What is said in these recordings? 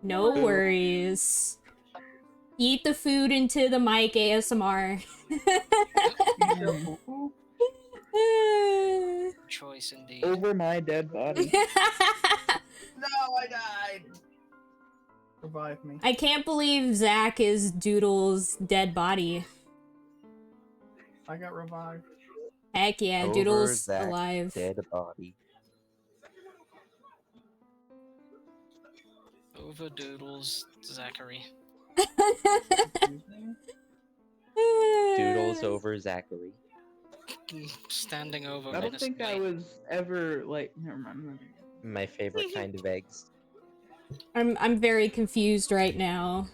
No worries. Eat the food into the mic ASMR. Choice indeed. Over my dead body. No, I died. Revive me. I can't believe Zach is Doodle's dead body. I got revived. Heck yeah, Over Doodle's Zach's alive. dead body. Over Doodles, Zachary. Doodles over Zachary. Standing over I don't think I menacingly. was ever like. Never mind. My favorite kind of eggs. I'm very confused right now.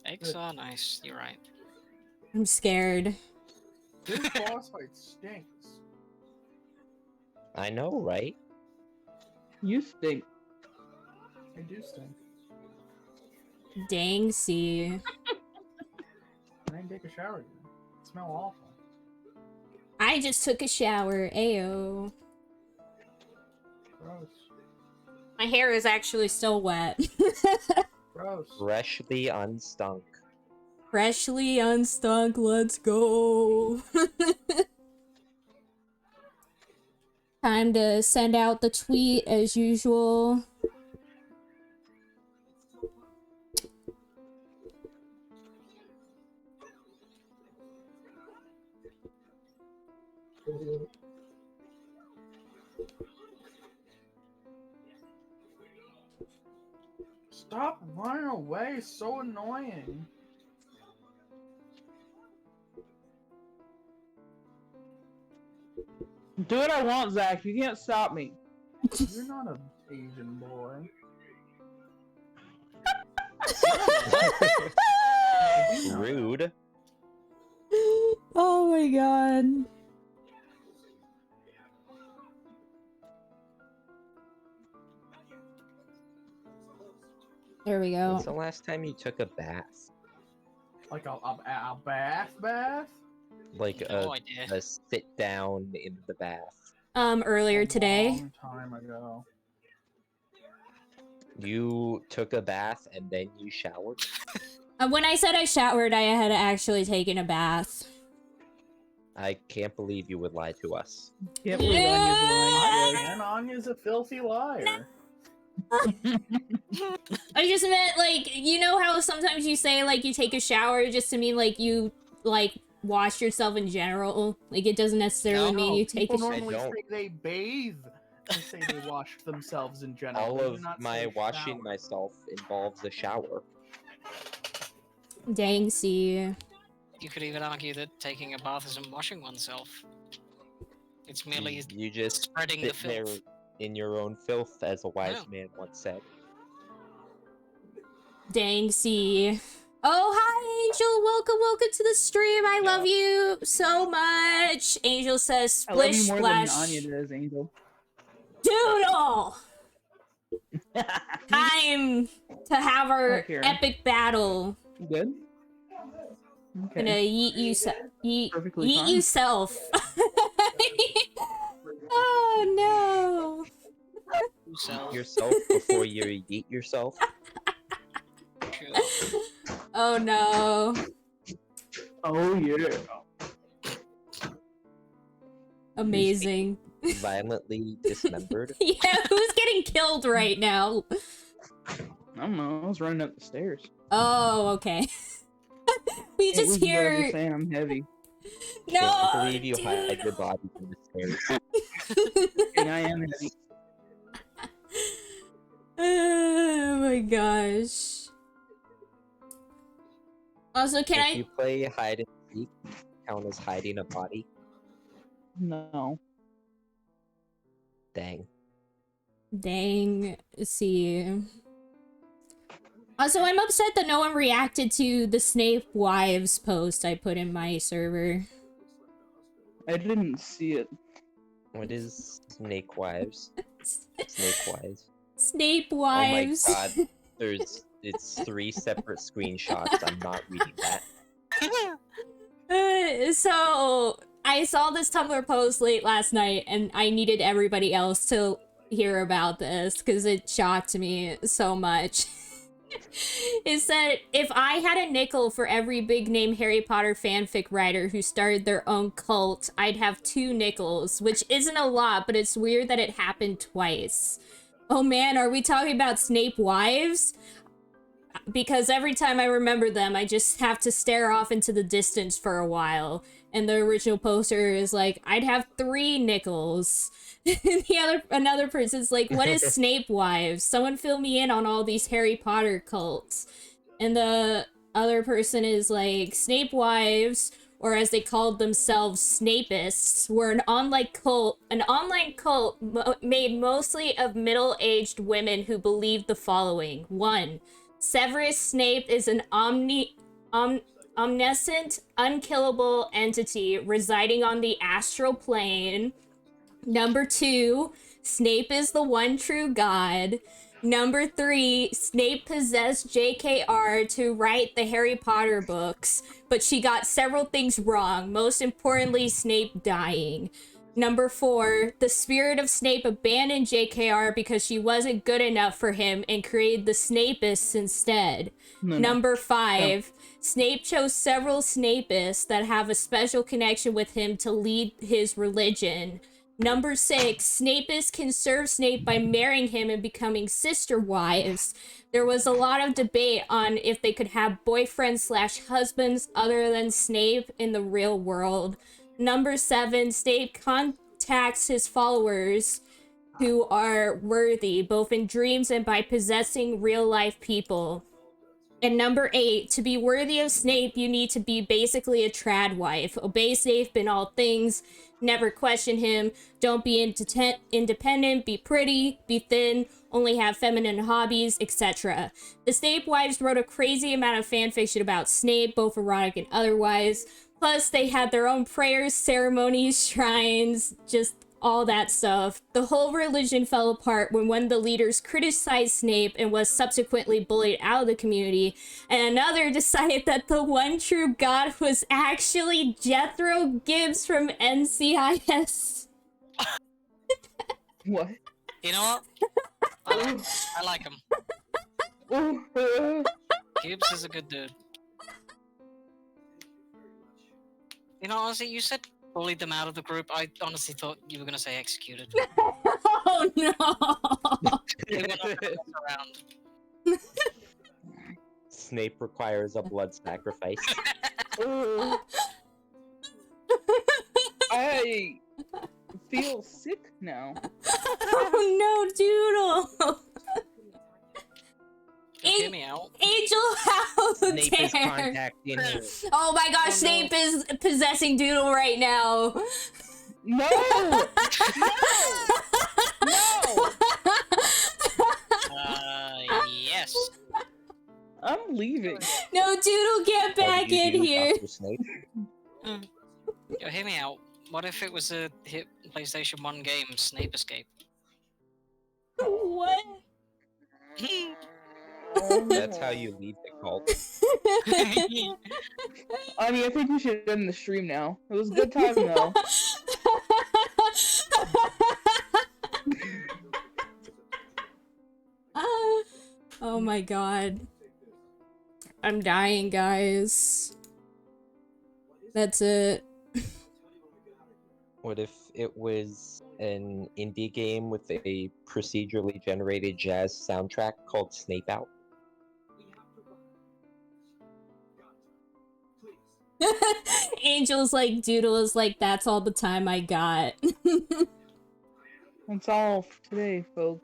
Eggs are nice, you're right. I'm scared. This boss fight stinks. I know, right? You stink. I do stink. Dang, see. I didn't take a shower yet. It smells awful. I just took a shower, ayo. Gross. My hair is actually still wet. Gross. Freshly unstunk. Freshly unstunk, let's go. Time to send out the tweet as usual. Stop running away. It's so annoying. Do what I want, Zach. You can't stop me. You're not an Asian boy. Rude. Oh my god. There we go. When's the last time you took a bath? Like a bath? Like No idea. a sit down in the bath. Earlier A today. long time ago. You took a bath and then you showered? When I said I showered, I had actually taken a bath. I can't believe you would lie to us. Can't believe Anya's lying. And Anya's a filthy liar. I just meant, like, you know how sometimes you say, like, you take a shower just to mean, like, you, like, wash yourself in general? Like, it doesn't necessarily No, mean you take a People shower. normally don't. say they bathe. They say they wash themselves in general. All They do of not my say washing shower. myself involves a shower. Dang, see. You could even argue that taking a bath isn't washing oneself. It's merely You just spreading the sit there filth. in your own filth, as a wise Yeah. man once said. Dang, see. Oh, hi, Angel. Welcome to the stream. I love you so much. Angel says, I love you splish, more than splash, Anya does, Angel. doodle! Time to have our Hi, Karen. epic battle. You good? Okay. Gonna yeet you, Perfectly yeet fine. yourself. Oh Yourself. Yourself before you eat yourself. Sure. no. Oh no. Oh yeah. Amazing. Violently dismembered. Yeah, who's getting killed right now? I don't know. I was running up the stairs. Oh, okay. We It just was better hear. saying I'm heavy, No! Can't believe you dude. hide your body from the stairs. and I am heavy. Oh my gosh. Also, If can you play hide and seek, count as hiding a body. No. Dang. Dang, see. Also, I'm upset that no one reacted to the Snape Wives post I put in my server. I didn't see it. What is Snake Wives? Snake Wives. Snape Oh my Wives. god. It's 3 separate screenshots. I'm not reading that. So, I saw this Tumblr post late last night, and I needed everybody else to hear about this, because it shocked me so much. It said, if I had a nickel for every big name Harry Potter fanfic writer who started their own cult, I'd have 2 nickels, which isn't a lot, but it's weird that it happened twice. Oh man, are we talking about Snape wives? Because every time I remember them, I just have to stare off into the distance for a while. And the original poster is like, I'd have 3 nickels. Another person's like, what is Snape wives? Someone fill me in on all these Harry Potter cults. And the other person is like, Snape wives, or as they called themselves, Snapists, were an online cult made mostly of middle-aged women who believed the following. 1. Severus Snape is an omniscient, unkillable entity residing on the astral plane. Number 2, Snape is the one true god. Number 3, Snape possessed JKR to write the Harry Potter books, but she got several things wrong, most importantly, Snape dying. Number 4, the spirit of Snape abandoned JKR because she wasn't good enough for him and created the Snapists instead. Number 5, Snape chose several Snapists that have a special connection with him to lead his religion. Number 6, Snapists can serve Snape by marrying him and becoming sister wives. There was a lot of debate on if they could have boyfriends/husbands other than Snape in the real world. Number 7, Snape contacts his followers who are worthy, both in dreams and by possessing real-life people. And number 8, to be worthy of Snape, you need to be basically a trad wife. Obey Snape in all things, never question him, don't be independent, be pretty, be thin, only have feminine hobbies, etc. The Snape wives wrote a crazy amount of fanfiction about Snape, both erotic and otherwise. Plus, they had their own prayers, ceremonies, shrines, just all that stuff. The whole religion fell apart when one of the leaders criticized Snape and was subsequently bullied out of the community, and another decided that the one true god was actually Jethro Gibbs from NCIS. What? You know what? I like him. Gibbs is a good dude. You know, honestly, you said bullied them out of the group. I honestly thought you were gonna say executed. Oh no! They were not gonna mess around. Snape requires a blood sacrifice. I feel sick now. Oh no, Doodle! Hear me out. Angel, how Snape is dare! contacting her. Oh my gosh, Oh, no. Snape is possessing Doodle right now. No! No! Yes. I'm leaving. No, Doodle, get What back do you in do, here. Dr. Snape? Yo, hear me out. What if it was a hit PlayStation 1 game, Snape Escape? What? That's how you leave the cult. I mean, I think we should end the stream now. It was a good time though. Oh my god. I'm dying, guys. That's it. What if it was an indie game with a procedurally generated jazz soundtrack called Snape Out? Angel's like, Doodle is like, that's all the time I got. That's all for today, folks.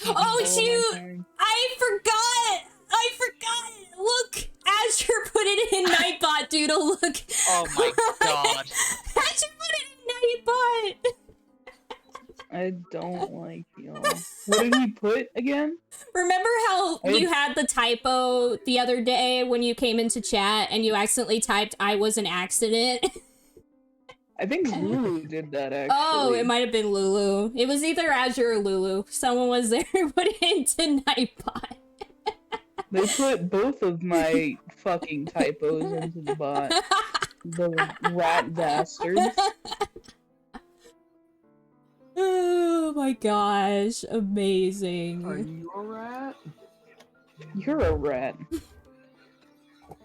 Oh, All my shoot! time. I forgot! Look! Azure put it in Nightbot, Doodle, look! Oh my god. Azure put it in Nightbot! I don't like y'all. What did he put again? Remember how you had the typo the other day when you came into chat and you accidentally typed, I was an accident? I think Lulu did that actually. Oh, it might have been Lulu. It was either Azure or Lulu. Someone was there and put it into Nightbot. They put both of my fucking typos into the bot. The rat bastards. Oh my gosh, amazing. Are you a rat? You're a rat.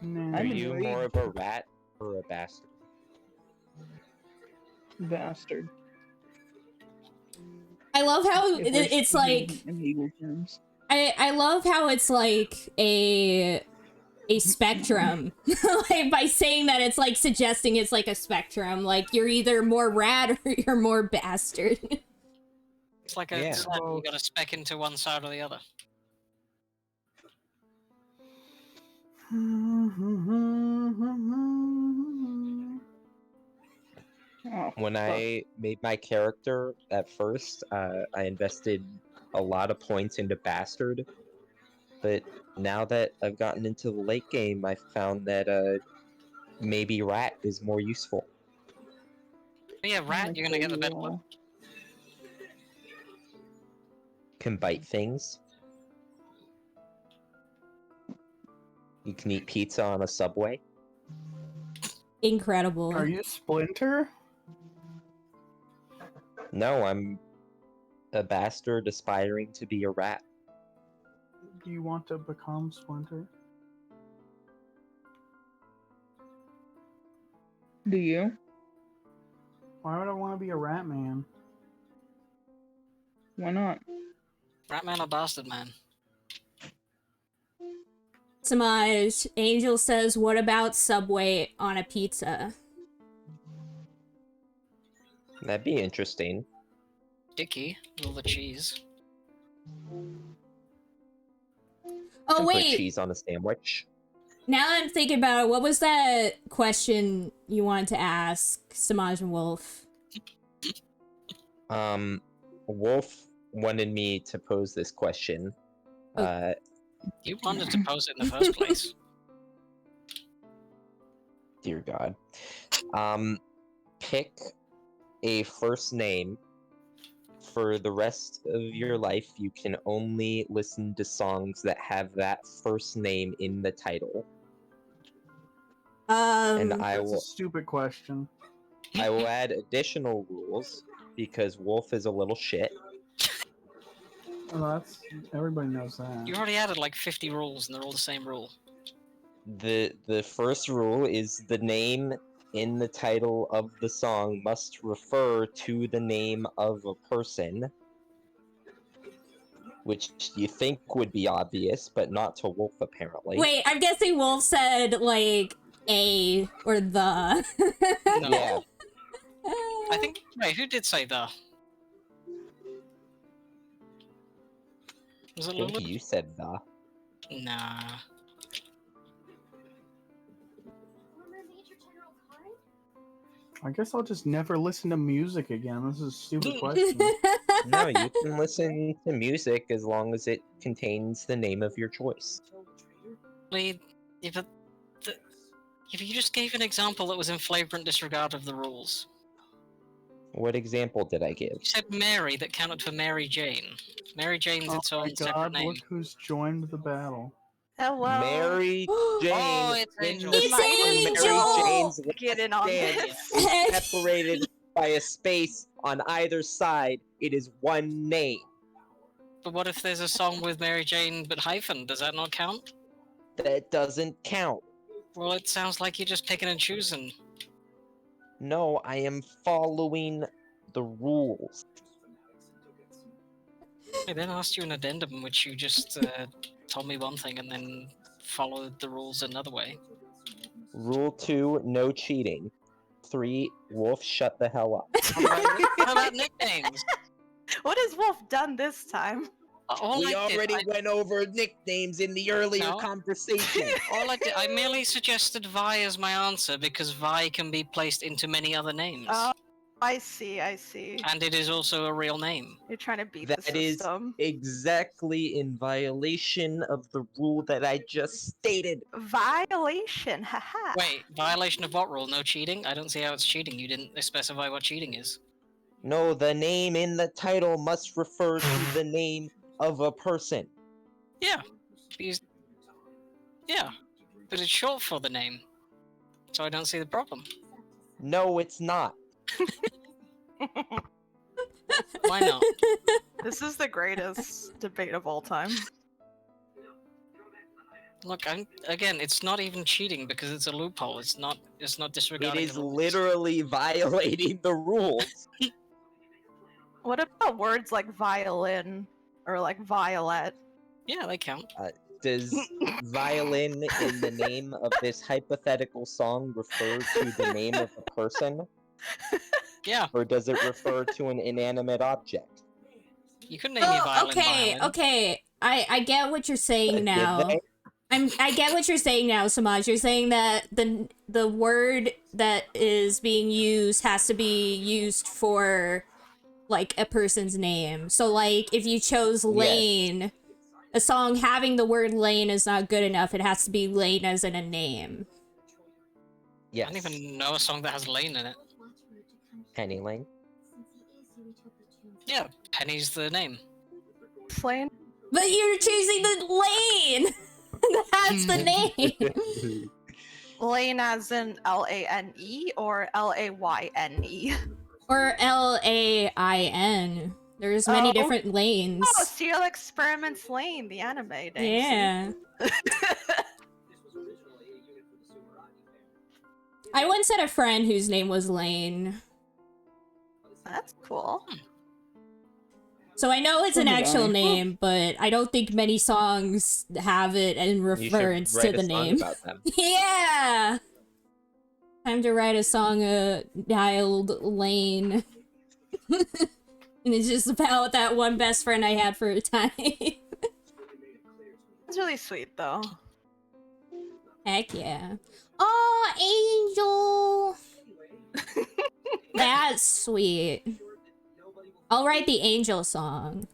Nah. Are I'm you enraged. more of a rat or a bastard? Bastard. I love how If we're it's speaking like in legal terms. I love how it's like a spectrum. Like by saying that, it's like suggesting it's like a spectrum. Like you're either more rat or you're more bastard. It's like a Yeah. slab, you gotta spec into one side or the other. Oh, When fuck. I made my character at first, I invested a lot of points into bastard, but now that I've gotten into the late game, I found that maybe rat is more useful. But yeah, rat, Like you're gonna get the you better all. one. Can bite things. You can eat pizza on a subway. Incredible. Are you Splinter? No, I'm a bastard aspiring to be a rat. Do you want to become Splinter? Do you? Why would I want to be a rat man? Why not? Rat man or bastard man? Samaj, Angel says, what about Subway on a pizza? That'd be interesting. Dicky, with all the cheese. Oh, Can put wait. cheese on a sandwich. Now that I'm thinking about it, what was that question you wanted to ask Samaj and Wolf? Wolf wanted me to pose this question. Oh. You wanted to pose it in the first place. Dear God. Pick a first name. For the rest of your life, you can only listen to songs that have that first name in the title. And I That's a will stupid question. add additional rules because Wolf is a little shit. Well, that's everybody knows that. You already added like 50 rules and they're all the same rule. The first rule is the name in the title of the song must refer to the name of a person, which you think would be obvious, but not to Wolf apparently. Wait, I'm guessing Wolf said, like, a or the. No. Yeah. I think. Wait, who did say the? Was I it think Lulu? you said the. Nah. I guess I'll just never listen to music again. This is a stupid question. No, you can listen to music as long as it contains the name of your choice. Wait, yeah, but if you just gave an example that was in flagrant disregard of the rules. What example did I give? You said Mary, that counted for Mary Jane. Mary Jane's its Oh my own separate god, name. look who's joined the battle. Hello. Mary Jane Oh, it's in Angel. the It's center of Mary Angel! Jane's Get in on stand this. is separated by a space on either side. It is one name. But what if there's a song with Mary Jane but hyphen? Does that not count? That doesn't count. Well, it sounds like you're just picking and choosing. No, I am following the rules. I then asked you an addendum in which you just told me one thing and then followed the rules another way. Rule 2, no cheating. 3, Wolf, shut the hell up. What about nicknames? What has Wolf done this time? All We I did- already I- went over nicknames in the earlier No. conversation. All I did, I merely suggested Vi as my answer because Vi can be placed into many other names. Oh, I see, I see. And it is also a real name. You're trying to beat That the is system. exactly in violation of the rule that I just stated. Violation, haha. Wait, violation of what rule? No cheating? I don't see how it's cheating. You didn't specify what cheating is. No, the name in the title must refer to the name of a person. Yeah. Because... Yeah. But it's short for the name. So I don't see the problem. No, it's not. Why not? This is the greatest debate of all time. Look, again, it's not even cheating because it's a loophole. It's not It disregarding is the rules. literally violating the rules. What about words like violin or like violet? Yeah, they count. Does violin in the name of this hypothetical song refer to the name of a person, Yeah, or does it refer to an inanimate object? you could name your violin violin. Okay. I get what you're saying Did now. they? I get what you're saying now, Samaj. You're saying that the word that is being used has to be used for like a person's name. So like if you chose Lane, a song having the word Lane is not good enough. It has to be Lane as in a name. Yes. I don't even know a song that has Lane in it. Penny Lane. Yeah, Penny's the name. Slain? But you're choosing the Lane. That's the name. Lane as in Lane or Layne? Or Lain. There's many Oh. different lanes. Oh, Serial Experiments Lane, the anime. Dang, Yeah. see? I once had a friend whose name was Lane. That's cool. So I know it's So an did actual I. name, but I don't think many songs have it in You should reference to write the a song name. about them. Yeah! Time to write a song dialed Lane. And it's just about that one best friend I had for a time. It's really sweet though. Heck yeah. Oh, Angel! That's sweet. I'll write the Angel song.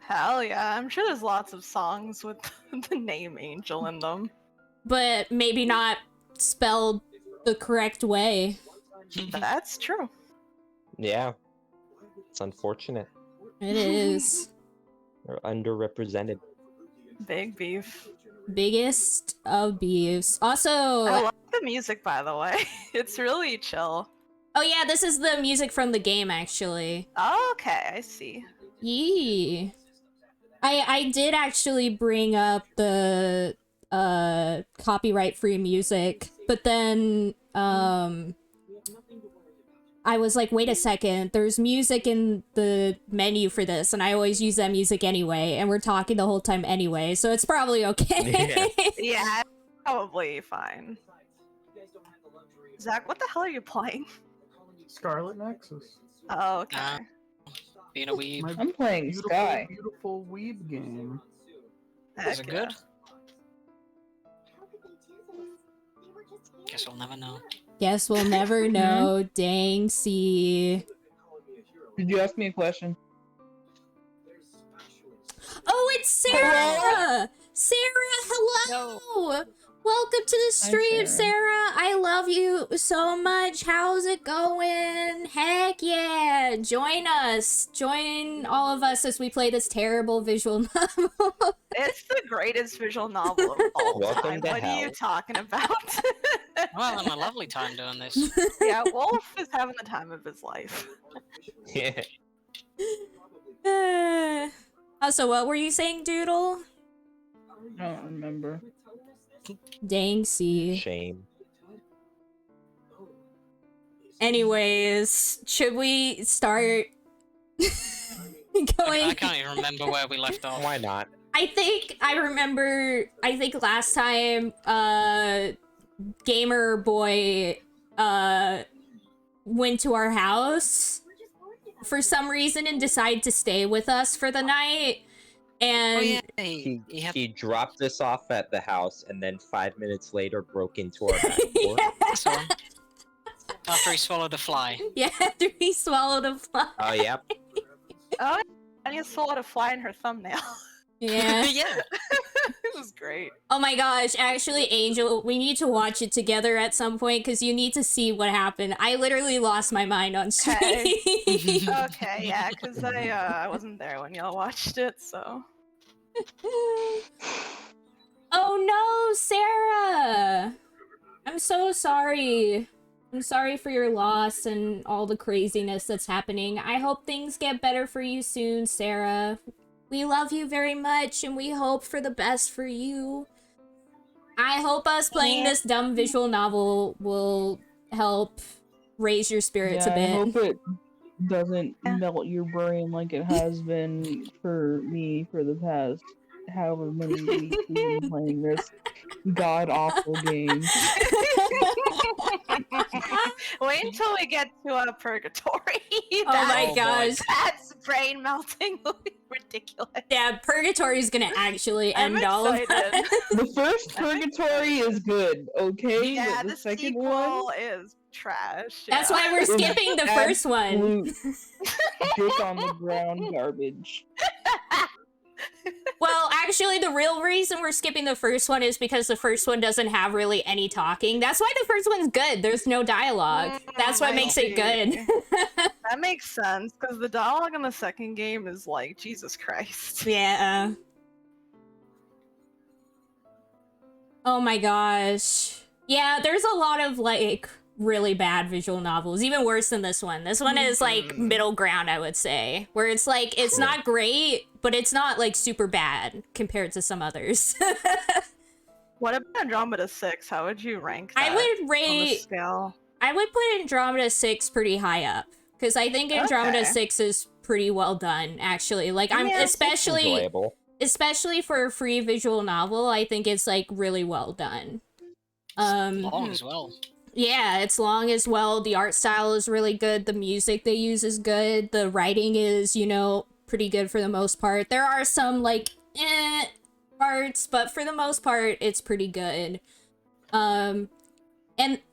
Hell yeah, I'm sure there's lots of songs with the name Angel in them. But maybe not spelled the correct way. That's true. Yeah. It's unfortunate. It is. They're underrepresented. Big beef. Biggest of beefs. Also, I love the music, by the way. It's really chill. oh yeah, this is the music from the game, actually. Oh, okay, I see. Yee. I did actually bring up the copyright free music, but then I was like, wait a second, there's music in the menu for this, and I always use that music anyway, and we're talking the whole time anyway, so it's probably okay. Yeah, probably fine. Zach, what the hell are you playing? Scarlet Nexus. Oh, okay. Being a weeb. My I'm playing beautiful, Sky. beautiful weeb game. Is it Heck good? yeah. Guess we'll never know. Guess we'll never know. Dang, see. Did you ask me a question? Oh, it's Sarah! Sarah, hello! Welcome to the stream, Sarah. Sarah. I love you so much. How's it going? Heck yeah! Join us. Join all of us as we play this terrible visual novel. It's the greatest visual novel of all Welcome time. to What are you hell. talking about? Well, I'm a lovely time doing this. Yeah, Wolf is having the time of his life. Yeah. Also, what were you saying, Doodle? I don't remember. Dang, see. Shame. Anyways, should we start going? I can't even remember where we left off. Why not? I think last time Gamer Boy went to our house for some reason and decided to stay with us for the night. And Oh yeah, He dropped us off at the house and then 5 minutes later broke into our back door. that's the one. After he swallowed a fly. yeah, after he swallowed a fly. Oh, yep. Oh, and you swallowed a fly in her thumbnail. Yeah. Yeah. It was great. Oh my gosh, actually, Angel, we need to watch it together at some point because you need to see what happened. I literally lost my mind on stream. Okay, yeah, because I wasn't there when y'all watched it, so. Oh no, Sarah! I'm so sorry. I'm sorry for your loss and all the craziness that's happening. I hope things get better for you soon, Sarah. We love you very much and we hope for the best for you. I hope us playing this dumb visual novel will help raise your spirits Yeah, a bit. I hope it doesn't Yeah. melt your brain like it has been for me for the past however many weeks we've been playing this god awful game. Wait until we get to purgatory. Oh my Oh, boy. gosh. That's brain melting. Ridiculous. Yeah, Purgatory is gonna actually I'm end all of excited. that. The first purgatory is good, okay? Yeah, but the the second sequel one is trash. That's yeah. why we're skipping the first one. absolute dick on the ground garbage. Well, actually, the real reason we're skipping the first one is because the first one doesn't have really any talking. That's why the first one's good. There's no dialogue. That's what I makes it good. see. That makes sense because the dialogue in the second game is like Jesus Christ. Yeah. Oh my gosh. Yeah, there's a lot of like really bad visual novels, even worse than this one. This one is like middle ground, I would say, where it's like it's not great, but it's not like super bad compared to some others. What about Andromeda 6? How would you rank that I would on the rate scale? I would put Andromeda 6 pretty high up because I think Andromeda Okay. 6 is pretty well done actually. Like I'm Yeah, especially Enjoyable. for a free visual novel, I think it's like really well done. Long as well. Yeah, it's long as well. The art style is really good. The music they use is good. The writing is, you know, pretty good for the most part. There are some like parts, but for the most part, it's pretty good. And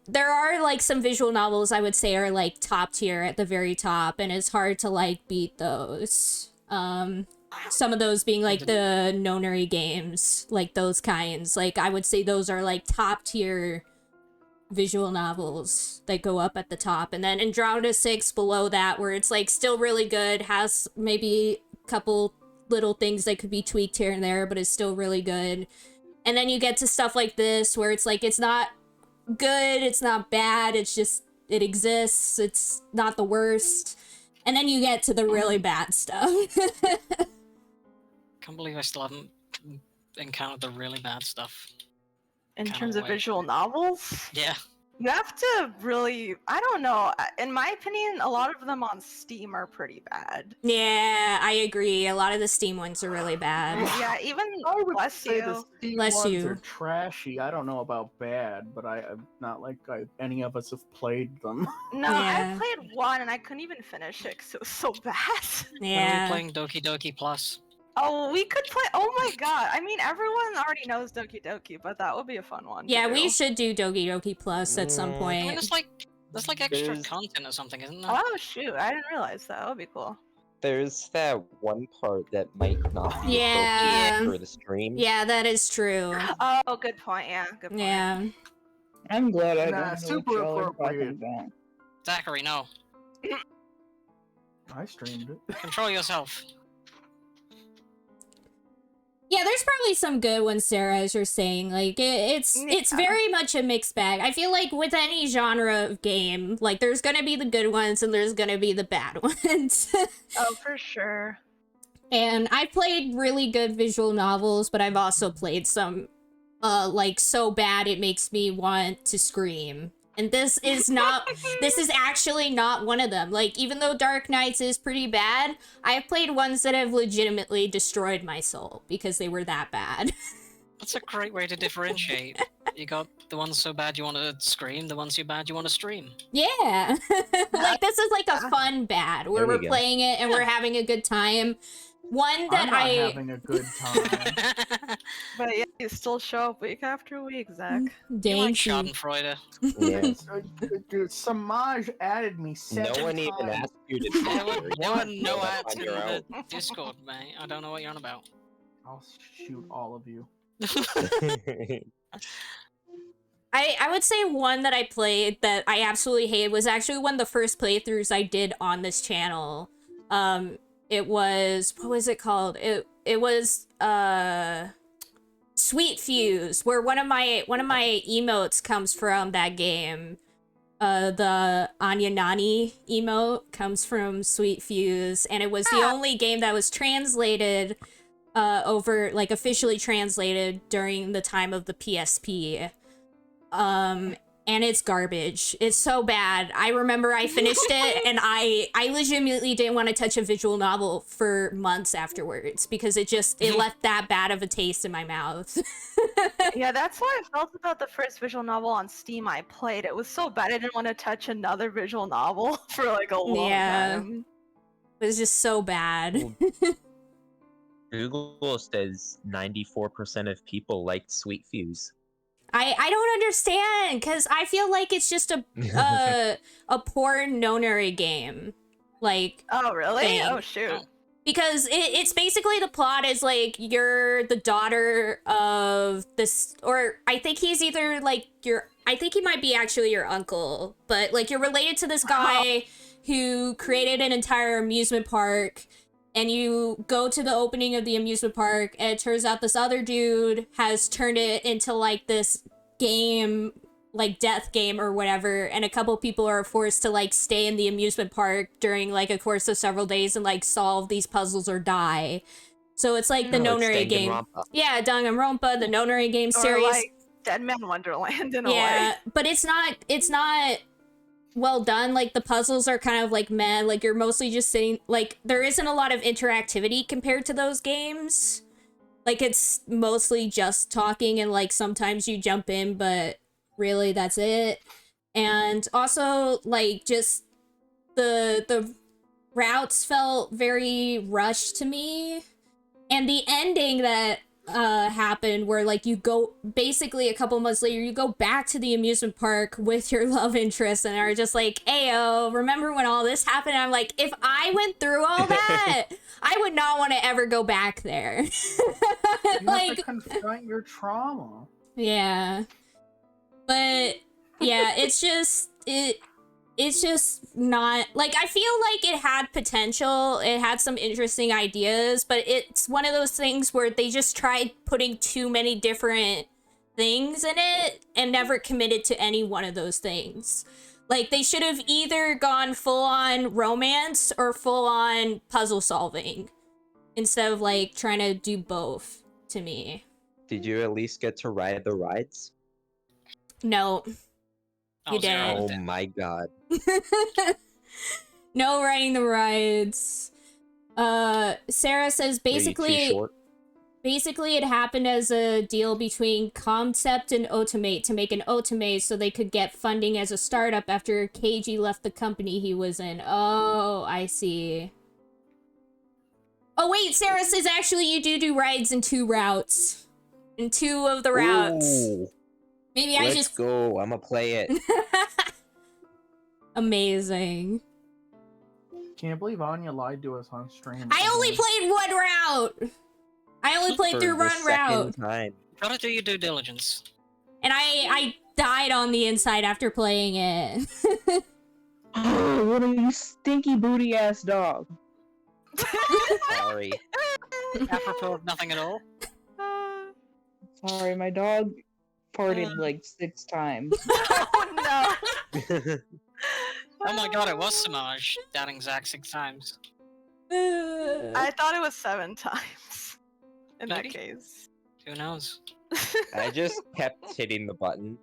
there are like some visual novels I would say are like top tier at the very top, and it's hard to like beat those. Some of those being like the Nonary games, like those kinds. Like I would say those are like top tier visual novels that go up at the top, and then Andromeda 6 below that, where it's like still really good, has maybe a couple little things that could be tweaked here and there, but it's still really good. And then you get to stuff like this where it's like it's not good, it's not bad, it's just it exists, it's not the worst. And then you get to the really bad stuff. Can't believe I still haven't encountered the really bad stuff. In Kinda terms of wait. visual novels, Yeah. you have to really, I don't know. In my opinion, a lot of them on Steam are pretty bad. Yeah, I agree. A lot of the Steam ones are really bad. Yeah, even I would bless say the you. Steam Bless ones you. are trashy. I don't know about bad, but I'm not like any of us have played them. No, Yeah. I played one and I couldn't even finish it because it was so bad. When are we Yeah. playing Doki Doki Plus? Oh, we could play. Oh my god! I mean, everyone already knows Doki Doki, but that would be a fun one. Yeah, to we do. should do Doki Doki Plus at some Mm. I mean, point. there's like extra There's- content or something, isn't there? Oh shoot! I didn't realize that. That would be cool. There's that one part that might not be Yeah. appropriate for the stream. Yeah, that is true. Oh, good point. Yeah, good point. Yeah. I'm glad I Nah, don't know what super y'all are appropriate. talking about. Zachary, no. I streamed it. Control yourself. Yeah, there's probably some good ones, Sarah, as you're saying. Like it's Yeah. very much a mixed bag. I feel like with any genre of game, like there's gonna be the good ones and there's gonna be the bad ones. Oh, for sure. And I've played really good visual novels, but I've also played some like so bad it makes me want to scream. And this is not this is actually not one of them. Like even though Dark Knights is pretty bad, I've played ones that have legitimately destroyed my soul because they were that bad. That's a great way to differentiate. You got the ones so bad you want to scream, the ones so bad you want to stream. Yeah. Like this is like a fun bad where There you we're go. playing it and we're having a good time. One that I'm not having a good time. But yeah, you still show up week after week, Zach. You Dang like you. Schadenfreude. Yeah. Dude, Samaj added me 7 No one even times. asked you to No do one, it. no one, You no did that ads on in your the own. Discord, mate. I don't know what you're on about. I'll shoot all of you. I would say one that I played that I absolutely hated was actually one of the first playthroughs I did on this channel. It was, what was it called? It was Sweet Fuse, where one of my emotes comes from that game. The Anya Nani emote comes from Sweet Fuse, and it was the only game that was translated over like officially translated during the time of the PSP. And it's garbage. It's so bad. I remember I finished it and I legitimately didn't want to touch a visual novel for months afterwards because it left that bad of a taste in my mouth. Yeah, that's how I felt about the first visual novel on Steam I played. It was so bad I didn't want to touch another visual novel for like a long time. It was just so bad. Google says 94% of people liked Sweet Fuse. I don't understand because I feel like it's just a porn nonary game, like. Oh really? Thing. Oh shoot. Because it's basically the plot is like you're the daughter of this, or I think he's either like I think he might be actually your uncle, but like you're related to this guy who created an entire amusement park. And you go to the opening of the amusement park, and it turns out this other dude has turned it into, like, this game, like, death game or whatever, and a couple people are forced to, like, stay in the amusement park during, like, a course of several days and, like, solve these puzzles or die. So it's, like, the nonary game. Yeah, Danganronpa, the nonary game series. Or, like, Dead Man Wonderland in a way. Yeah, but it's not well done. Like the puzzles are kind of like meh, like you're mostly just sitting, like there isn't a lot of interactivity compared to those games. Like it's mostly just talking and like sometimes you jump in, but really that's it. And also like just the routes felt very rushed to me, and the ending that happened where like you go basically a couple months later you go back to the amusement park with your love interest and are just like, ayo, remember when all this happened? And I'm like, if I went through all that I would not want to ever go back there. You like have to confront your trauma. yeah, but yeah, it's just not like, I feel like it had potential, it had some interesting ideas, but it's one of those things where they just tried putting too many different things in it and never committed to any one of those things. Like they should have either gone full on romance or full on puzzle solving instead of like trying to do both, to me. Did you at least get to ride the rides? No. You didn't. Oh my god. No riding the rides. Sarah says basically it happened as a deal between Concept and Otomate to make an Otomate so they could get funding as a startup after Keiji left the company he was in. Oh, I see. Oh wait, Sarah says actually you do rides in 2 routes. In 2 of the routes. Ooh. Maybe Let's go. I'ma play it. Amazing. Can't believe Anya lied to us on stream. I only played 1 route. I only played through 1 route. Time. Gotta do your due diligence. And I died on the inside after playing it. Oh, what a you stinky booty ass dog. Sorry. Apropos of nothing at all. Sorry, my dog farted like 6 times. Oh no. Oh my god, it was Samaj that exact 6 times. I thought it was 7 times. In Maybe. that case. Who knows? I just kept hitting the button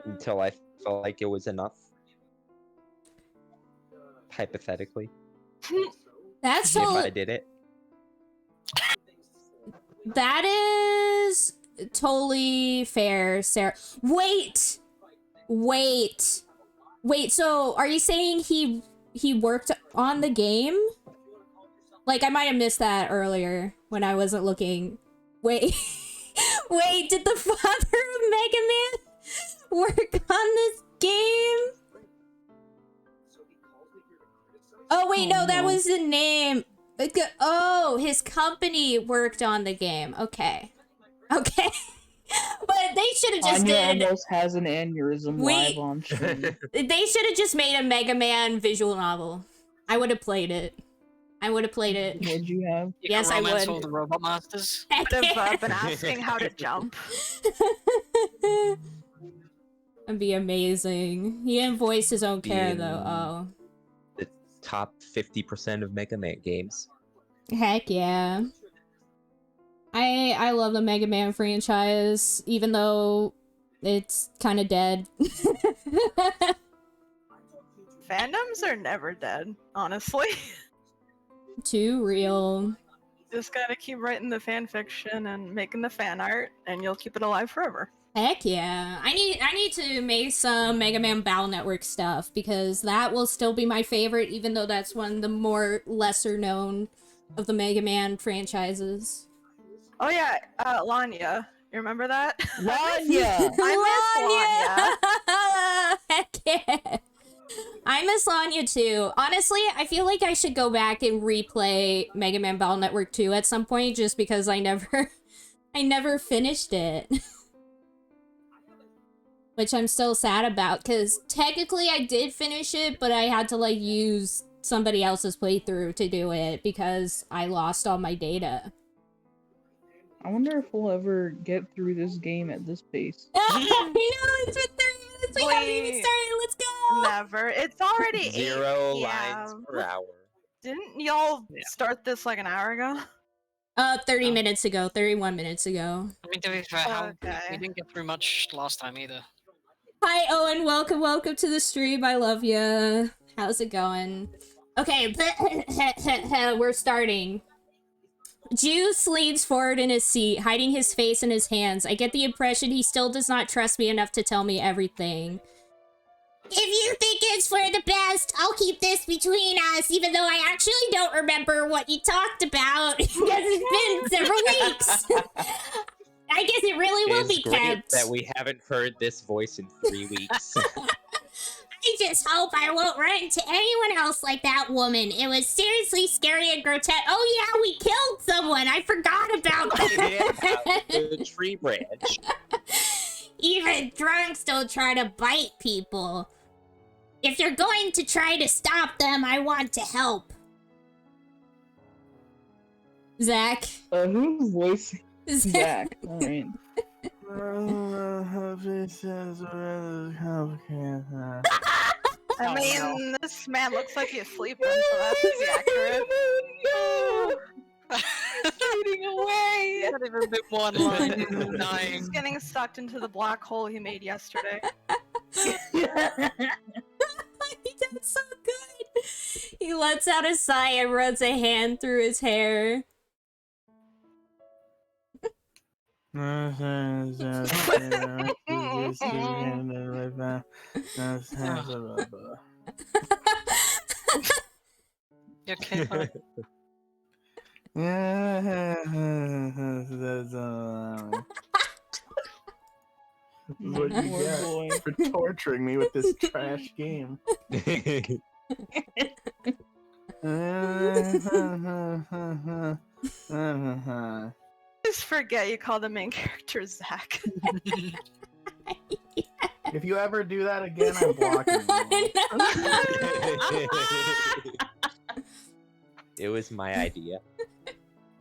until I felt like it was enough. Hypothetically. That's If so. I did it. That is totally fair, Sarah. Wait. So, are you saying he worked on the game? Like, I might have missed that earlier when I wasn't looking. Wait, did the father of Mega Man work on this game? Oh, wait, no, that was the name. Oh, his company worked on the game. Okay. But they should have just Anya almost has an aneurysm live on stream. They should have just made a Mega Man visual novel. I would have played it. Would you have? You Yes, can I romance would. all the robot masters. Would have been asking how to jump. That'd be amazing. He didn't voice his own character though. In Oh. The top 50% of Mega Man games. Heck yeah. I love the Mega Man franchise, even though it's kind of dead. Fandoms are never dead, honestly. Too real. Just gotta keep writing the fan fiction and making the fan art, and you'll keep it alive forever. Heck yeah. I need to make some Mega Man Battle Network stuff, because that will still be my favorite, even though that's one of the more lesser known of the Mega Man franchises. Oh yeah, Lanya. You remember that? Lanya! I miss Lanya. Heck yeah. I miss Lanya too. Honestly, I feel like I should go back and replay Mega Man Battle Network 2 at some point, just because I never finished it. Which I'm still sad about, because technically I did finish it, but I had to like use somebody else's playthrough to do it because I lost all my data. I wonder if we'll ever get through this game at this pace. I know, it's been 30 minutes, we haven't even started, let's go! Never. It's already 0 8 lines p.m. per hour. Didn't y'all start this like an hour ago? 30 minutes ago, 31 minutes ago. I mean, to be fair, Okay. we didn't get through much last time either. Hi Owen, welcome to the stream, I love ya. How's it going? Okay, we're starting. Juice leans forward in his seat, hiding his face in his hands. I get the impression he still does not trust me enough to tell me everything. If you think it's for the best, I'll keep this between us, even though I actually don't remember what you talked about, because it's been several weeks. I guess it really will be It's great kept. that we haven't heard this voice in 3 weeks. I just hope I won't run into anyone else like that woman. It was seriously scary and grotesque. Oh yeah, we killed someone. I forgot about that. The tree branch. Even drunks don't try to bite people. If you're going to try to stop them, I want to help. Zach. Whose voice? Zach. Alright. I mean, this man looks like he's sleeping, so that's pretty accurate. Fading away! Not even been one line. Dying. He's getting sucked into the black hole he made yesterday. He did so good. He lets out a sigh and runs a hand through his hair. You okay, bud? What you Poor get boy. for torturing me with this trash game. Just forget you call the main character Zach. If you ever do that again, I'm blocking you. It was my idea.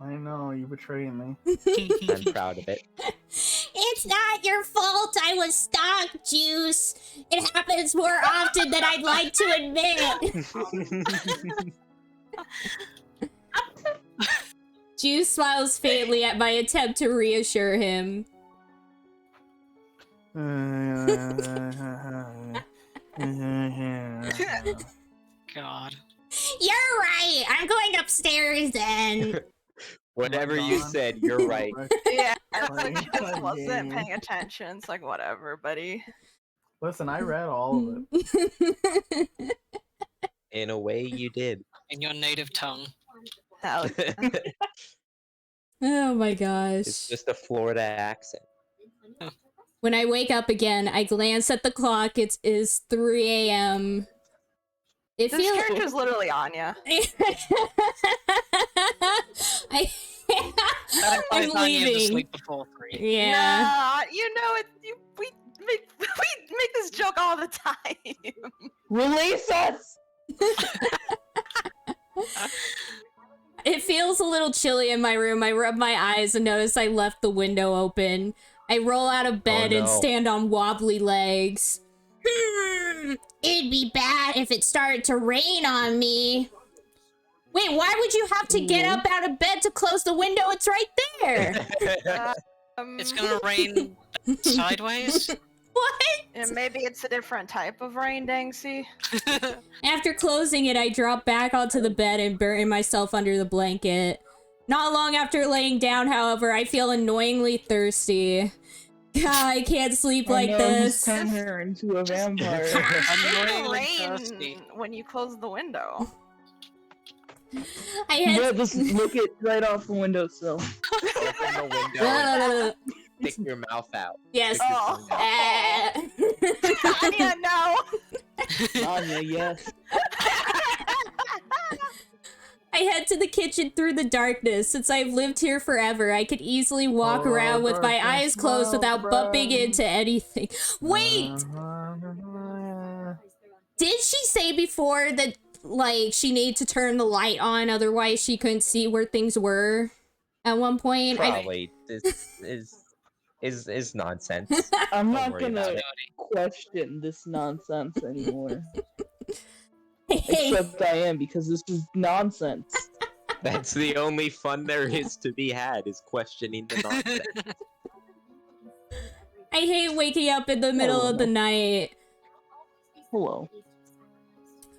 I know, you betrayed me. I'm proud of it. It's not your fault I was stalked, Juice. It happens more often than I'd like to admit. Juice smiles faintly at my attempt to reassure him. God. You're right. I'm going upstairs and... Whatever you said, you're right. Yeah, it's like he just wasn't paying attention. It's like, whatever, buddy. Listen, I read all of it. In a way, you did. In your native tongue. Hell yeah. Oh my gosh. It's just a Florida accent. When I wake up again, I glance at the clock. It is 3 a.m. It This feels... character's literally Anya. That I'm implies Anya to leaving. sleep before 3. Yeah. Nah, you know it. We make this joke all the time. Release us! It feels a little chilly in my room. I rub my eyes and notice I left the window open. I roll out of bed and no. stand on wobbly legs. It'd be bad if it started to rain on me. Wait, why would you have to get up out of bed to close the window? It's right there. It's gonna rain sideways. What? And maybe it's a different type of rain, Danksy. After closing it, I drop back onto the bed and bury myself under the blanket. Not long after laying down, however, I feel annoyingly thirsty. God, I can't sleep like this. Turn her into a vampire. It'll Rain. rain when you close the window. I had Yeah, just look it right off the windowsill. Open the window and stick your mouth out. yes. Stick your Oh. tongue out. Anya, no! Anya, yes. I head to the kitchen through the darkness. Since I've lived here forever, I could easily walk around with my eyes closed without bumping into anything. Wait! Did she say before that, like, she needed to turn the light on, otherwise she couldn't see where things were at one point? Probably. This is nonsense. I'm Don't not worry about gonna it. question this nonsense anymore. Hey, Except I am, because this is nonsense. That's the only fun there is to be had, is questioning the nonsense. I hate waking up in the middle of the night. Hello.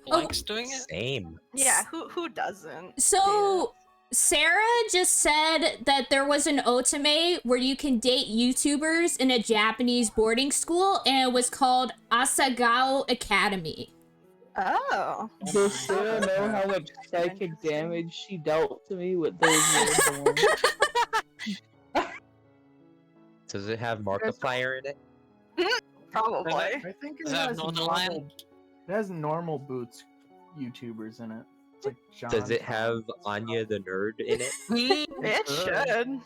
Likes doing it. Same. Yeah, who doesn't? So, Sarah just said that there was an otome where you can date YouTubers in a Japanese boarding school, and it was called Asagao Academy. Oh. Does Sarah know how much psychic damage she dealt to me with those words alone? Does it have Markiplier in it? Probably. I think it Does it have has Northern normal. Lion? It has normal boots YouTubers in it. It's like John. Does it have Anya the nerd in it? It should. That's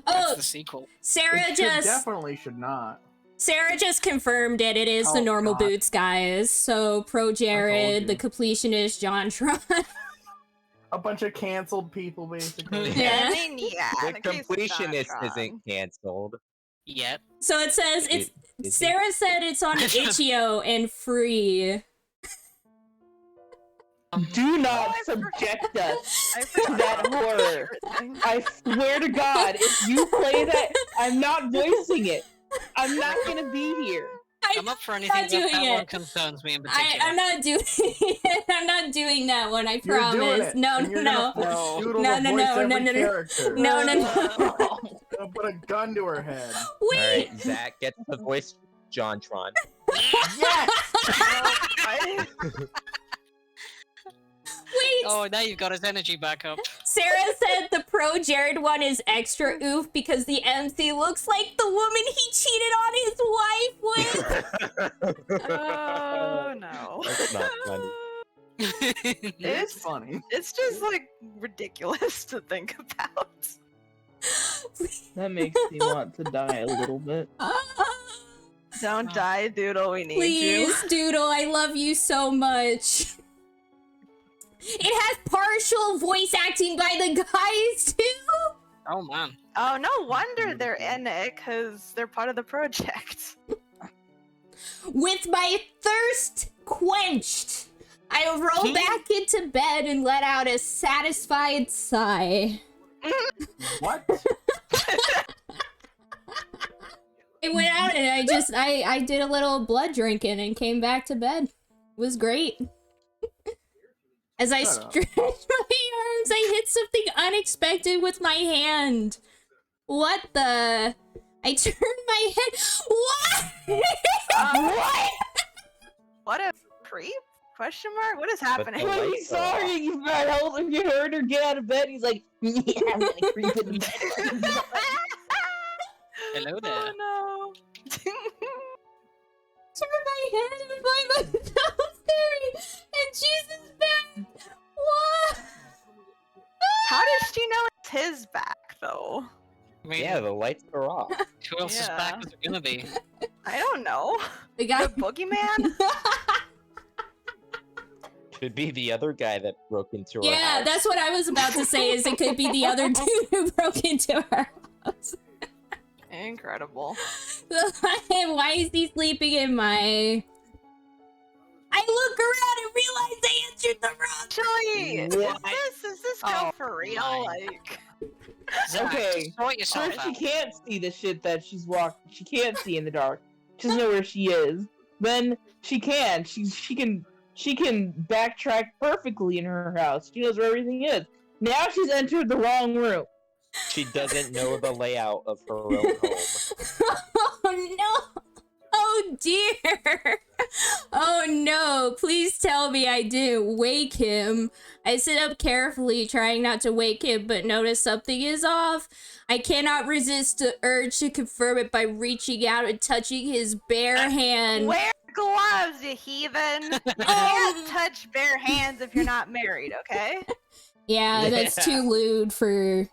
Oh, the sequel. Sarah It should, just definitely should not. Sarah just confirmed it. It is the Oh, normal God. boots, guys. So pro Jared, you. the completionist, JonTron. A bunch of canceled people, basically. Yeah. I mean, yeah. The in case it's completionist not isn't cancelled. Yet. So it says it's Is Sarah said it's on itch.io and free. Do not I subject us I to forgot that about horror. everything. I swear to God, if you play that, I'm not voicing it. I'm not gonna be here. I'm up for anything not that doing one it. concerns me in particular. I'm not doing it. I'm not doing that one, I You're doing promise. it, No, and you're no. gonna force Doodle No, to no, voice no, every no, no, no. character. No, no, no. Gonna put a gun to her head. Wait! Alright, Zach gets the voice JonTron. Yes! I- Wait! Oh, now you've got his energy back up. Sarah said the pro Jared one is extra oof because the MC looks like the woman he cheated on his wife with. Oh no. That's not funny. It's funny. It's just like ridiculous to think about. That makes me want to die a little bit. Don't die, Doodle. We need Please, Doodle, I love you so much. It has partial voice acting by the guys too. Oh man. you. Oh, no wonder they're in it, because they're part of the project. With my thirst quenched, I roll back into bed and let out a satisfied sigh. What? I went out and I did a little blood drinking and came back to bed. It was great. As I Shut up. stretched my arms, I hit something unexpected with my hand. What the? I turned my head. What? What? What a creep? Question mark? What is happening? the When he lights saw are her, off. he's not helping you heard her get out of bed. He's like, yeah, I'm gonna creep in the bed. Hello there. Oh no. Turned my head and my mouth staring, and Jesus back. What? How does she know it's his back, though? I mean, Yeah, the lights are off. who else's Yeah. back is it gonna be? I don't know. The guy. The boogeyman? Could be the other guy that broke into her Yeah, house. that's what I was about to say. Is it could be the other dude who broke into her house. Incredible. Why is he sleeping in my? I look around and realize they had entered the wrong. Actually, What? is this girl Oh for real? my. Like, Zach, Okay, sort yourself First, she out. can't see the shit that she's walking. She can't see in the dark. She doesn't know where she is. Then she can. She can backtrack perfectly in her house. She knows where everything is. Now she's entered the wrong room. She doesn't know the layout of her own home. Oh no! Oh dear! Oh no! Please tell me I didn't wake him. I sit up carefully, trying not to wake him, but notice something is off. I cannot resist the urge to confirm it by reaching out and touching his bare hand. wear gloves, you heathen. You can't touch bare hands if you're not married, okay? Yeah, that's too lewd for.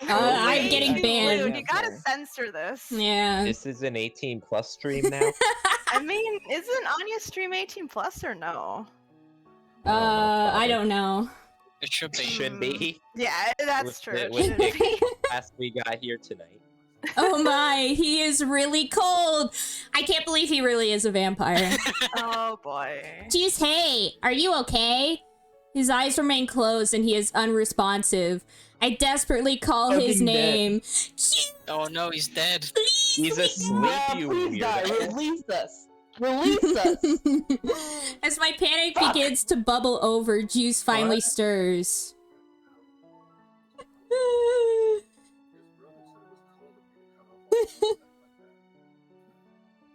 I'm Way getting too banned. lewd. You gotta censor this. Yeah. This is an 18+ stream now. I mean, isn't Anya stream 18 plus or no? I don't know. It should be. Should be. Yeah, that's With true. the- It with should the- be. Class we got here tonight. Oh my, he is really cold. I can't believe he really is a vampire. Oh boy. Jeez, hey, are you okay? His eyes remain closed and he is unresponsive. I desperately call his Fucking dead. name. Oh no, he's dead. Please, He's asleep, Yeah, you please die. weirdo. Release us. Release us. As my panic Fuck. begins to bubble over, juice finally What? stirs.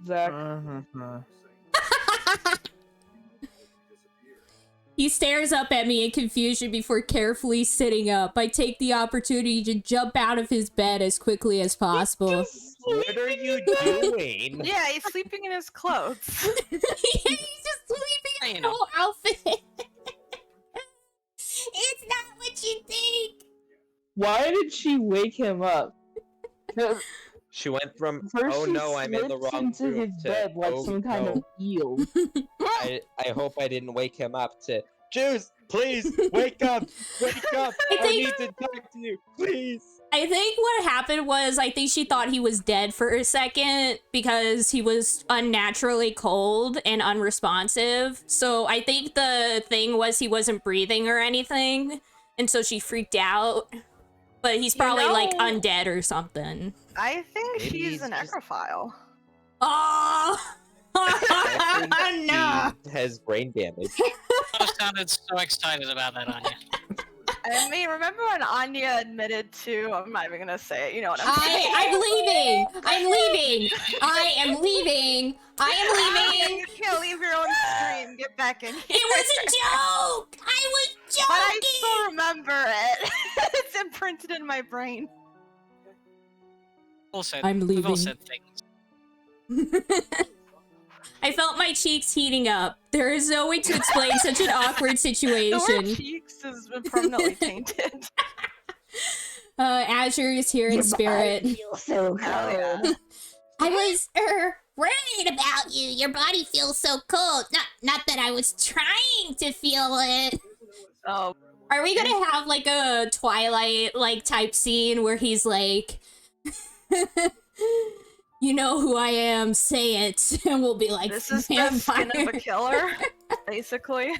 Zach. He stares up at me in confusion before carefully sitting up. I take the opportunity to jump out of his bed as quickly as possible. What are you doing? Yeah, he's sleeping in his clothes. He's just sleeping in You a know. whole outfit. It's not what you think. Why did she wake him up? 'Cause She went from, First oh she no, I'm in the slips wrong into room, his to, bed like oh, some kind no, of eel. I hope I didn't wake him up, to, Juice, please, wake up, wake up, I I think- need to talk to you, please. I think what happened was I think she thought he was dead for a second because he was unnaturally cold and unresponsive. So I think the thing was he wasn't breathing or anything. And so she freaked out. But he's probably like know- undead or something. I think Maybe she's he's an just- necrophile. Oh! I think No! he has brain damage. I sounded so excited about that, Anya. I mean, remember when Anya admitted to, I'm not even gonna say it, you know what I'm saying? I'm leaving! I'm leaving! I am leaving! I am leaving! You can't leave your own stream. Get back in here. It was a joke! I was joking! But I still remember it. It's imprinted in my brain. Also, I'm we've all leaving. said things. I felt my cheeks heating up. There is no way to explain such an awkward The word situation. cheeks has been permanently tainted. Azure is here in spirit. Hell yeah. I was worried about you. Your body feels so cold. Not that I was trying to feel it. Oh, Are we gonna have like a Twilight like type scene where he's like, you know who I am, say it, and we'll be like, this is the skin of a vampire. killer, basically.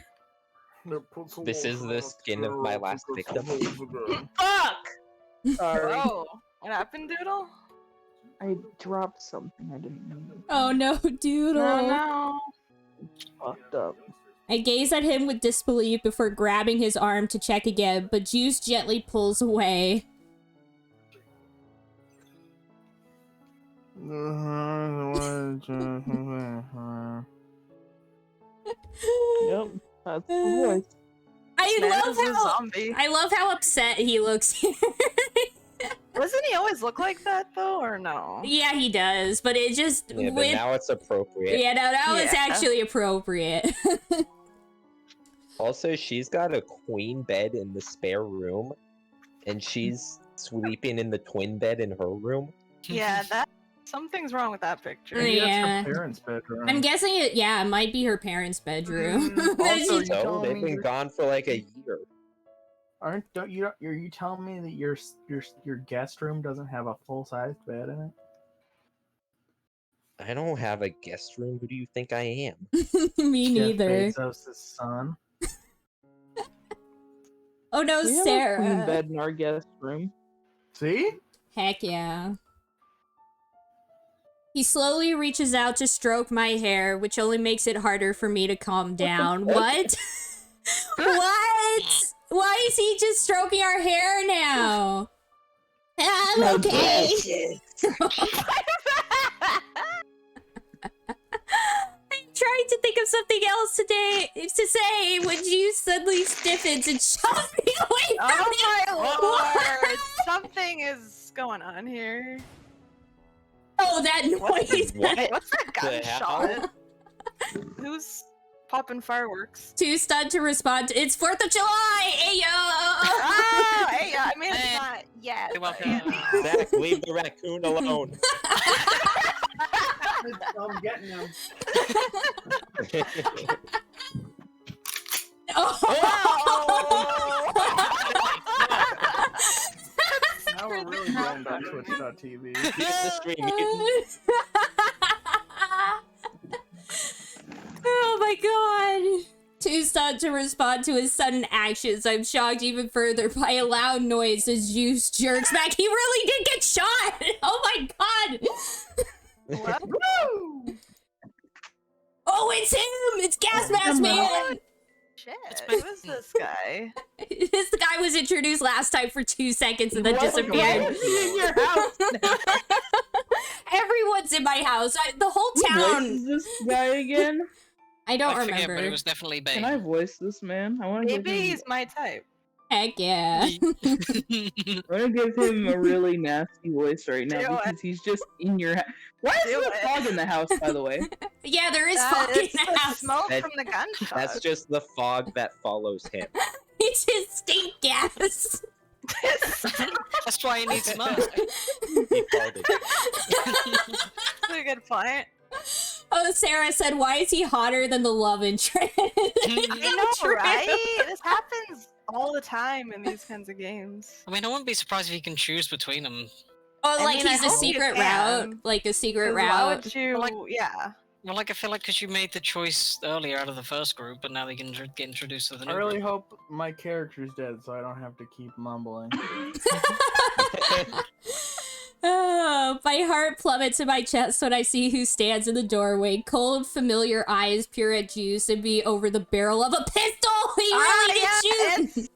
This is the skin of my last victim. Fuck! Sorry. Oh, what happened, Doodle? I dropped something I didn't know. Oh no, Doodle. No. Fucked up. I gaze at him with disbelief before grabbing his arm to check again, but Juice gently pulls away. Yep, that's the voice. I love how upset he looks. Doesn't he always look like that though, or no? Yeah, he does, but it just Yeah, but now it's appropriate. yeah, no, now it's Yeah. actually appropriate. Also, she's got a queen bed in the spare room, and she's sleeping in the twin bed in her room. Yeah, that something's wrong with that picture. Yeah. That's her parents' bedroom. I'm guessing it. Yeah, it might be her parents' bedroom. Also, She's- you So telling they've me been you're- gone for like a year. Are you telling me that your guest room doesn't have a full sized bed in it? I don't have a guest room. Who do you think I am? Me Jeff neither. Bezos' son. Oh no, We have a queen Sarah. bed in our guest room. See? Heck yeah. He slowly reaches out to stroke my hair, which only makes it harder for me to calm down. What? What? Why is he just stroking our hair now? I'm No okay. I'm trying to think of something else today to say when you suddenly stiffens and shoves me away from Oh him. my lord! Something is going on here. Oh, that noise. What? What's that The hell? gunshot? Who's popping fireworks? Too stunned to respond. It's 4th of July! Ayo! Oh, hey, I mean, it's Hey. not yet. You're but welcome. yeah. Zach, leave the raccoon alone. I'm getting him. Oh! Now we're really going back to Twitch.tv. Use the stream. You Oh my god! Too stunned to respond to his sudden actions, I'm shocked even further by a loud noise as Juice jerks back. He really did get shot! Oh my god! What? Oh, it's him! It's Gas Mask Man! Shit, who is this guy? This guy was introduced last time for 2 seconds and then Why disappeared. is he in your house now? Everyone's in my house. The whole Who town. voices this guy again? I don't I forget, remember. but it was definitely Can I Bane. voice this man? I want to give Maybe him. he's my type. Heck yeah. I want to give him a really nasty voice right now Do it. because he's just in your house. Why is Do there a it. fog in the house, by the way? Yeah, there is fog in It's the the house. smoke That- from the gunshot. That's just the fog that follows him. It's his stink gas. That's why he needs mask. He farted. That's a good point. Oh, Sarah said, why is he hotter than the love interest? I know, True. right? This happens all the time in these kinds of games. I mean, I wouldn't be surprised if you can choose between them. Oh, I like mean, I he's a hope you secret can. route? Like a secret 'Cause Why route? would you? Like- Yeah. Well, like, I feel like because you made the choice earlier out of the first group, but now they can get introduced to the new I really group. hope my character's dead so I don't have to keep mumbling. Oh, my heart plummets in my chest when I see who stands in the doorway. Cold, familiar eyes peer at Juice and be over the barrel of a pistol. He really did shoot.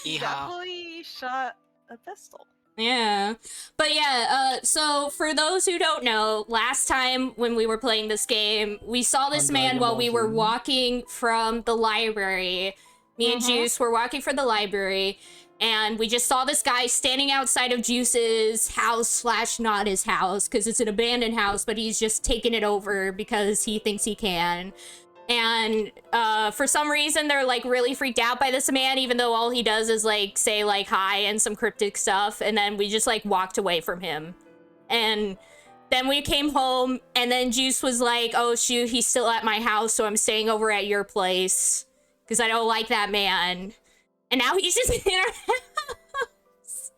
Yeehaw. Definitely shot a pistol. Yeah. But yeah, so for those who don't know, last time when we were playing this game, we saw this On man Dragon while Ball we were Z. walking from the library. Me and Juice were walking from the library, and we just saw this guy standing outside of Juice's house / not his house, because it's an abandoned house, but he's just taking it over because he thinks he can. And for some reason, they're like really freaked out by this man, even though all he does is like say like hi and some cryptic stuff. And then we just like walked away from him. And then we came home, and then Juice was like, oh shoot, he's still at my house, so I'm staying over at your place because I don't like that man. And now he's just in our house.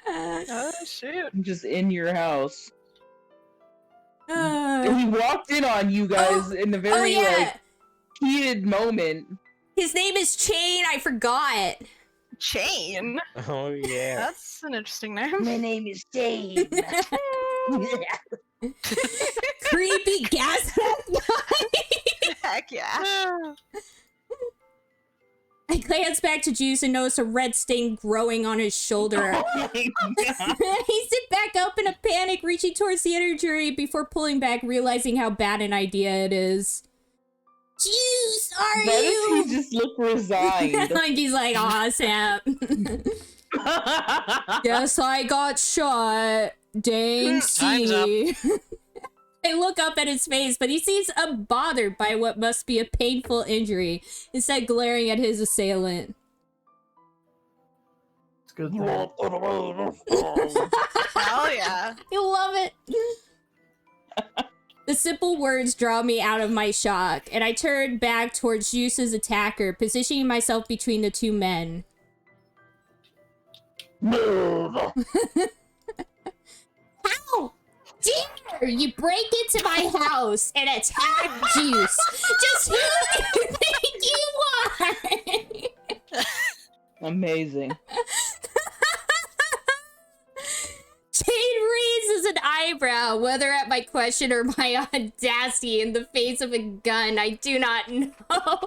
Oh shoot. I'm just in your house. Uh, He walked in on you guys in a oh very yeah, like heated moment. his name is Chain. I forgot. Chain. Oh yeah. That's an interesting name. name is Dave. Creepy gas mask guy. Heck yeah. I glance back to Juice and notice a red stain growing on his shoulder. He sit back up in a panic, reaching towards the injury before pulling back, realizing how bad an idea it is. Juice, are Why does you? he just look resigned? Like he's like, aw, snap. Guess I got shot. Dang, Time's up. see. I look up at his face, but he seems unbothered by what must be a painful injury, instead glaring at his assailant. It's good. You thing. Hell yeah. I love it. The simple words draw me out of my shock, and I turn back towards Juice's attacker, positioning myself between the two men. Move. How dare you break into my house and attack Juice? Just who do you think you are? Amazing. Jade raises an eyebrow, whether at my question or my audacity in the face of a gun. I do not know.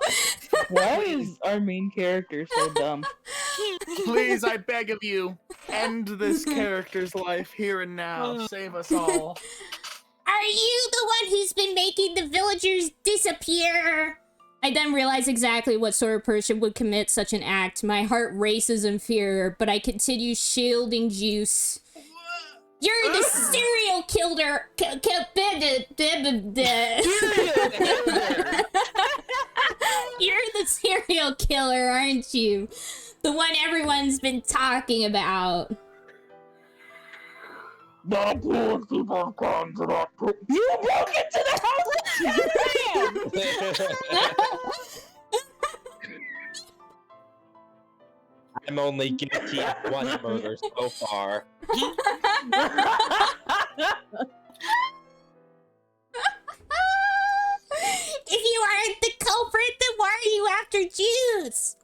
Why is our main character so dumb? Please, I beg of you, end this character's life here and now. Save us all. Are you the one who's been making the villagers disappear? I then realize exactly what sort of person would commit such an act. My heart races in fear, but I continue shielding Juice. You're the serial killer. You're the serial killer, aren't you? The one everyone's been talking about. You broke into the house! I'm only guilty of one murder so far. If you aren't the culprit, then why are you after Juice?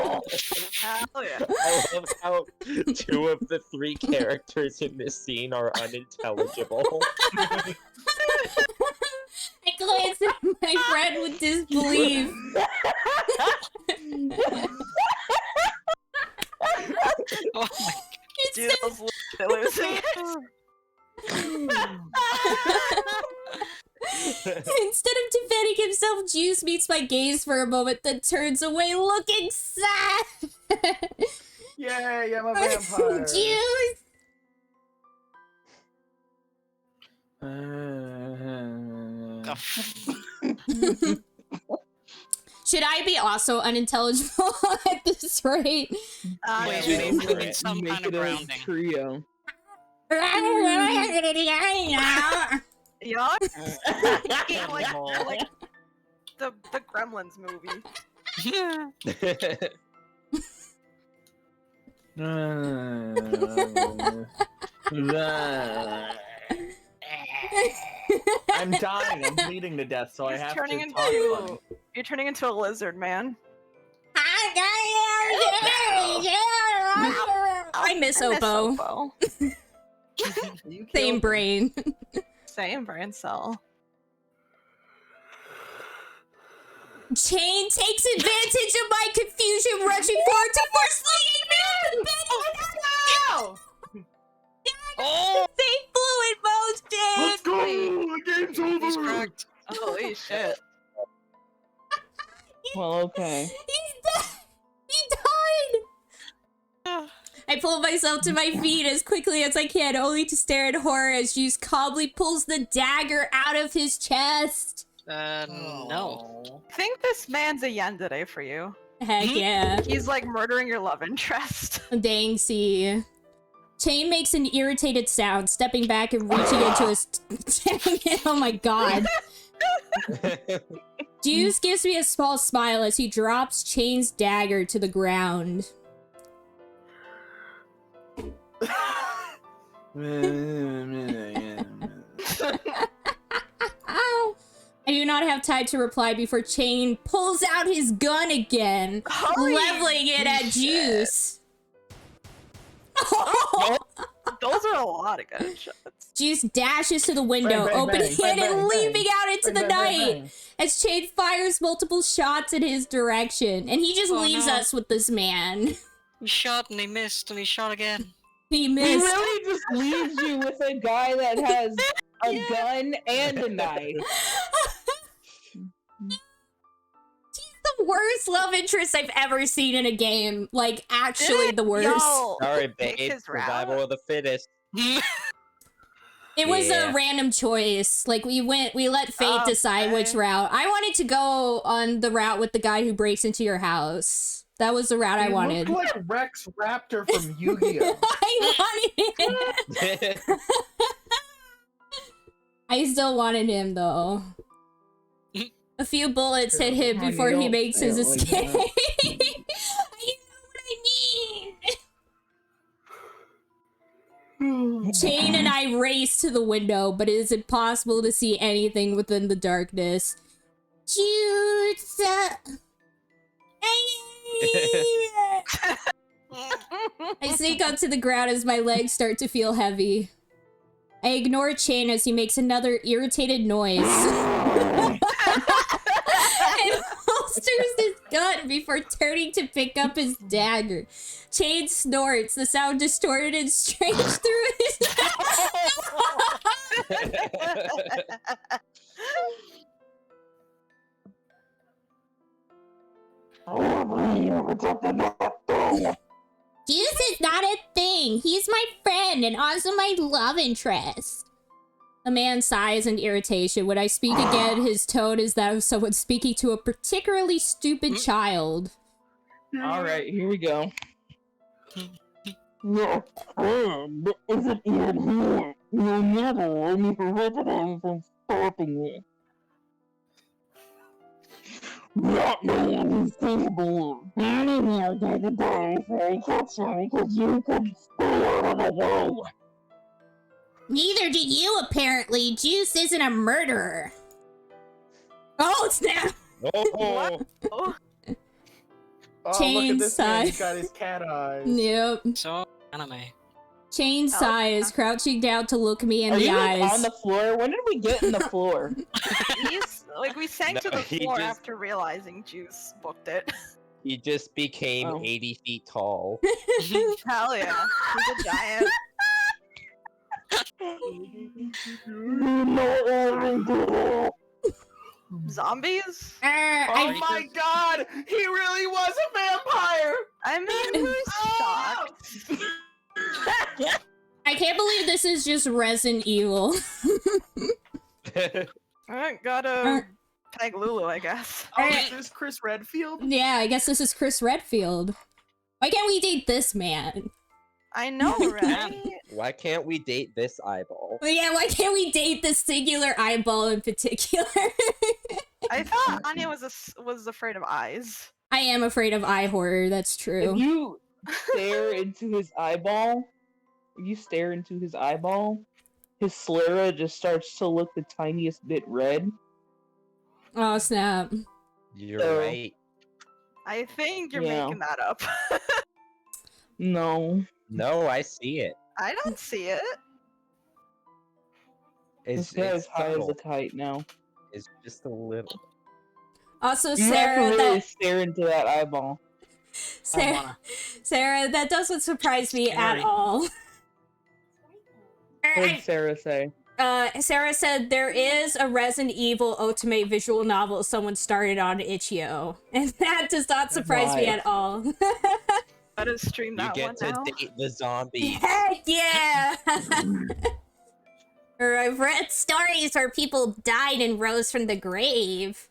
Hell yeah. I love how 2 of the 3 characters in this scene are unintelligible. I glanced at my friend with disbelief. Oh my Dude, I was losing it. Instead of defending himself, Juice meets my gaze for a moment, then turns away looking sad. Yay, I'm a vampire. Juice! Should I be also unintelligible at this rate? Wait, Yeah. we need some Make kind of it a grounding. trio. Yeah? like the Gremlins movie. I'm dying. I'm bleeding to death, so I He's have turning to talk into funny. you're turning into a lizard, man. I miss Oppo. Oppo. You Same killed brain. Same brain cell. Chain takes advantage of my confusion, rushing forward to forcefully aim me Oh! Oh, Same fluid motion. Let's go! The game's he's over! cracked. Holy shit. Well, okay. He's dead. He died. I pull myself to my feet as quickly as I can, only to stare in horror as Juice calmly pulls the dagger out of his chest. No. I think this man's a yandere for you. Heck yeah. He's like murdering your love interest. Dang, see. Chain makes an irritated sound, stepping back and reaching into his... Oh my god. Juice gives me a small smile as he drops Chain's dagger to the ground. Ow. I do not have time to reply before Chain pulls out his gun again, Holy leveling it at shit. Juice. Those are a lot of gunshots. Juice dashes to the window, Bang, bang, opening bang, it bang, and bang, leaping bang. out into Bang, the bang, night bang, bang. as Chain fires multiple shots in his direction. And he just Oh, leaves no. us with this man. He shot and he missed and he shot again. He He missed. really just leaves you with a guy that has a gun and a knife. The worst love interest I've ever seen in a game. Like, actually the worst. Yo, Sorry, pick babe. his route. Survival of the fittest. It was a Yeah. random choice. Like, we let fate decide which Okay. route. I wanted to go on the route with the guy who breaks into your house. That was the route I He wanted. looked like Rex Raptor from Yu-Gi-Oh! I wanted it. I still wanted him, though. A few bullets hit him Honey, before he don't makes say his it like escape. that. You know what I mean? Chain and I race to the window, but it is impossible to see anything within the darkness. Juice! I sink onto the ground as my legs start to feel heavy. I ignore Chain as he makes another irritated noise. And holsters his gun before turning to pick up his dagger. Chain snorts, the sound distorted and strange through his Juice is not a thing. He's my friend and also my love interest. The man sighs in irritation. When I speak again, his tone is that of someone speaking to a particularly stupid child. Alright, here we go. Your friend isn't even here. You'll never let me prevent him from stopping me. Not knowing he's capable of banning me out of the day before he catch him because you could stay out of the way. Neither do you, apparently. Juice isn't a murderer. Oh, snap! Oh, Oh, Chain look at this man. He's size. got his cat eyes. Yep. So anime. Chain sighs, crouching down to look me in Are the you eyes. like on the floor? When did we get in the floor? he's like we sank to No, the he floor just- after realizing Juice booked it. He just became Oh. 80 feet tall. Hell yeah, he's a giant. Zombies? Oh I my god! He really was a vampire! I mean, who's shocked? can't believe this is just Resident Evil. Alright, gotta tag Lulu, I guess. Oh, this is Chris Redfield? Yeah, I guess this is Chris Redfield. Why can't we date this man? I know, right? Why can't we date this eyeball? Yeah, why can't we date this singular eyeball in particular? I thought Anya was afraid of eyes. I am afraid of eye horror, that's If true. you stare into his eyeball, his sclera just starts to look the tiniest bit red. Oh, snap. You're So- right. I think you're Yeah. making that up. No. No, I see it. I don't see it. It's, This guy's it's high as subtle. a kite now. It's just a little. Also, You Sarah, have to really that stare into that eyeball. Sarah, Sarah, that doesn't surprise me at Scary. all. What did Sarah say? Sarah said there is a Resident Evil Ultimate visual novel someone started on itch.io, and that does not surprise me Why? at all. Gotta stream You that get one to now. date the zombies. Heck yeah! Or I've read stories where people died and rose from the grave.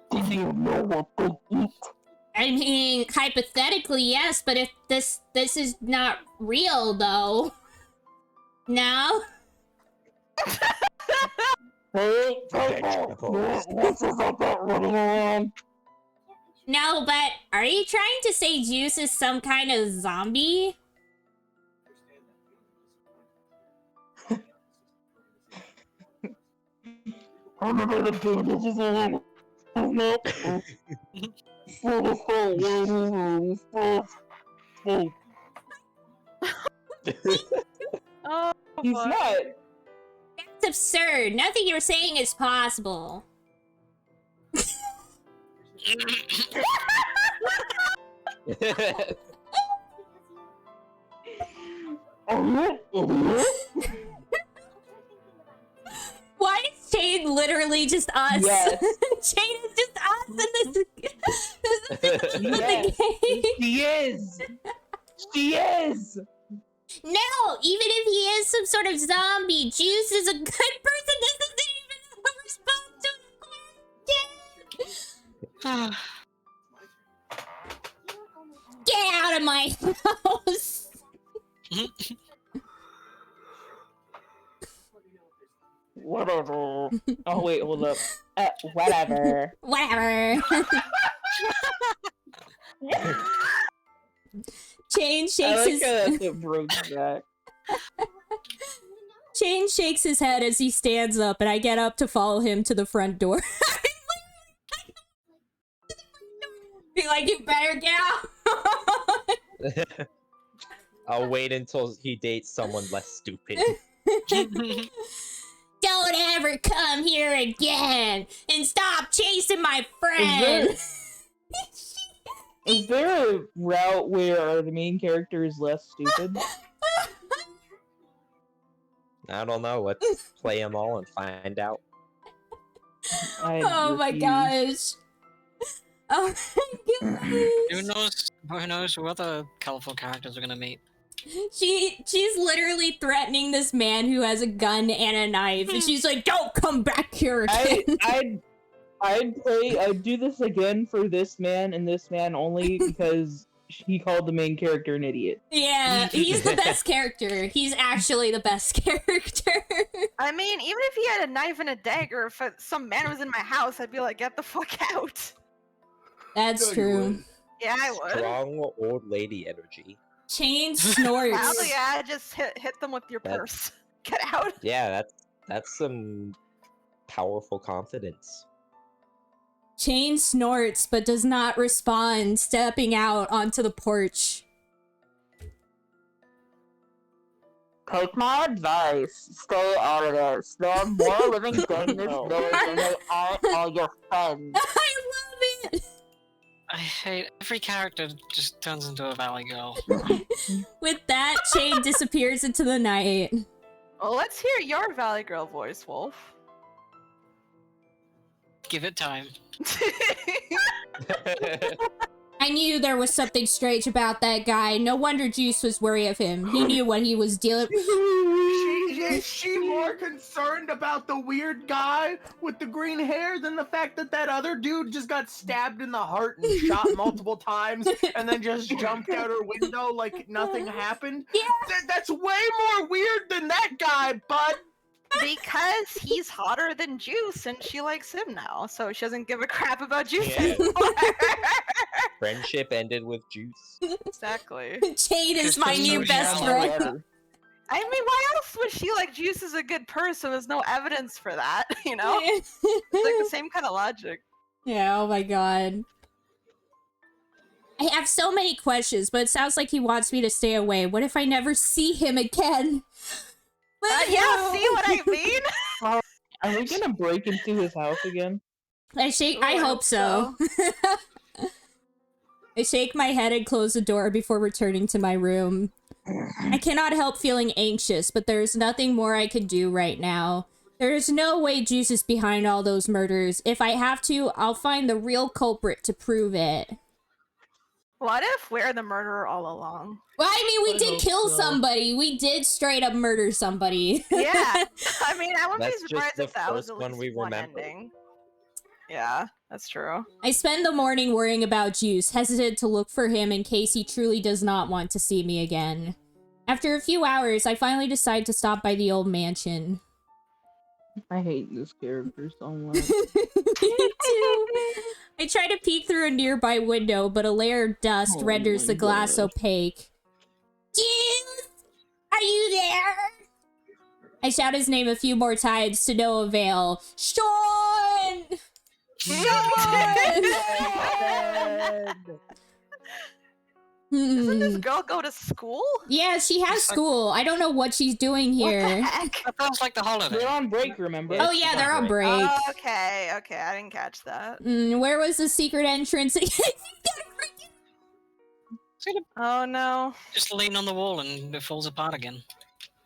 Do you know what they eat? I mean, hypothetically, yes, but if this is not real, though. No? Hey, Vegetables. this is like that running around. No, but are you trying to say Juice is some kind of zombie? I'm gonna do this is all. Nope. Oh, He's boy. not. That's absurd. Nothing you're saying is possible. Are you an idiot? Why is Shane literally just us? Yes. Shane is just us in this with Yes. the game. She is. She is. No, even if he is some sort of zombie, Juice is a good person. This isn't even a response to the question. Get out of my house. Whatever. Oh wait, hold up. Whatever. Whatever. Chain I shakes like his how that's what broke back. Chain shakes his head as he stands up, and I get up to follow him to the front door. Be like, you better get out. I'll wait until he dates someone less stupid. Don't ever come here again, and stop chasing my friend. Is there a route where the main character is less stupid? I don't know. Let's play them all and find out. Oh my gosh. Oh my gosh. Who knows what other colorful characters we're gonna meet. She's literally threatening this man who has a gun and a knife, and she's like, "Don't come back here again." I'd do this again for this man and this man only because he called the main character an idiot. Yeah, he's the best character. He's actually the best character. I mean, even if he had a knife and a dagger, if some man was in my house, I'd be like, get the fuck out. That's No, you true. wouldn't. Yeah, I would. Strong old lady energy. Chain snorts. Hell yeah, just hit them with your purse. Get out. Yeah, that's some powerful confidence. Chain snorts but does not respond, stepping out onto the porch. Take my advice. Stay out of this. There are more living things in this village and they aren't all your friends. I love it! I hate every character just turns into a valley girl. With that, Chain disappears into the night. Well, let's hear your Valley Girl voice, Wolf. Give it time. I knew there was something strange about that guy. No wonder Juice was worried of him. He knew what he was dealing with. Is she more concerned about the weird guy with the green hair than the fact that that other dude just got stabbed in the heart and shot multiple times and then just jumped out her window like nothing happened? Yeah. That's way more weird than that guy, bud. Because he's hotter than Juice and she likes him now, so she doesn't give a crap about Juice Yeah. anymore. Friendship ended with Juice. Exactly. Chain is my Just new so best shallow. friend. I mean, why else would she like Juice is a good person? There's no evidence for that, you know? It's like the same kind of logic. Yeah, oh my god. I have so many questions, but it sounds like he wants me to stay away. What if I never see him again? Yeah, see what I mean? Are we gonna break into his house again? I hope so. I shake my head and close the door before returning to my room. I cannot help feeling anxious, but there's nothing more I can do right now. There is no way Juice is behind all those murders. If I have to, I'll find the real culprit to prove it. What if we're the murderer all along? Well, I mean, we I did hope kill so. somebody. We did straight up murder somebody. Yeah. I mean, I wouldn't That's be just surprised the if that was first at one least we one remember. ending. Yeah, that's true. I spend the morning worrying about Juice, hesitant to look for him in case he truly does not want to see me again. After a few hours, I finally decide to stop by the old mansion. I hate this character so much. Me too. I try to peek through a nearby window, but a layer of dust Oh renders my the glass gosh. opaque. Juice! Are you there? I shout his name a few more times to no avail. Sean! Sean! Doesn't this Hmm. girl go to school? Yeah, she has It's like- school. I don't know what she's doing What the here. heck? That sounds like the holiday. They're on break, remember? Oh yeah, they're on break. Oh, okay, I didn't catch that. Where was the secret entrance? See, Oh no. just lean on the wall and it falls apart again.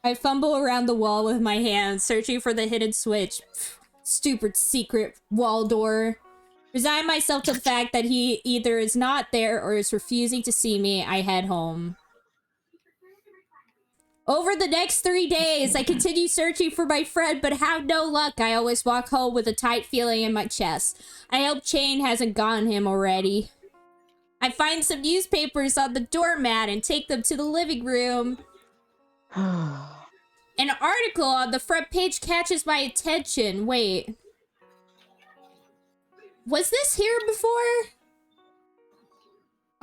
I fumble around the wall with my hands, searching for the hidden switch. Pfft, stupid secret wall door. Resign myself to the fact that he either is not there or is refusing to see me, I head home. Over the next 3 days, I continue searching for my friend, but have no luck. I always walk home with a tight feeling in my chest. I hope Chain hasn't gotten him already. I find some newspapers on the doormat and take them to the living room. An article on the front page catches my attention. Wait. Was this here before?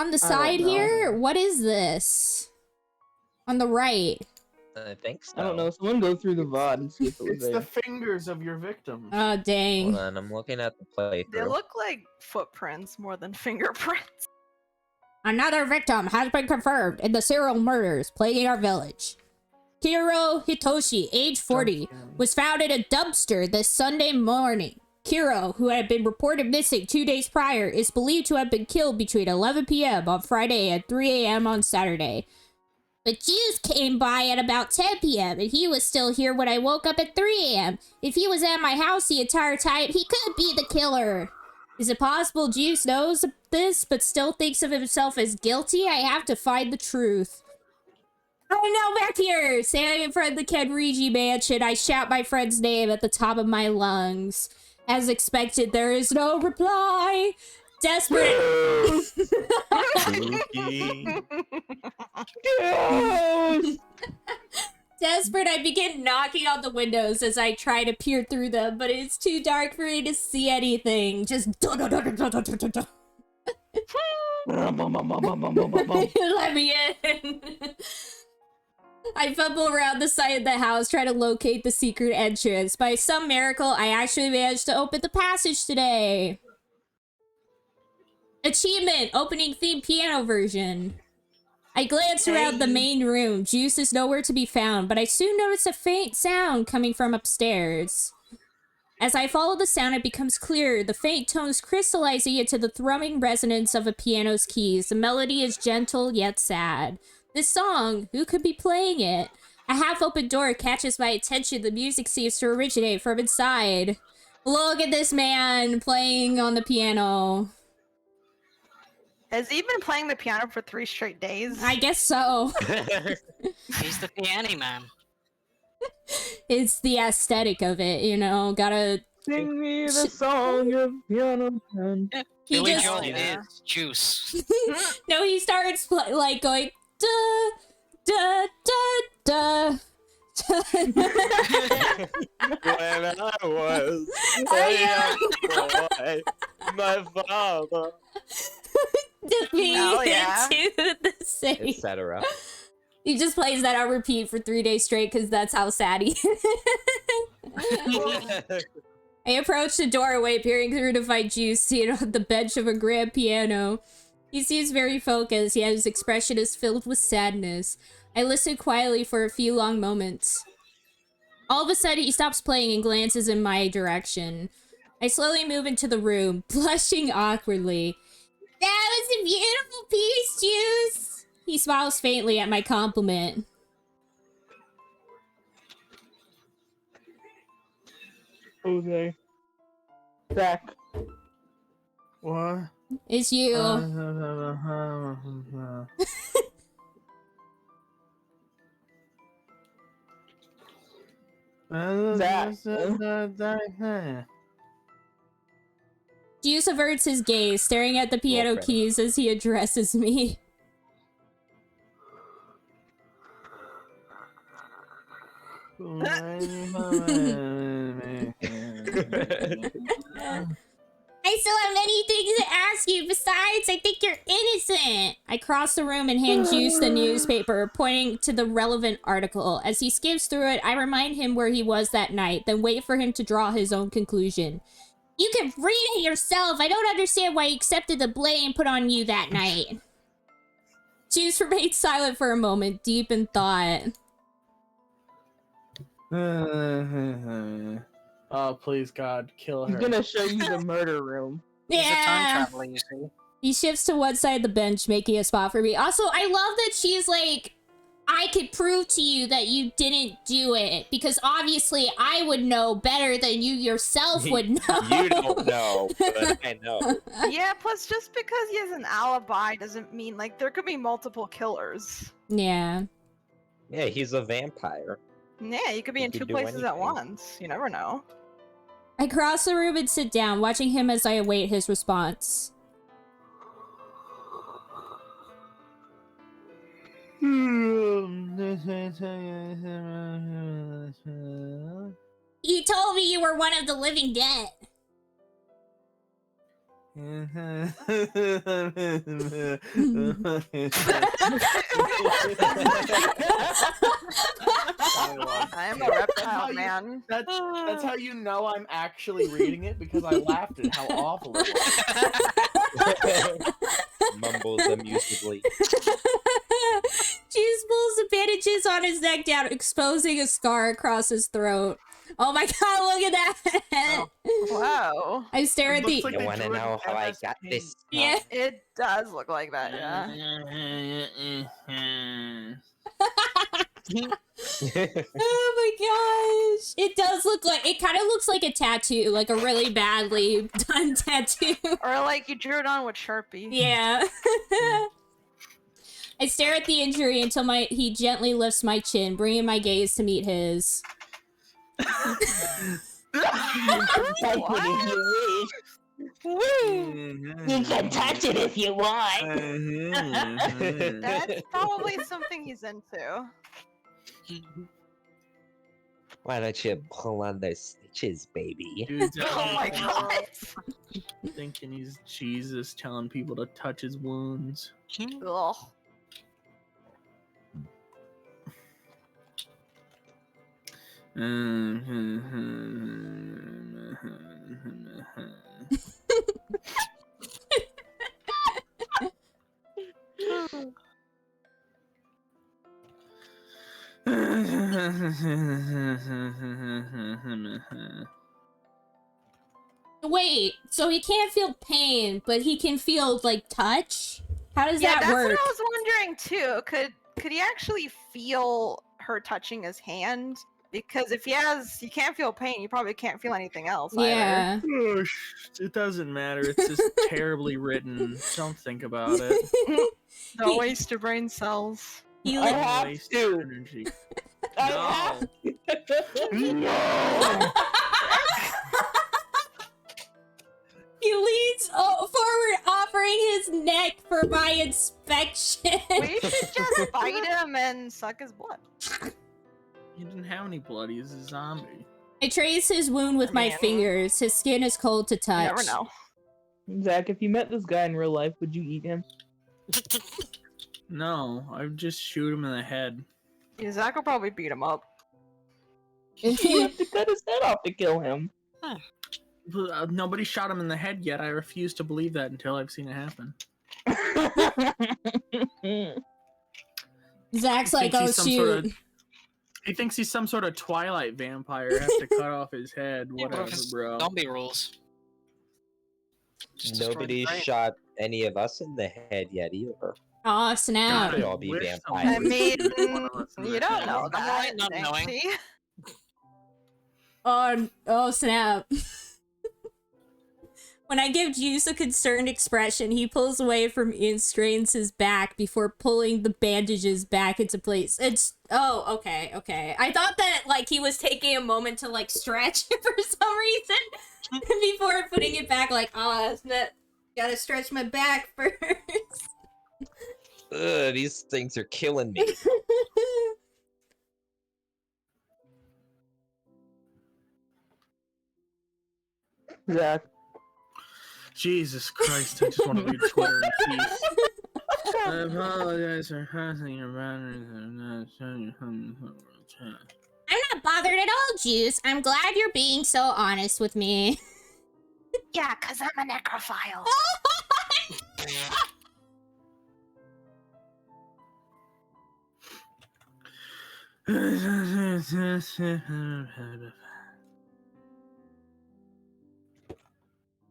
On the I don't side know. here? What is this? On the right. I think so. I don't know. Someone go through the VOD and see if it was It's there. the fingers of your victims. Oh, Hold dang. on, I'm looking at the They playthrough. look like footprints more than fingerprints. Another victim has been confirmed in the serial murders plaguing our village. Kiro Hitoshi, age 40, was found in a dumpster this Sunday morning. Kiro, who had been reported missing 2 days prior, is believed to have been killed between 11 p.m. on Friday and 3 a.m. on Saturday. But Juice came by at about 10 p.m. and he was still here when I woke up at 3 a.m. If he was at my house the entire time, he could be the killer. Is it possible Juice knows this but still thinks of himself as guilty? I have to find the truth. I'm now back here, standing in front of the Kenriji mansion. I shout my friend's name at the top of my lungs. As expected, there is no reply. Desperate. Desperate, I begin knocking on the windows as I try to peer through them, but it's too dark for me to see anything. Just let me in. I fumble around the side of the house trying to locate the secret entrance. By some miracle, I actually managed to open the passage today. Achievement! Opening theme piano version. I glance around the main room. Juice is nowhere to be found, but I soon notice a faint sound coming from upstairs. As I follow the sound, it becomes clearer, the faint tones crystallizing into the thrumming resonance of a piano's keys. The melody is gentle yet sad. This song, who could be playing it? A half-open door catches my attention. The music seems to originate from inside. Look at this man playing on the piano. Has he been playing the piano for 3 straight days? I guess so. He's the piano man. It's the aesthetic of it, you know, gotta... Sing me the song of piano man. He Billy just... Joel Yeah. is Juice. No, he starts like going... Da, da, da, da. When I was a young boy, my father, To me, Hell yeah. to the same. etc. He just plays that on repeat for 3 days straight because that's how sad he is. I approach the doorway, peering through to find Juice seated on the bench of a grand piano. He seems very focused, yet his expression is filled with sadness. I listen quietly for a few long moments. All of a sudden, he stops playing and glances in my direction. I slowly move into the room, blushing awkwardly. That was a beautiful piece, Juice! He smiles faintly at my compliment. Jose. Zach. What? It's you. Juice averts his gaze, staring at the piano Girlfriend. keys as he addresses me. I still have many things to ask you. Besides, I think you're innocent. I cross the room and hand Juice the newspaper, pointing to the relevant article. As he skims through it, I remind him where he was that night, then wait for him to draw his own conclusion. You can read it yourself. I don't understand why he accepted the blame put on you that night. Juice remained silent for a moment, deep in thought. Oh, please, God, kill her. He's gonna show you the murder room. He's a time Yeah. traveler, you see. He shifts to one side of the bench, making a spot for me. Also, I love that she's like, I could prove to you that you didn't do it. Because obviously I would know better than you yourself would know. You don't know, but I know. Yeah, plus just because he has an alibi doesn't mean, like, there could be multiple killers. Yeah. Yeah, he's a vampire. Yeah, you could be He in could 2 do places at anything. once. You never know. I cross the room and sit down, watching him as I await his response. You told me you were one of the living dead. I am a reptile man. That's how you know I'm actually reading it, because I laughed at how awful it was. Mumbles amusedly. Juice pulls the bandages on his neck down, exposing a scar across his throat. Oh my god, look at that! Wow. I stare It at looks the. like You they wanna drew an know how I MS got Paint. this? Yeah. It does look like that, yeah. Oh my gosh! It does look like. It kind of looks like a tattoo, like a really badly done tattoo. Or like you drew it on with Sharpie. Yeah. I stare at the injury until he gently lifts my chin, bringing my gaze to meet his. You can touch it if you want. That's probably something he's into. Why don't you pull on those stitches, baby? Dude's Oh my god. thinking he's Jesus, telling people to touch his wounds. Ugh. Wait, so he can't feel pain, but he can feel like touch? How does Yeah, that that's work? what I was wondering too. Could he actually feel her touching his hand? Because if he can't feel pain, you probably can't feel anything else Yeah. It doesn't matter. It's just terribly written. Don't think about it. either. Don't waste your brain cells. He, I have Waste to. energy. I No. have he leans forward, offering his neck for my inspection. We should just bite him and suck his blood. He didn't have any blood. He's a zombie. I trace his wound with my Man. fingers. His skin is cold to You touch. never know. Zach, if you met this guy in real life, would you eat him? No, I would just shoot him in the head. Yeah, Zach will probably beat him up. You have to cut his head off to kill him. Nobody shot him in the head yet. I refuse to believe that until I've seen it happen. Zach's He like, thinks oh he's some sort shoot. of- He thinks he's some sort of Twilight vampire. Have to cut off his head. Yeah, but Whatever, if it's bro. Zombie rules. Just destroy the Nobody brain. shot any of us in the head yet either. Aw, snap. Could all be wish vampires. someone I would mean, shoot one of us in you the don't head. know I'm that. alright not knowing. Nancy. Oh snap. When I give Juice a concerned expression, he pulls away from me and strains his back before pulling the bandages back into place. Okay. I thought that like he was taking a moment to like stretch for some reason before putting it back. Like, gotta stretch my back first. Ugh, these things are killing me. Zach. Jesus Christ, I just want to read Twitter in peace. I apologize for crossing your boundaries and not showing you I'm not bothered at all, Juice. I'm glad you're being so honest with me. Yeah, because I'm a necrophile.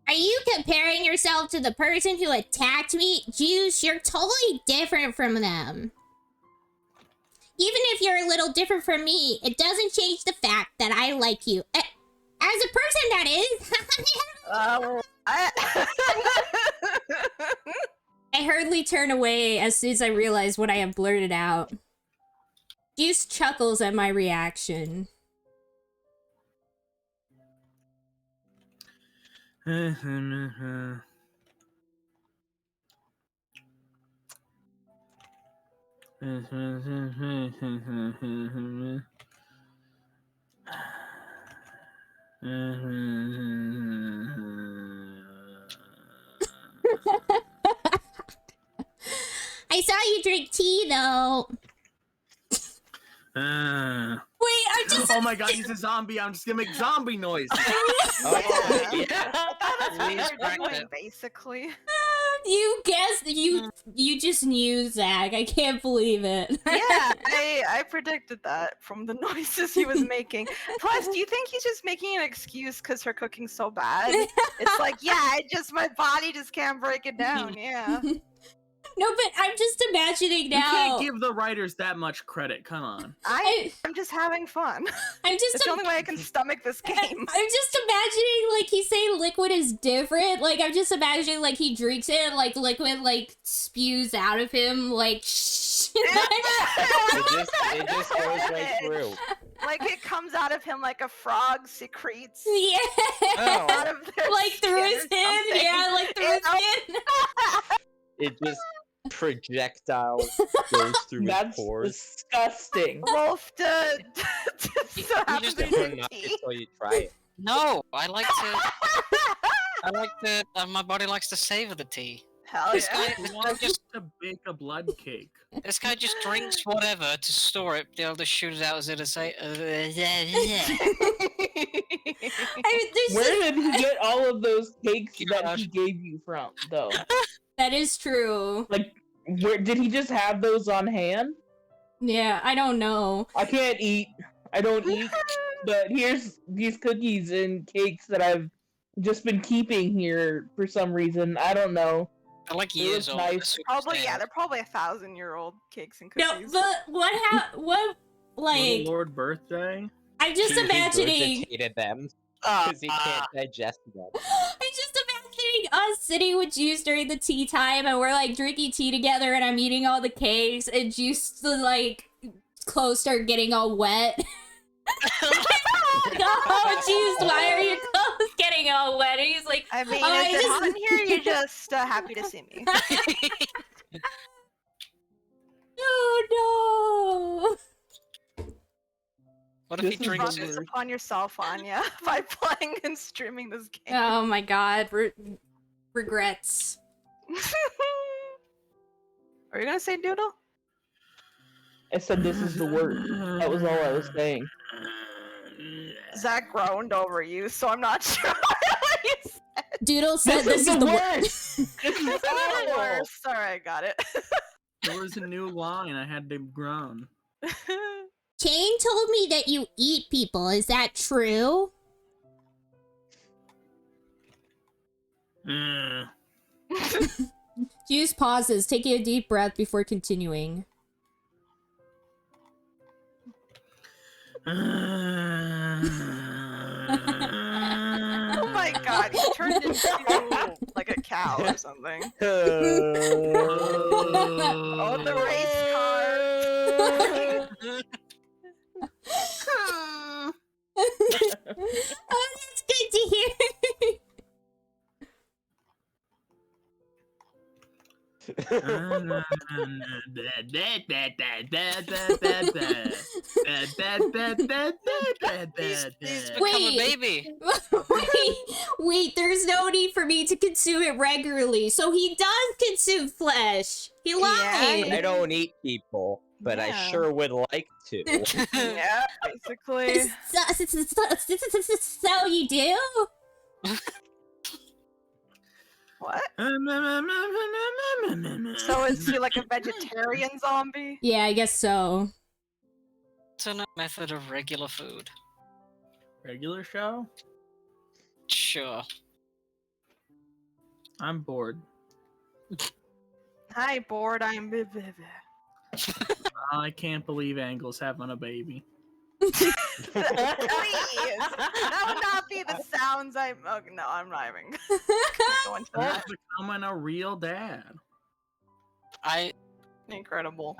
Are you comparing yourself to the person who attacked me? Juice, you're totally different from them. Even if you're a little different from me, it doesn't change the fact that I like you. As a person, that is. I hurriedly turn away as soon as I realize what I have blurted out. Juice chuckles at my reaction. I saw you drink tea, though. Wait, I'm just. Oh my god, he's a zombie. I'm just gonna make zombie noises. Oh, yeah. That's what Please you're crack doing, it. basically. You guessed. You just knew, Zach. I can't believe it. Yeah, I predicted that from the noises he was making. Plus, do you think he's just making an excuse because her cooking's so bad? It's like, yeah, my body just can't break it down. Yeah. No, but I'm just imagining You now. can't give the writers that much credit. Come on. I'm just having fun. I'm just. It's the only way I can stomach this game. I'm just imagining, like, he's saying liquid is different. Like, I'm just imagining, like, he drinks it, and, like, liquid, like, spews out of him, like, It just goes right through. Like it comes out of him like a frog secretes yeah. Oh. out of their Like, through skin his or skin. something. Yeah, like, through his skin. It just projectile goes through his That's pores. disgusting. Wolf to You happens just to Never drink knock tea. it till you try it. No, I like to. My body likes to savor the tea. Hell This yeah. guy, He this guy wants just, to bake a blood cake. this guy just drinks whatever to store it. Be able to shoot it out as it is. Where did he get all of those cakes that Gosh. he gave you from, though? That is true. Like, where did he just have those on hand? Yeah, I don't know. I can't eat. I don't eat. But here's these cookies and cakes that I've just been keeping here for some reason. I don't know. I like It years was old. nice. That's super Probably, yeah, standard. they're probably 1,000-year-old cakes and No, cookies. but what Little like, Lord birthday. I'm just He imagining. regurgitated them Ah, because he can't digest them. I'm just imagining us sitting with Juice during the tea time, and we're like drinking tea together, and I'm eating all the cakes, and Juice like clothes start getting all wet. Oh, Juice, why are your clothes getting all wet? And he's like, I mean, Oh, I is it just- hot in here? You're just happy to see me. oh what if he This is drinks the it? Focus upon yourself, Anya, by playing and streaming this game. no! Oh my God, regrets. Are you gonna say doodle? I said this is the worst. That was all I was saying. Zach groaned over you, so I'm not sure what you said. Doodle said This is the worst. This is The awful. worst. Alright, got it. There was a new line. I had to groan. Kane told me that you eat people. Is that true? Juice pauses, taking a deep breath before continuing. Oh my god, he turned into like a cow or something. Oh, the race car. Oh, that's good to hear. He's become Wait. a baby. wait, there's no need for me to consume it regularly. So he does consume flesh. He lied. I don't eat people, but I Yeah. sure would like to. Yeah, basically. So you do? What? So is he like a vegetarian zombie? Yeah, I guess so. Alternate method of regular food. Regular show? Sure. I'm bored. Hi, bored. I am. I can't believe Angle's having a baby. Please. That would not be the sounds I'm. Oh, no, I'm not even going to He's that. becoming a real dad. Incredible.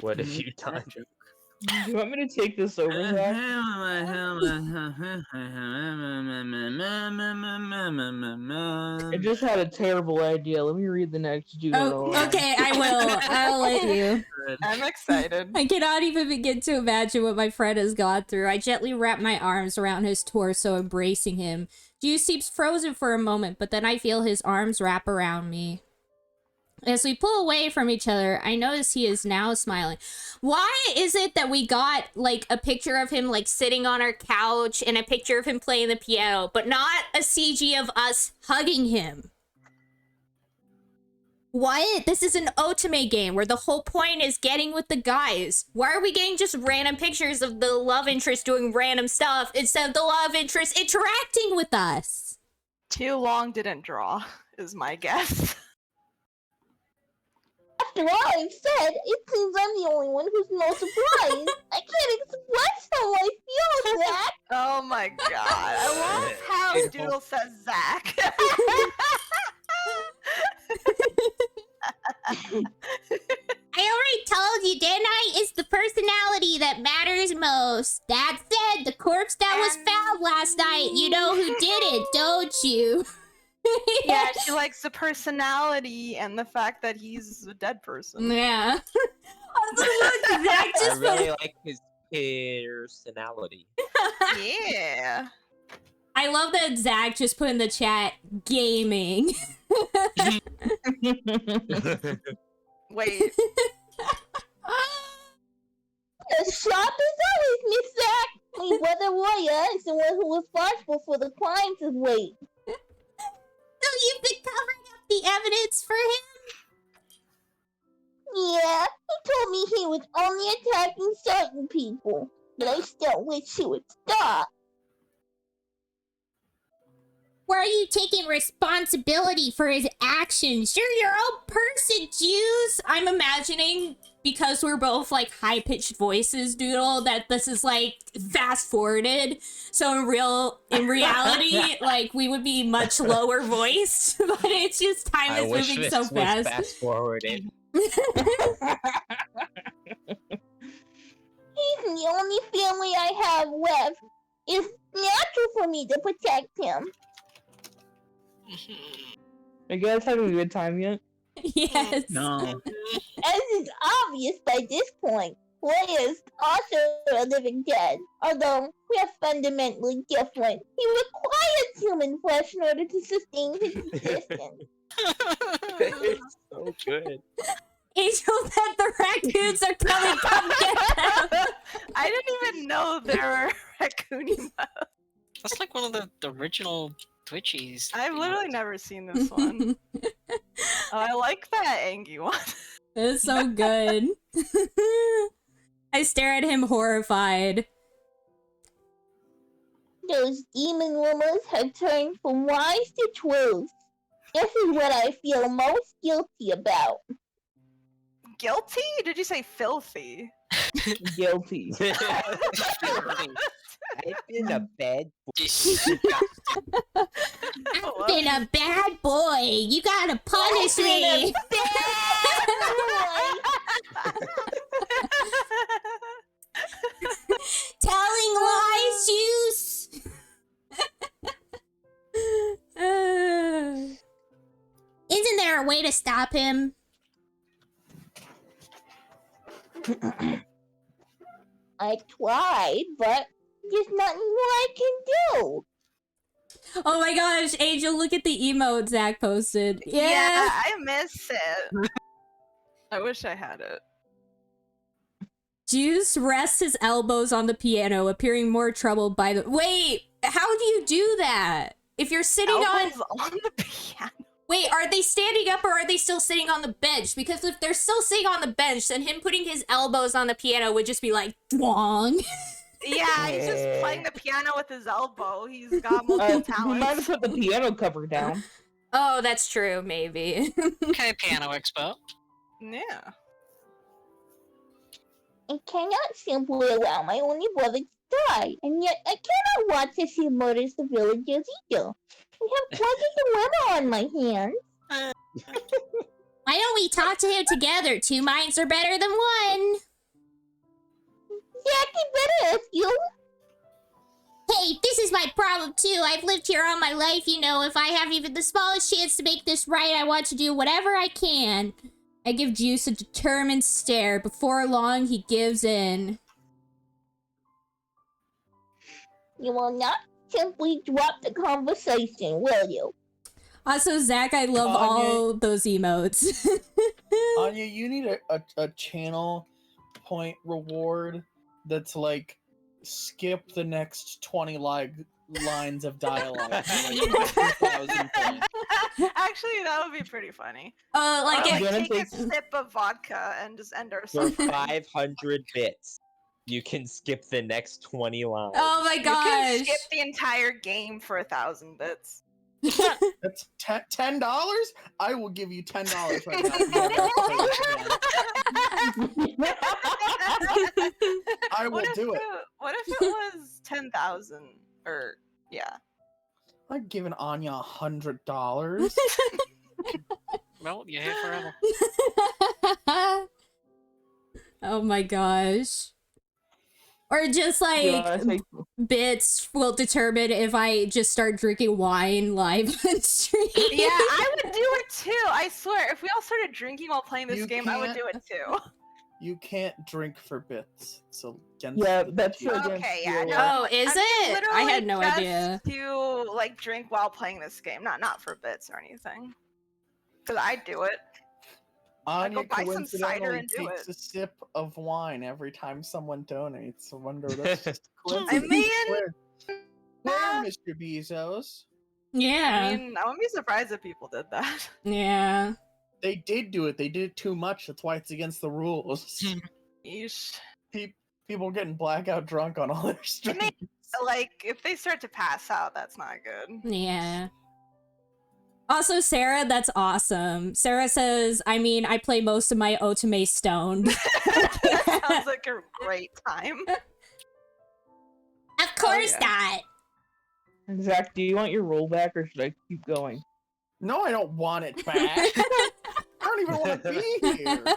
What have you done? Do you want me to take this over, Zach? I just had a terrible idea. Let me read the next doodle. Oh, okay, I will. I'll let you. I'm excited. I cannot even begin to imagine what my friend has gone through. I gently wrap my arms around his torso, embracing him. Juice seems frozen for a moment, but then I feel his arms wrap around me. As we pull away from each other, I notice he is now smiling. Why is it that we got, like, a picture of him, like, sitting on our couch and a picture of him playing the piano, but not a CG of us hugging him? What? This is an otome game where the whole point is getting with the guys. Why are we getting just random pictures of the love interest doing random stuff instead of the love interest interacting with us? Too long didn't draw, is my guess. After all I've said, it seems I'm the only one who's no surprised. I can't express how I feel, Zach. Oh my god. I love how Doodle says Zach. I already told you, didn't I? It's the personality that matters most. That said, the corpse that was found last night, you know who did it, don't you? Yeah, she likes the personality and the fact that he's a dead person. Yeah. Zach I just really like his personality. Yeah. I love that Zach just put in the chat, gaming. Wait. The shop is always Miss Zach. My brother Roya is the one who was responsible for the crimes of Wade. So you've been covering up the evidence for him? Yeah, he told me he was only attacking certain people, but I still wish he would stop. Where are you taking responsibility for his actions? You're your own person, Jews. I'm imagining, because we're both like high-pitched voices, Doodle, that this is like fast-forwarded. So in reality, like we would be much lower voiced, but it's just time is moving so fast. Fast-forwarded. He's the only family I have left. It's natural for me to protect him. Are you guys having a good time yet? Yes. No. As is obvious by this point, Roya is also a living dead, although we are fundamentally different. He requires human flesh in order to sustain his existence. It's so good. Angel said the raccoons are coming, come get them. I didn't even know there were raccoony mouths. That's like one of the original Twitchies. I've literally never seen this one. Oh, I like that Angie one. It's so good. I stare at him horrified. Those demon rumors have turned from lies to truth. This is what I feel most guilty about. Guilty? Did you say filthy? Guilty. I've been a bad boy. I've been a bad boy. You gotta punish me. Telling lies, juice. Isn't there a way to stop him? I tried, but there's nothing more I can do. Oh my gosh, Angel, look at the emote Zach posted. Yeah. I miss it. I wish I had it. Juice rests his elbows on the piano, appearing more troubled by the— Wait, how do you do that? If you're sitting Elbows on the piano. Wait, are they standing up or are they still sitting on the bench? Because if they're still sitting on the bench, then him putting his elbows on the piano would just be like, dwong. Yeah, he's just playing the piano with his elbow. He's got multiple We talents. might have put the piano cover down. Oh, that's true, maybe. Okay, piano expert. Yeah. I cannot simply allow my only brother to die, and yet I cannot watch as he murders the villagers either. I have plenty dilemma on my hands. Why don't we talk to him together? Two minds are better than one. Exactly better if you. Hey, this is my problem too. I've lived here all my life, you know. If I have even the smallest chance to make this right, I want to do whatever I can. I give Juice a determined stare. Before long, he gives in. You will not simply drop the conversation, will you? Also, Zach, I love all those emotes. Anya, you need a channel point reward that's like skip the next 20 lines of dialogue. For, like, 2,000 points. Actually, that would be pretty funny. Like, Or, I'm gonna take a take- sip of vodka and just end our For suffering. 500 bits, you can skip the next 20 lines. oh my You can gosh. skip the entire game for 1,000 bits. That's $10. I will give you $10 right now. if you ever play this again. I will do it. What if it was 10,000? Or yeah. I've given Anya $100. Well, you're here forever. Oh my gosh. Or just like Yeah, bits will determine if I just start drinking wine live on stream. Yeah, I would do it too. I swear, if we all started drinking while playing this You game, I would can't- do it too. You can't drink for bits. So Yeah, that's the Okay, yeah, your- no. Oh, is I mean, it? I had literally no just idea. To like drink while playing this game, not for bits or anything. Because I do it. Anya go buy some cider coincidentally and do takes it. a sip of wine every time someone donates. I wonder that's just a I coincidence. mean, Where, Mr. Bezos? Yeah. I mean, I wouldn't be surprised if people did that. Yeah. They did do it. They did it too much. That's why it's against the rules. Yeesh. People getting blackout drunk on all their streams. Like, if they start to pass out, that's not good. Yeah. Also, Sarah, that's awesome. Sarah says, I mean, I play most of my Otome stoned. That sounds like a great time. Of course yeah. not. Zach, do you want your rollback or should I keep going? No, I don't want it back. I don't even want to be here. I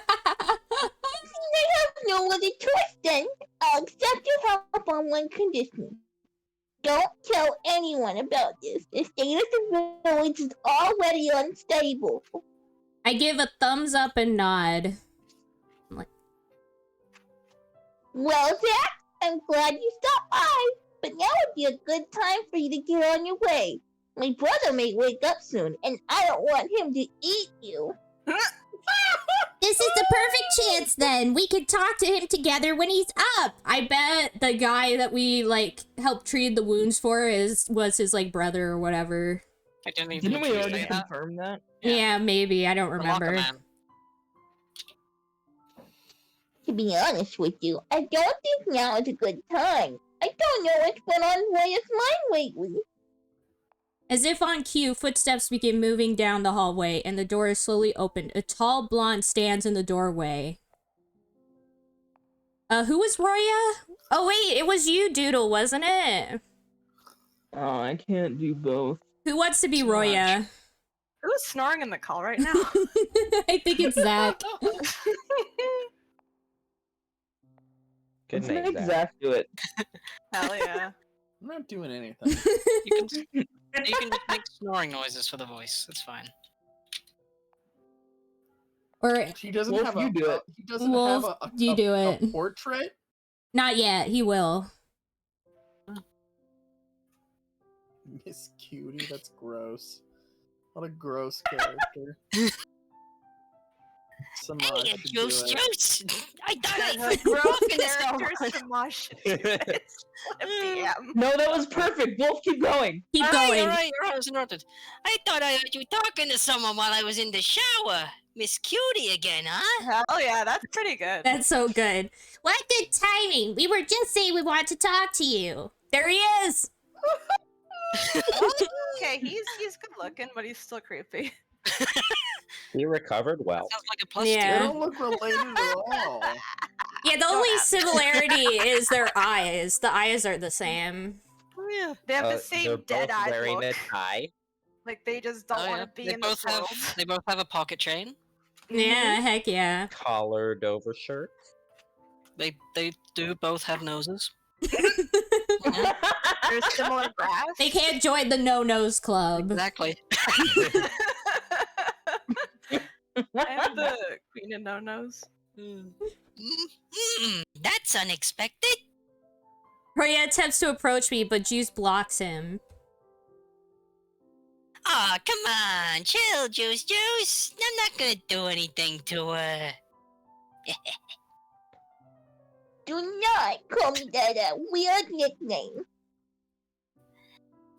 have no other choice then. I'll accept your help on one condition. Don't tell anyone about this. The state of the village is already unstable. I give a thumbs up and nod. Well, Zach, I'm glad you stopped by, but now would be a good time for you to get on your way. My brother may wake up soon, and I don't want him to eat you. This is the perfect chance then. We could talk to him together when he's up. I bet the guy that we like helped treat the wounds for was his like brother or whatever. I didn't even Didn't we say already that. confirm that? Yeah, maybe. I don't The locker remember. man. To be honest with you, I don't think now is a good time. I don't know what's been on Roya's mind lately. As if on cue, footsteps begin moving down the hallway, and the door is slowly opened. A tall blonde stands in the doorway. Who was Roya? Oh wait, it was you, Doodle, wasn't it? Oh, I can't do both. Who wants to be Too much. Roya? Who's snoring in the call right now? I think it's Zach. Good Let's night, make Zach. Zach do it. Hell yeah. I'm not doing anything. You can just make snoring noises for the voice. It's fine. Or He doesn't Wolf, have you a. do it. He doesn't Wolf, have you do a it. portrait. not yet. He will. Miss Cutie, that's gross. What a gross character. Samaj should do it. I thought The gross characters Samaj should do it. What a PM. No, that was perfect. Wolf, keep going. Keep going. All right, I was interrupted. I thought I heard you talking to someone while I was in the shower. Miss Cutie again, huh? Hell yeah, that's pretty good. That's so good. What good timing. We were just saying we want to talk to you. There he is. Okay, he's good looking, but he's still creepy. He recovered well. Sounds like a plus They Yeah. don't look related at all. Yeah, the only similarity is their eyes. The eyes are the same. two. Yeah. They have the They're same both dead-eyed wearing look. a tie. Like they just don't Oh, want yeah. to be They in both this world. they both have a pocket chain. Yeah, heck yeah. Collared over shirt. They do both have noses. There's similar grass. They can't join the no-nose club. Exactly. I have the Queen of No-Nos. That's unexpected. Roya attempts to approach me, but Juice blocks him. Aw, come on, chill, Juice. I'm not gonna do anything to her. Do not call me that weird nickname.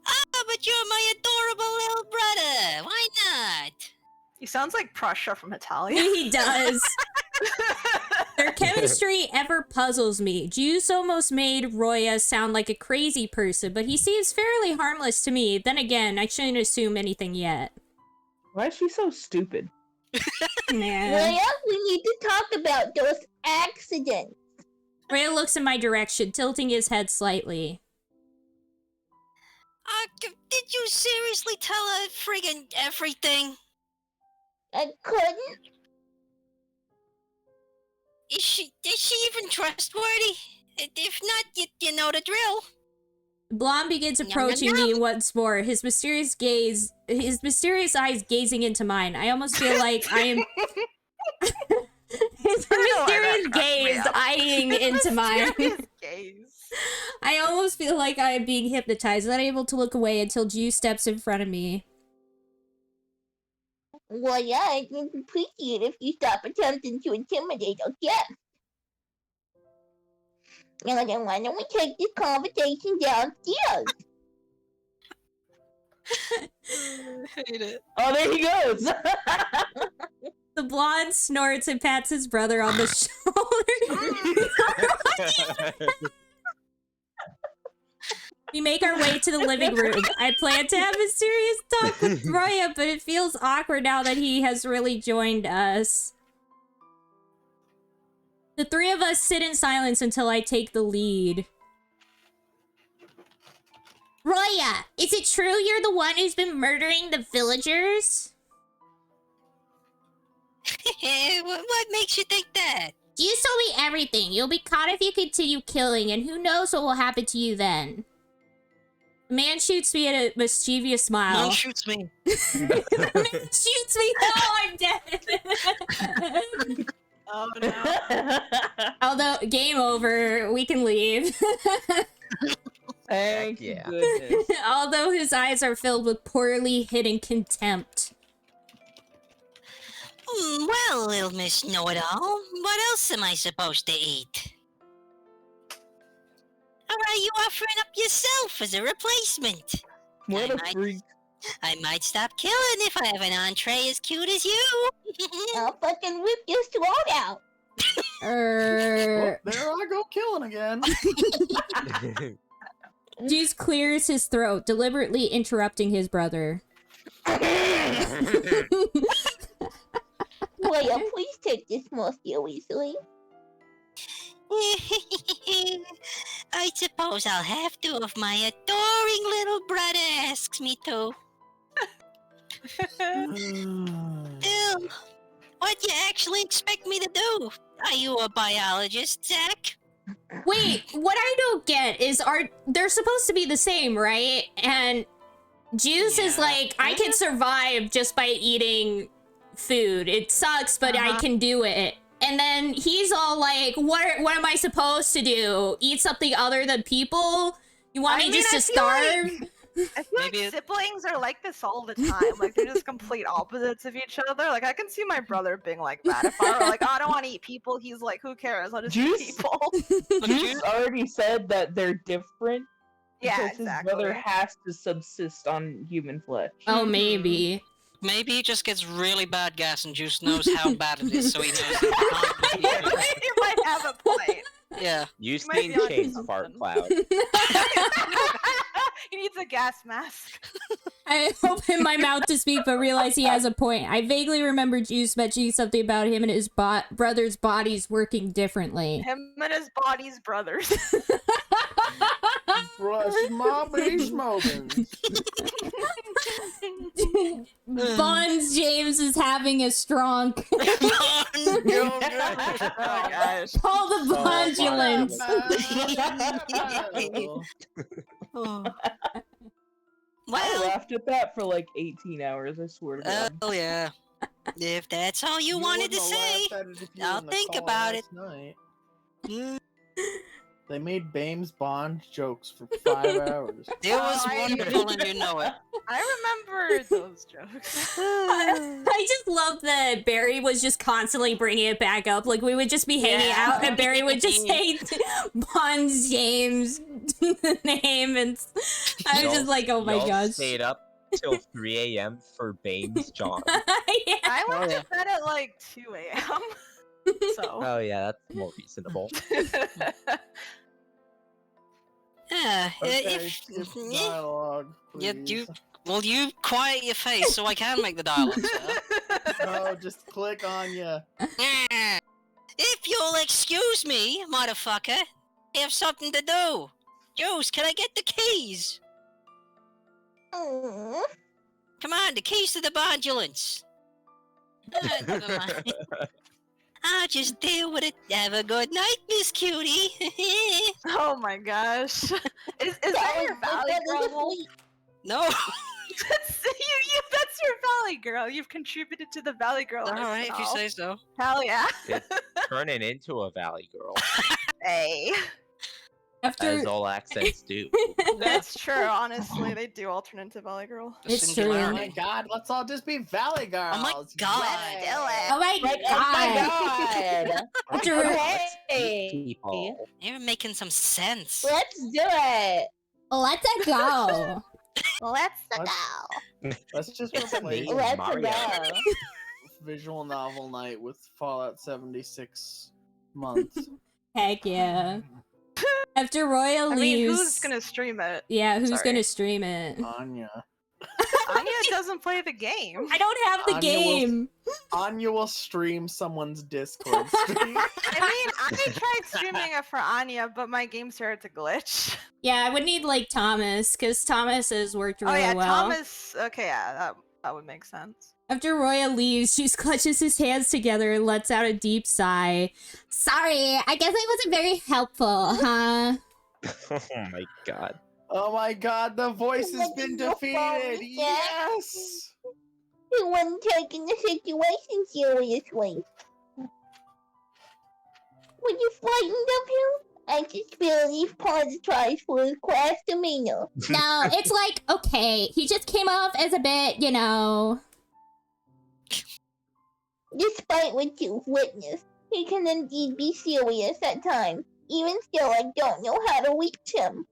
Oh, but you're my adorable little brother. Why not? He sounds like Prussia from Italia. He does. Their chemistry ever puzzles me. Juice almost made Roya sound like a crazy person, but he seems fairly harmless to me. Then again, I shouldn't assume anything yet. Why is she so stupid? Nah. Roya, we need to talk about those accidents. Roya looks in my direction, tilting his head slightly. Did you seriously tell her friggin' everything? I couldn't. Is she even trustworthy? If not, you know the drill. Blonde begins Yum, yum, approaching yum. me once more, his mysterious eyes gazing into mine. I almost feel like I am... his mysterious gaze eyeing into mine. Gaze. I almost feel like I am being hypnotized, unable to look away until Juice steps in front of me. Well, yeah, I can appreciate if you stop attempting to intimidate our guests. Now then, why don't we take this conversation downstairs? Hate it. Oh, there he goes. The blonde snorts and pats his brother on the shoulder. We make our way to the living room. I plan to have a serious talk with Roya, but it feels awkward now that he has really joined us. The three of us sit in silence until I take the lead. Roya, is it true you're the one who's been murdering the villagers? What makes you think that? You told me everything. You'll be caught if you continue killing, and who knows what will happen to you then. The man shoots me at a mischievous smile. Mom shoots me. The man shoots me. Oh, I'm dead. Oh no. Although, game over. We can leave. Thank Yeah. goodness. Although his eyes are filled with poorly hidden contempt. Well, little Miss Know-It-All, what else am I supposed to eat? Or are you offering up yourself as a replacement? What a I freak. I might stop killing if I have an entree as cute as you. I'll fucking rip your throat out. There I go killing again. Juice clears his throat, deliberately interrupting his brother. Roya, please take this more seriously. I suppose I'll have to if my adoring little brother asks me to. Bill, what do you actually expect me to do? Are you a biologist, Zach? Wait, what I don't get is they're supposed to be the same, right? And Juice is Yeah. like, I can survive just by eating food. It sucks, but I can do it. And then he's all like, what am I supposed to do? Eat something other than people? You want me just to starve? I feel Maybe like it- siblings are like this all the time. Like they're just complete opposites of each other. Like I can see my brother being like that. If I were like, oh, I don't want to eat people, he's like, who cares? I'll just Juice? eat people. Juice already said that they're different. Yeah, because exactly. his brother has to subsist on human flesh. Oh, maybe. Maybe he just gets really bad gas and Juice knows how bad it is, so he knows he can't eat it. You might have a point. Yeah. You've might seen be onto Chain's fart something. cloud. He needs a gas mask. I open my mouth to speak, but realize he has a point. I vaguely remember Juice mentioning something about him and his brother's bodies working differently. Him and his body's brothers. Brush my bee smoking. Buns James is having a strong. Oh gosh. Call the Bundulance. Oh. I Well, laughed at that for like 18 hours, I swear to God. oh yeah. If that's all you wanted to say, I'll think about it. Night. Mm. They made Bames Bond jokes for 5 hours. It was Oh, I- wonderful, and you know it. I remember those jokes. I just love that Barry was just constantly bringing it back up. Like, we would just be hanging Yeah. out, and Barry would just say Bond James the name, and I was Y'all- just like, oh my y'all gosh. stayed up till 3 a.m. for Baines John. Yeah. I went Oh, yeah. to bed at like 2 a.m. So. Oh yeah, that's more reasonable. Yeah, Okay, skip dialogue, Yeah, please. you quiet your face so I can make the dialogue, sir. No, just click on ya. If you'll excuse me, motherfucker, I have something to do. Juice, can I get the keys? Mm. Come on, the keys to the bondulance. Never mind. I'll just deal with it. Have a good night, Miss Cutie. Oh my gosh. Is that your Valley Girl? No. That's your Valley Girl. You've contributed to the Valley Girl. All right, if you arsenal. say so. Hell yeah. It's turning into a valley girl, Hey. After as all accents do. That's true, honestly. They do all turn into Valley Girl. The It's true. Oh singularity. my god, let's all just be Valley Girls. Oh my god. Let's do it. oh my Like, god. oh my god. After Hey. People. You're making some sense. Let's do it. let's go. Let's Let's- go. Let's just It's replace amazing. Let's Mario. go. visual novel night with Fallout 76 months. Heck yeah. After Royal I mean, leaves. who's gonna stream it? Yeah, who's Sorry. gonna stream it? Anya. Anya doesn't play the game. I don't have the Anya will- game. Anya will stream someone's Discord stream. I mean, I tried streaming it for Anya, but my game started to glitch. Yeah, I would need like Thomas, because Thomas has worked really Oh yeah, well. Thomas. Okay, yeah, that would make sense. After Roya leaves, she clutches his hands together and lets out a deep sigh. Sorry, I guess I wasn't very helpful, huh? Oh my god. Oh my god, the voice has been Your defeated! phone, Yes! He wasn't taking the situation seriously. Were you frightened of him? I just feel he apologized for his crass demeanor. No, it's like, okay, he just came off as a bit, you know. Despite what you've witnessed, he can indeed be serious at times. Even still, I don't know how to reach him.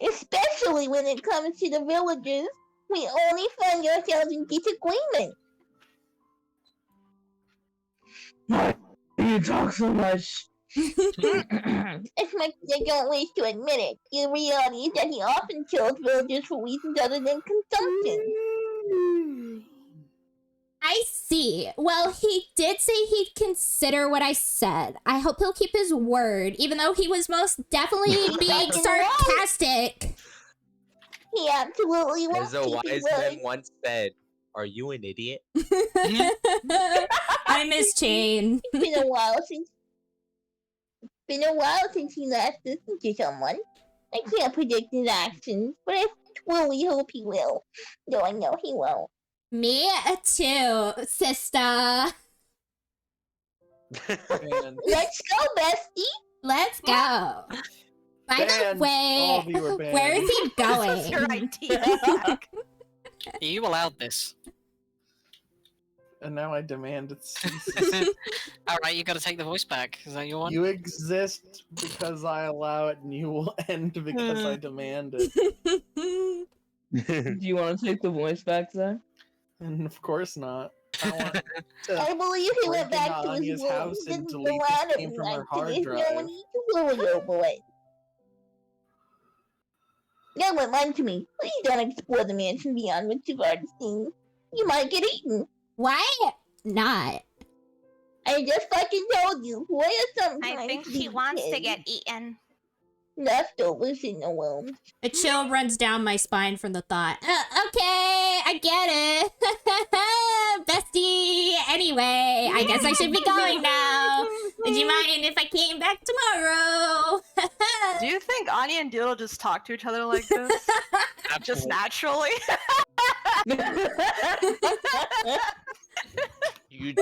Especially when it comes to the villagers. We only find ourselves in disagreement. You talk so much. As much as I don't wish to admit it, the reality is that he often kills villagers for reasons other than consumption. I see. Well, he did say he'd consider what I said. I hope he'll keep his word, even though he was most definitely being sarcastic. He absolutely won't As a keep wise his man word. once said, "Are you an idiot?" I miss Chain. It's been a while since he last listened to someone. I can't predict his actions, but I truly hope he will. Though I know he won't. Me too, sister. And Let's go, bestie! Let's go. By Banned. the way, All of you are banned. where is he This going? is your idea. Zach. You allowed this. and now I demand it ceases. Alright, you gotta take the voice back. Is that your one? You exist because I allow it, and you will end because I demand it. Do you want to take the voice back, Zach? And of course not. I want to I believe he went break back into to his Anya's room. house He and didn't delete go this out game every from her night, so hard there's no drive. need to worry over it. Now remind me, please don't explore the mansion beyond what you've already seen. You might get eaten. Why not? I just fucking told you. Roya sometimes I think she leaves wants to his get eaten. leftovers in the room. A chill runs down my spine from the thought. Okay, I get it. Bestie. Anyway, I guess I should be going now. Would you mind if I came back tomorrow? Do you think Anya and Doodle just talk to each other like this? Just naturally? You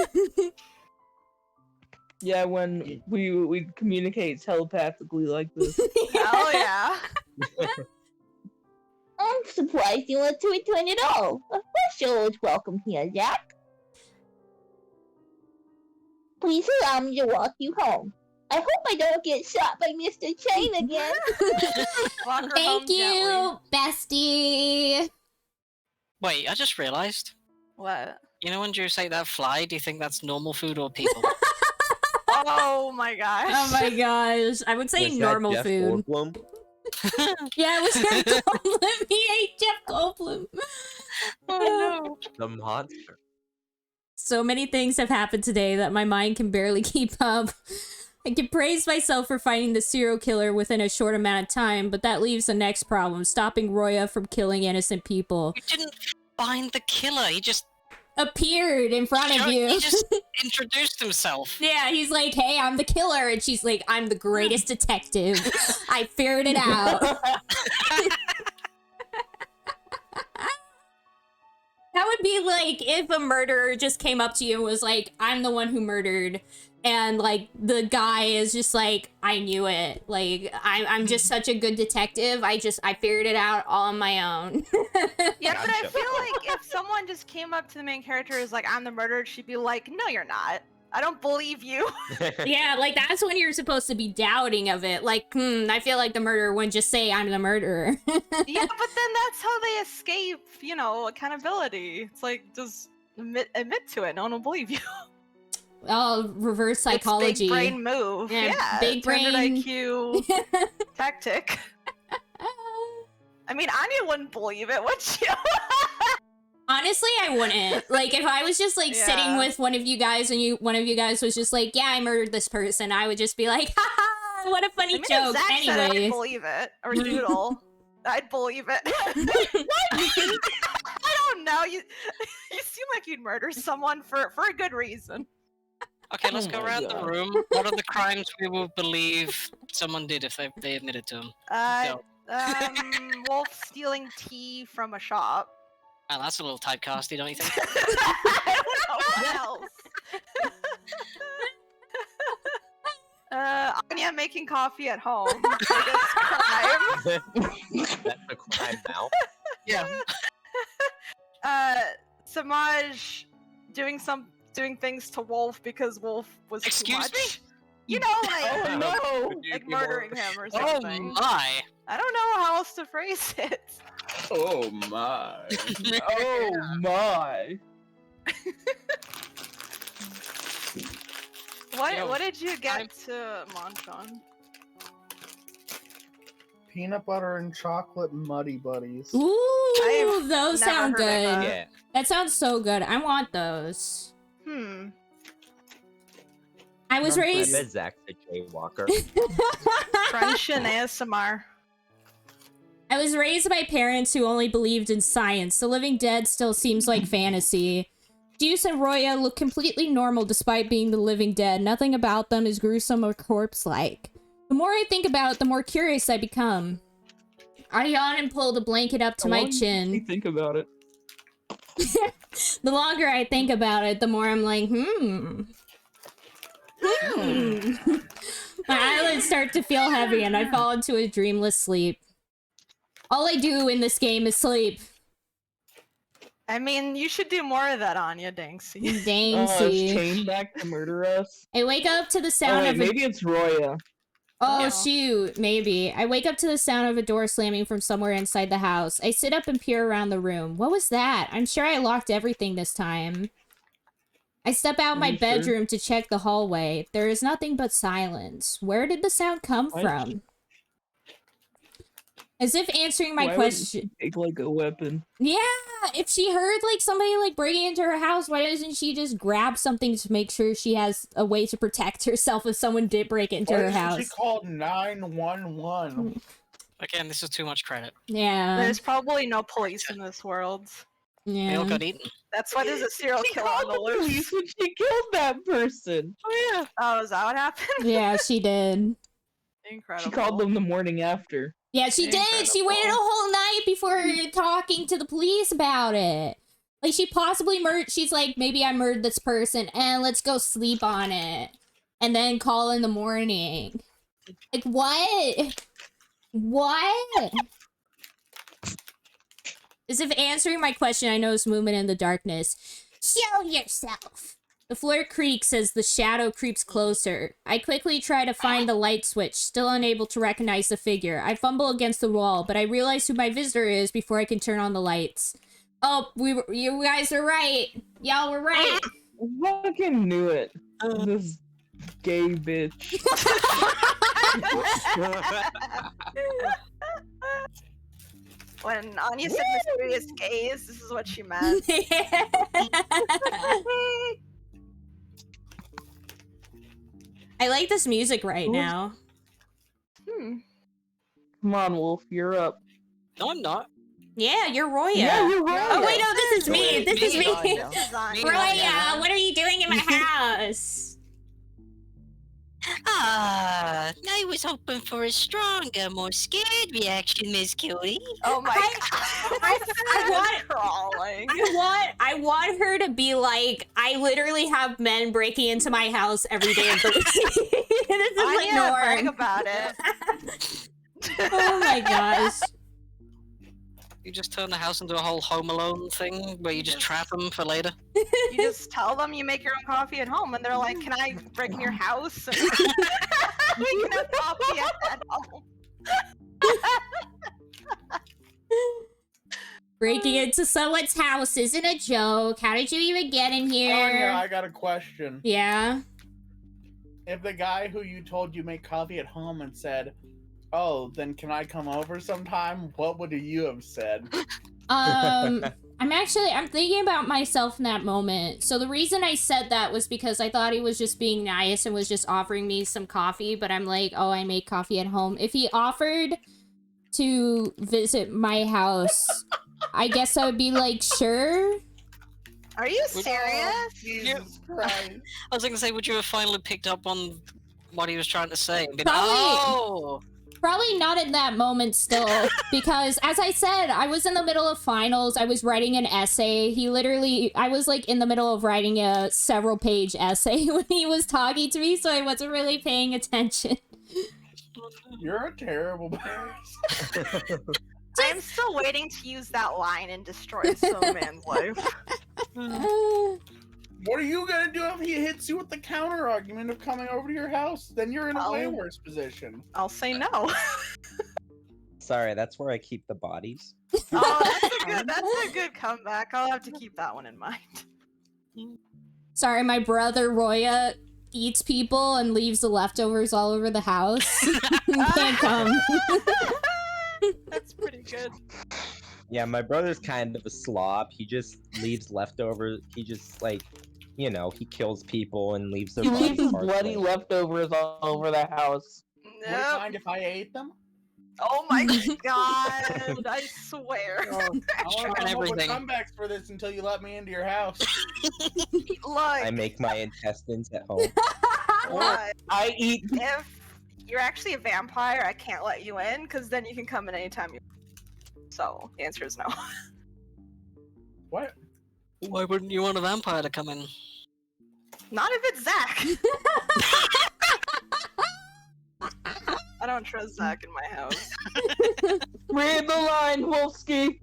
Yeah, when we communicate telepathically like this. Hell yeah. I'm surprised you want to return at all. Of course you're always welcome here, Jack. Please allow me to walk you home. I hope I don't get shot by Mr. Chain again. Walk her home Thank you, gently. bestie. Wait, I just realized. What? You know when Drew ate that fly, do you think that's normal food or people? Oh my gosh. Oh my gosh. I would say Was that normal Jeff food. Goldblum? Yeah, it was Jeff Goldblum. He ate Jeff Goldblum. Oh no. The monster. So many things have happened today that my mind can barely keep up. I can praise myself for finding the serial killer within a short amount of time, but that leaves the next problem, stopping Roya from killing innocent people. You didn't find the killer. He just Appeared in front of you. He just introduced himself. Yeah, he's like, hey, I'm the killer. And she's like, I'm the greatest detective. I figured it out. That would be like if a murderer just came up to you and was like, I'm the one who murdered. And like the guy is just like, I knew it. Like, I'm just such a good detective. I figured it out all on my own. Yeah, but I Gotcha. feel like if someone just came up to the main character and was like, I'm the murderer, she'd be like, no, you're not. I don't believe you. Yeah, like that's when you're supposed to be doubting of it. Like, I feel like the murderer wouldn't just say I'm the murderer. Yeah, but then that's how they escape, you know, accountability. It's like, just admit to it. No one will believe you. Oh, reverse psychology. It's big brain move. Yeah, Yeah, big standard brain. IQ tactic. I mean, Anya wouldn't believe it, would you? Honestly, I wouldn't. Like, if I was just like sitting Yeah. with one of you guys and one of you guys was just like, yeah, I murdered this person, I would just be like, haha, what a funny I mean, joke. if Zach said it, I'd Anyways. believe it. Or Doodle. I'd believe it. I don't know. You seem like you'd murder someone for a good reason. Okay, let's Oh go my around the God. room. What are the crimes we will believe someone did if they admitted to them? Wolf stealing tea from a shop. Wow, that's a little typecasty, don't you think? I don't know what else. Anya making coffee at home. Biggest crime. That's a crime now. Yeah. Samaj doing things to Wolf because Wolf was Excuse too much. me? You know, like, Oh no! like murdering him or Oh something. my! I don't know how else to phrase it. Oh my. Oh my! Yo, What did you get I'm- to Monchon? Peanut butter and chocolate muddy buddies. Ooh, I've those never sound heard of good. that. Yeah. That sounds so good. I want those. I was Not I raised. bet Zach's a jaywalker. Crunch and ASMR. I was raised by parents who only believed in science. The living dead still seems like fantasy. Deuce and Roya look completely normal despite being the living dead. Nothing about them is gruesome or corpse-like. The more I think about it, the more curious I become. I yawn and pull the blanket up to How my long did chin. you think about it? The longer I think about it, the more I'm like, My eyelids start to feel heavy and I fall into a dreamless sleep. All I do in this game is sleep. I mean, you should do more of that, Anya Danksy. Dang, Oh, is see. Chain back to murder us? I wake up to the Oh sound wait, of a... maybe it's Roya. Oh, Yeah. shoot, maybe. I wake up to the sound of a door slamming from somewhere inside the house. I sit up and peer around the room. What was that? I'm sure I locked everything this time. I step out Are my you sure? bedroom to check the hallway. There is nothing but silence. Where did the sound come Why- from? As if answering my Why would question. she take like a weapon? Yeah, if she heard like somebody like breaking into her house, why doesn't she just grab something to make sure she has a way to protect herself if someone did break into Why her isn't house? she called 911? Again, this is too much credit. Yeah, There's probably no police in this world. They all yeah. got eaten. That's why there's a serial She killer on called the the police loose. when she killed that person. Oh yeah. Oh, is that what happened? Yeah, she did. Incredible. She called them the morning after. Yeah, she did. She waited a Incredible. whole night before talking to the police about it. Like she possibly murdered. She's like, maybe I murdered this person, and let's go sleep on it. and then call in the morning. Like, what? What? As if answering my question, I notice movement in the darkness. Show yourself! The floor creaks as the shadow creeps closer. I quickly try to find the light switch, still unable to recognize the figure. I fumble against the wall, but I realize who my visitor is before I can turn on the lights. Oh, you guys are right. Y'all were right. I fucking knew it. This gay bitch. When Anya said mysterious gaze, this is what she meant. I like this music right now. Come on, Wolf, you're up. No, I'm not. Yeah, you're Roya. Yeah, you're Roya. Oh wait, no, this is me. Wait, This is me. Anya. This is Anya. Roya, what are you doing in my house? Ah, I was hoping for a stronger, more scared reaction, Miss Cutie. Oh my god. I want crawling. I want her to be like, I literally have men breaking into my house every day of the week. This is like Anya, brag norm. about it. Oh my gosh. You just turn the house into a whole Home Alone thing where you just trap them for later. You just tell them you make your own coffee at home, and they're like, "Can I break in your house?" And we can have coffee at home. Breaking into someone's house isn't a joke. How did you even get in Anya, here? I got a question. Yeah. If the guy who you told you make coffee at home and said, "Oh, then can I come over sometime?" What would you have said? I'm thinking about myself in that moment. So the reason I said that was because I thought he was just being nice and was just offering me some coffee, but I'm like, oh, I make coffee at home. If he offered to visit my house, I guess I would be like, sure. Are you serious? Jesus Christ. I was gonna say, would you have finally picked up on what he was trying to say? And been, Probably. oh! Probably not in that moment still, because as I said, I was in the middle of finals. I was writing an essay. I was like in the middle of writing a several page essay when he was talking to me, so I wasn't really paying attention. You're a terrible person. I'm still waiting to use that line and destroy some man's life. What are you gonna do if he hits you with the counter argument of coming over to your house? Then you're in a way worse position. I'll say no. Sorry, that's where I keep the bodies. Oh, that's a good comeback. I'll have to keep that one in mind. Sorry, my brother Roya eats people and leaves the leftovers all over the house. You can't come. That's pretty good. Yeah, my brother's kind of a slob. He just leaves leftovers. He just, like, you know, he kills people and leaves their He bodies leaves his parts bloody like- leftovers all over the house. Would you Nope. mind if I ate them? Oh my god, I swear. I want to Trying come up with everything. comebacks for this until you let me into your house. Look, I make my intestines at home. look, I eat. if you're actually a vampire, I can't let you in, because then you can come in anytime you. So, the answer is no. What? Why wouldn't you want a vampire to come in? Not if it's Zach. I don't trust Zach in my house. Read the line, Wolfski.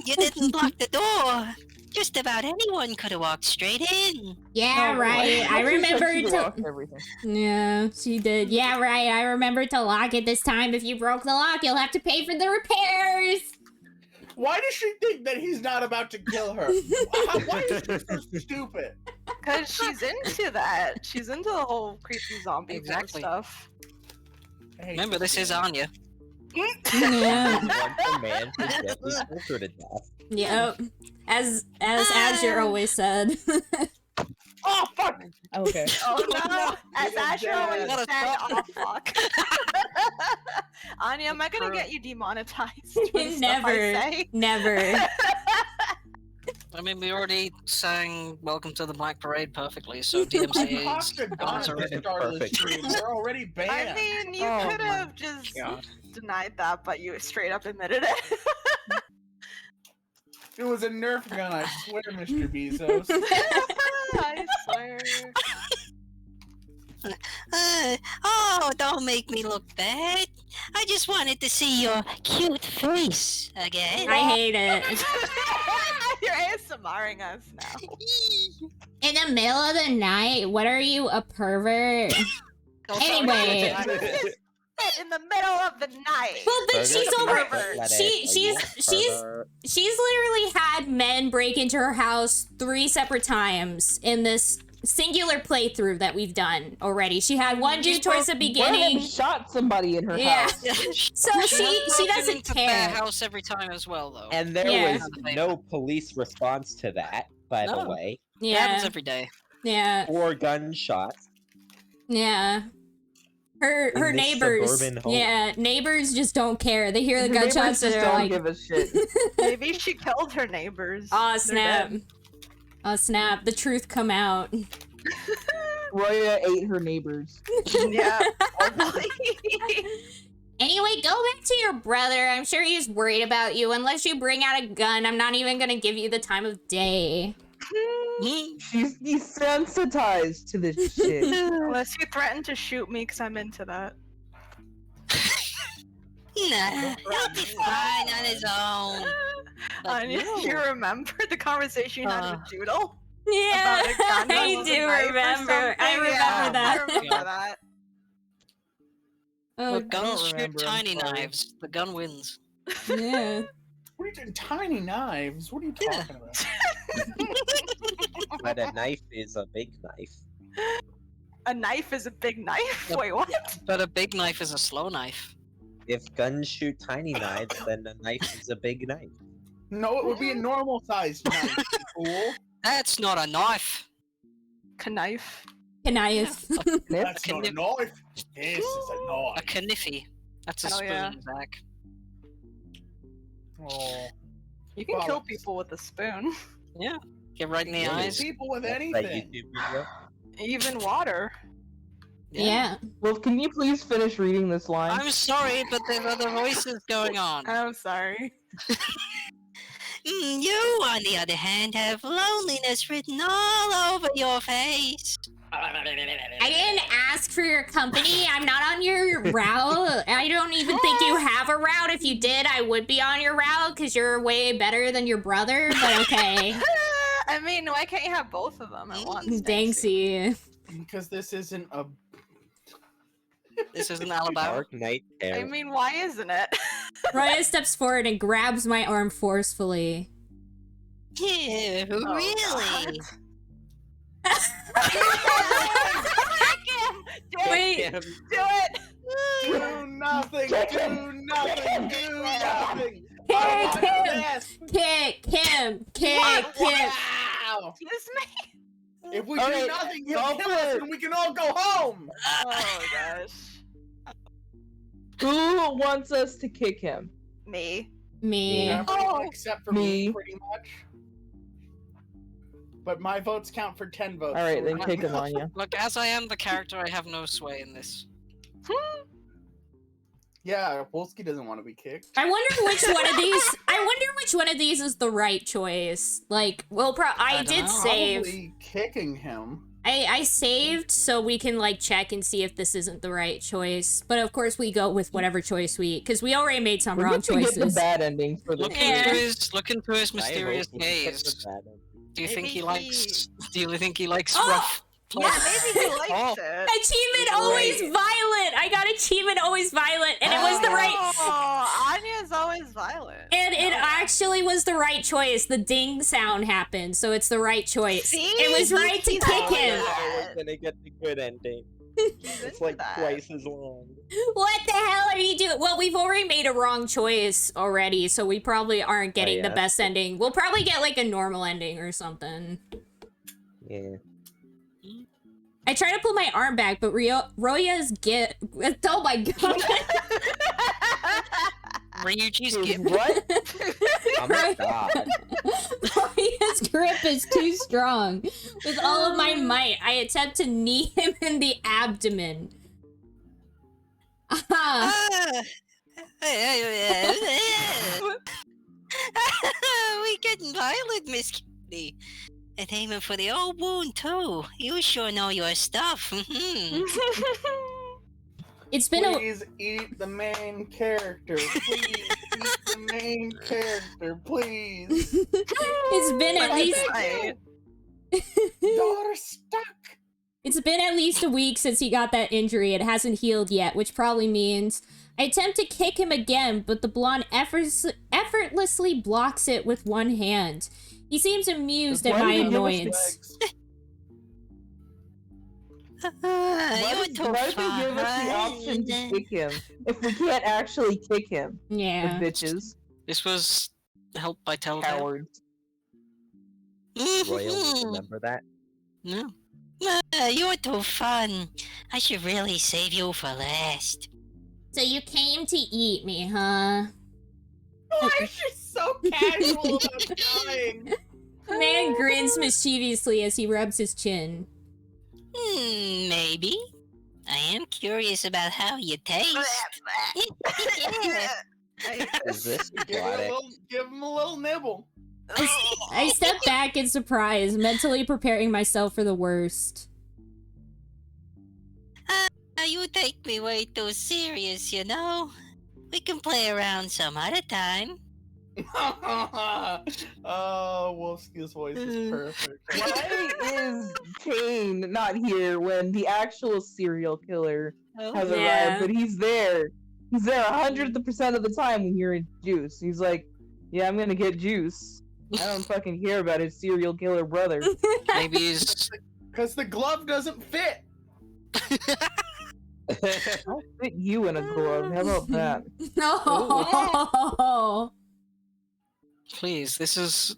You didn't lock the door. Just about anyone could have walked straight in. Yeah, Oh, right. I remember She to. lost everything. Yeah, she did. Yeah, right. I remember to lock it this time. If you broke the lock, you'll have to pay for the repairs. Why does she think that he's not about to kill her? Why is she so stupid? Because she's into that. She's into the whole creepy zombie Exactly. stuff. I hate Remember, this is Anya. Yeah. Once a man who deadly tortured to death. Yep. As Azure always said. Oh, fuck! Okay. Oh no! As You're Asher dead. always What a said, fuck. oh fuck. Anya, am I gonna get you demonetized for the stuff I Never. say? Never. I mean, we already sang Welcome to the Black Parade perfectly, so DMC I is talked to God God's at already the start of the perfect. stream. We're already banned. I mean, you Oh could my have just God. denied that, but you straight up admitted it. It was a Nerf gun, I swear, Mr. Bezos. I Fire. Oh, don't make me look bad. I just wanted to see your cute face again. I hate it. You're ASMRing us now. In the middle of the night, what are you, a pervert? Anyway. In the middle of the night. Well, but Burger, she's you over. athletic, She's literally had men break into her house 3 separate times in this singular playthrough that we've done already. She had one dude towards the One beginning. shot somebody in her Yeah. house. So she doesn't into their care. house every time as well, though. And there Yeah. was no police response to that, by the No. way. It happens Yeah. every day. Yeah. 4 gunshots. Yeah. Her In this neighbors. suburban home. Yeah, neighbors just don't care. They hear the Her neighbors gunshots and just they're don't like, give a shit. Maybe she killed her neighbors. "Oh They're snap! dead. Oh snap! The truth come out." Roya ate her neighbors. Yeah. Probably. Anyway, go back to your brother. I'm sure he's worried about you. Unless you bring out a gun, I'm not even gonna give you the time of day. She's desensitized to this shit. Unless you threaten to shoot me because I'm into that. Nah, he'll be fine on his own. Like, Anya, no. you remember the conversation you had with Doodle? Yeah, About a gun that I was a do knife or remember. I something? remember Yeah, that. I remember that. Oh, The guns shoot remember, I'm tiny sorry. knives. The gun wins. yeah. What are you doing? Tiny knives? What are you talking about? But a knife is a big knife. A knife is a big knife? Yep. Wait, what? But a big knife is a slow knife. If guns shoot tiny knives, then a knife is a big knife. No, it would be a normal sized knife, you fool. That's not a knife. Knife. Knife. That's not a knife. This is a A knife. kniffy. That's a Oh, spoon, yeah. Zach. Oh, You can kill Bollocks. people with a spoon. Yeah. Get right in the Really? eyes. people with That anything. YouTube video. Even water. Yeah. Well, can you please finish reading this line? I'm sorry, but there's other voices going on. I'm sorry. You, on the other hand, have loneliness written all over your face. I didn't ask for your company. I'm not on your route. I don't even think you have a route. If you did, I would be on your route because you're way better than your brother, but okay. I mean, why can't you have both of them at once? Danksy. Because this isn't a. This isn't Alabama. Dark Knight I Terror. mean, why isn't it? Raya steps forward and grabs my arm forcefully. Yeah, really? Do it! Wait. Do it! Do nothing. Do nothing. Do nothing. Kick I want him! this. Kick him! Kick him! Wow. Excuse me? If we All do right, nothing, he'll go kill for us it. and we can all go home. Oh my gosh. Who wants us to kick him? Me. Me. Everyone except for me, Me. pretty much. But my votes count for 10 votes. All right, so then we're kick not- him, Anya. Look, as I am the character, I have no sway in this. Yeah, Wolski doesn't want to be kicked. I wonder which one of these. I wonder which one of these is the right choice. Like, well, I don't did know. save. Probably kicking him. I saved so we can like check and see if this isn't the right choice. But of course, we go with whatever choice because we already made some We wrong get to get the choices. bad ending for this. Look Yeah. into his mysterious I hope he gaze. gets the bad end. Do you think Maybe he likes? he- Do you think he likes Oh! rough? Yeah, play? maybe he likes Oh. it. Achievement Right. always violent. I got achievement always violent, and it was the right. Oh, Anya's always violent. And it actually was the right choice. The ding sound happened, so it's the right choice. See? It was right to He's kick always him. I was gonna get the good ending. He's It's into like that. twice as long. What the hell are you doing? Well, we've already made a wrong choice already, so we probably aren't getting the yeah. best ending. We'll probably get like a normal ending or something. Yeah. I tried to pull my arm back, but Roya's get. Oh my god! Ryuji's Dude, gift. what? Oh my god. Roya's grip is too strong. With all of my might, I attempt to knee him in the abdomen. Ah. We getting violent, Miss Kitty. And aiming for the old wound, too. You sure know your stuff. It's been a Please eat the main character. Please eat the main character. Please. it's been at least Daughter stuck. it's been at least a week since he got that injury. It hasn't healed yet, which probably means I attempt to kick him again, but the blonde effortlessly blocks it with one hand. He seems amused at my annoyance. Why did they give us the option to kick him if we can't actually kick him? Yeah. The bitches. This was helped by Telltale. Cowards. Royal, remember that? No. You're too fun. I should really save you for last. So you came to eat me, huh? Why is she so casual about dying? The man grins mischievously as he rubs his chin. Maybe. I am curious about how you taste. Is this Give him a little nibble. I step back in surprise, mentally preparing myself for the worst. You take me way too serious, you know? We can play around some other time. Oh, Wolfsky's voice is perfect. Why is Kane not here when the actual serial killer has arrived? But he's there. He's there 100% of the time when you're in Juice. He's like, yeah, I'm gonna get Juice. I don't fucking care about his serial killer brother. Maybe he's... Because the glove doesn't fit. I'll fit you in a glove. How about that? No. Please, this is...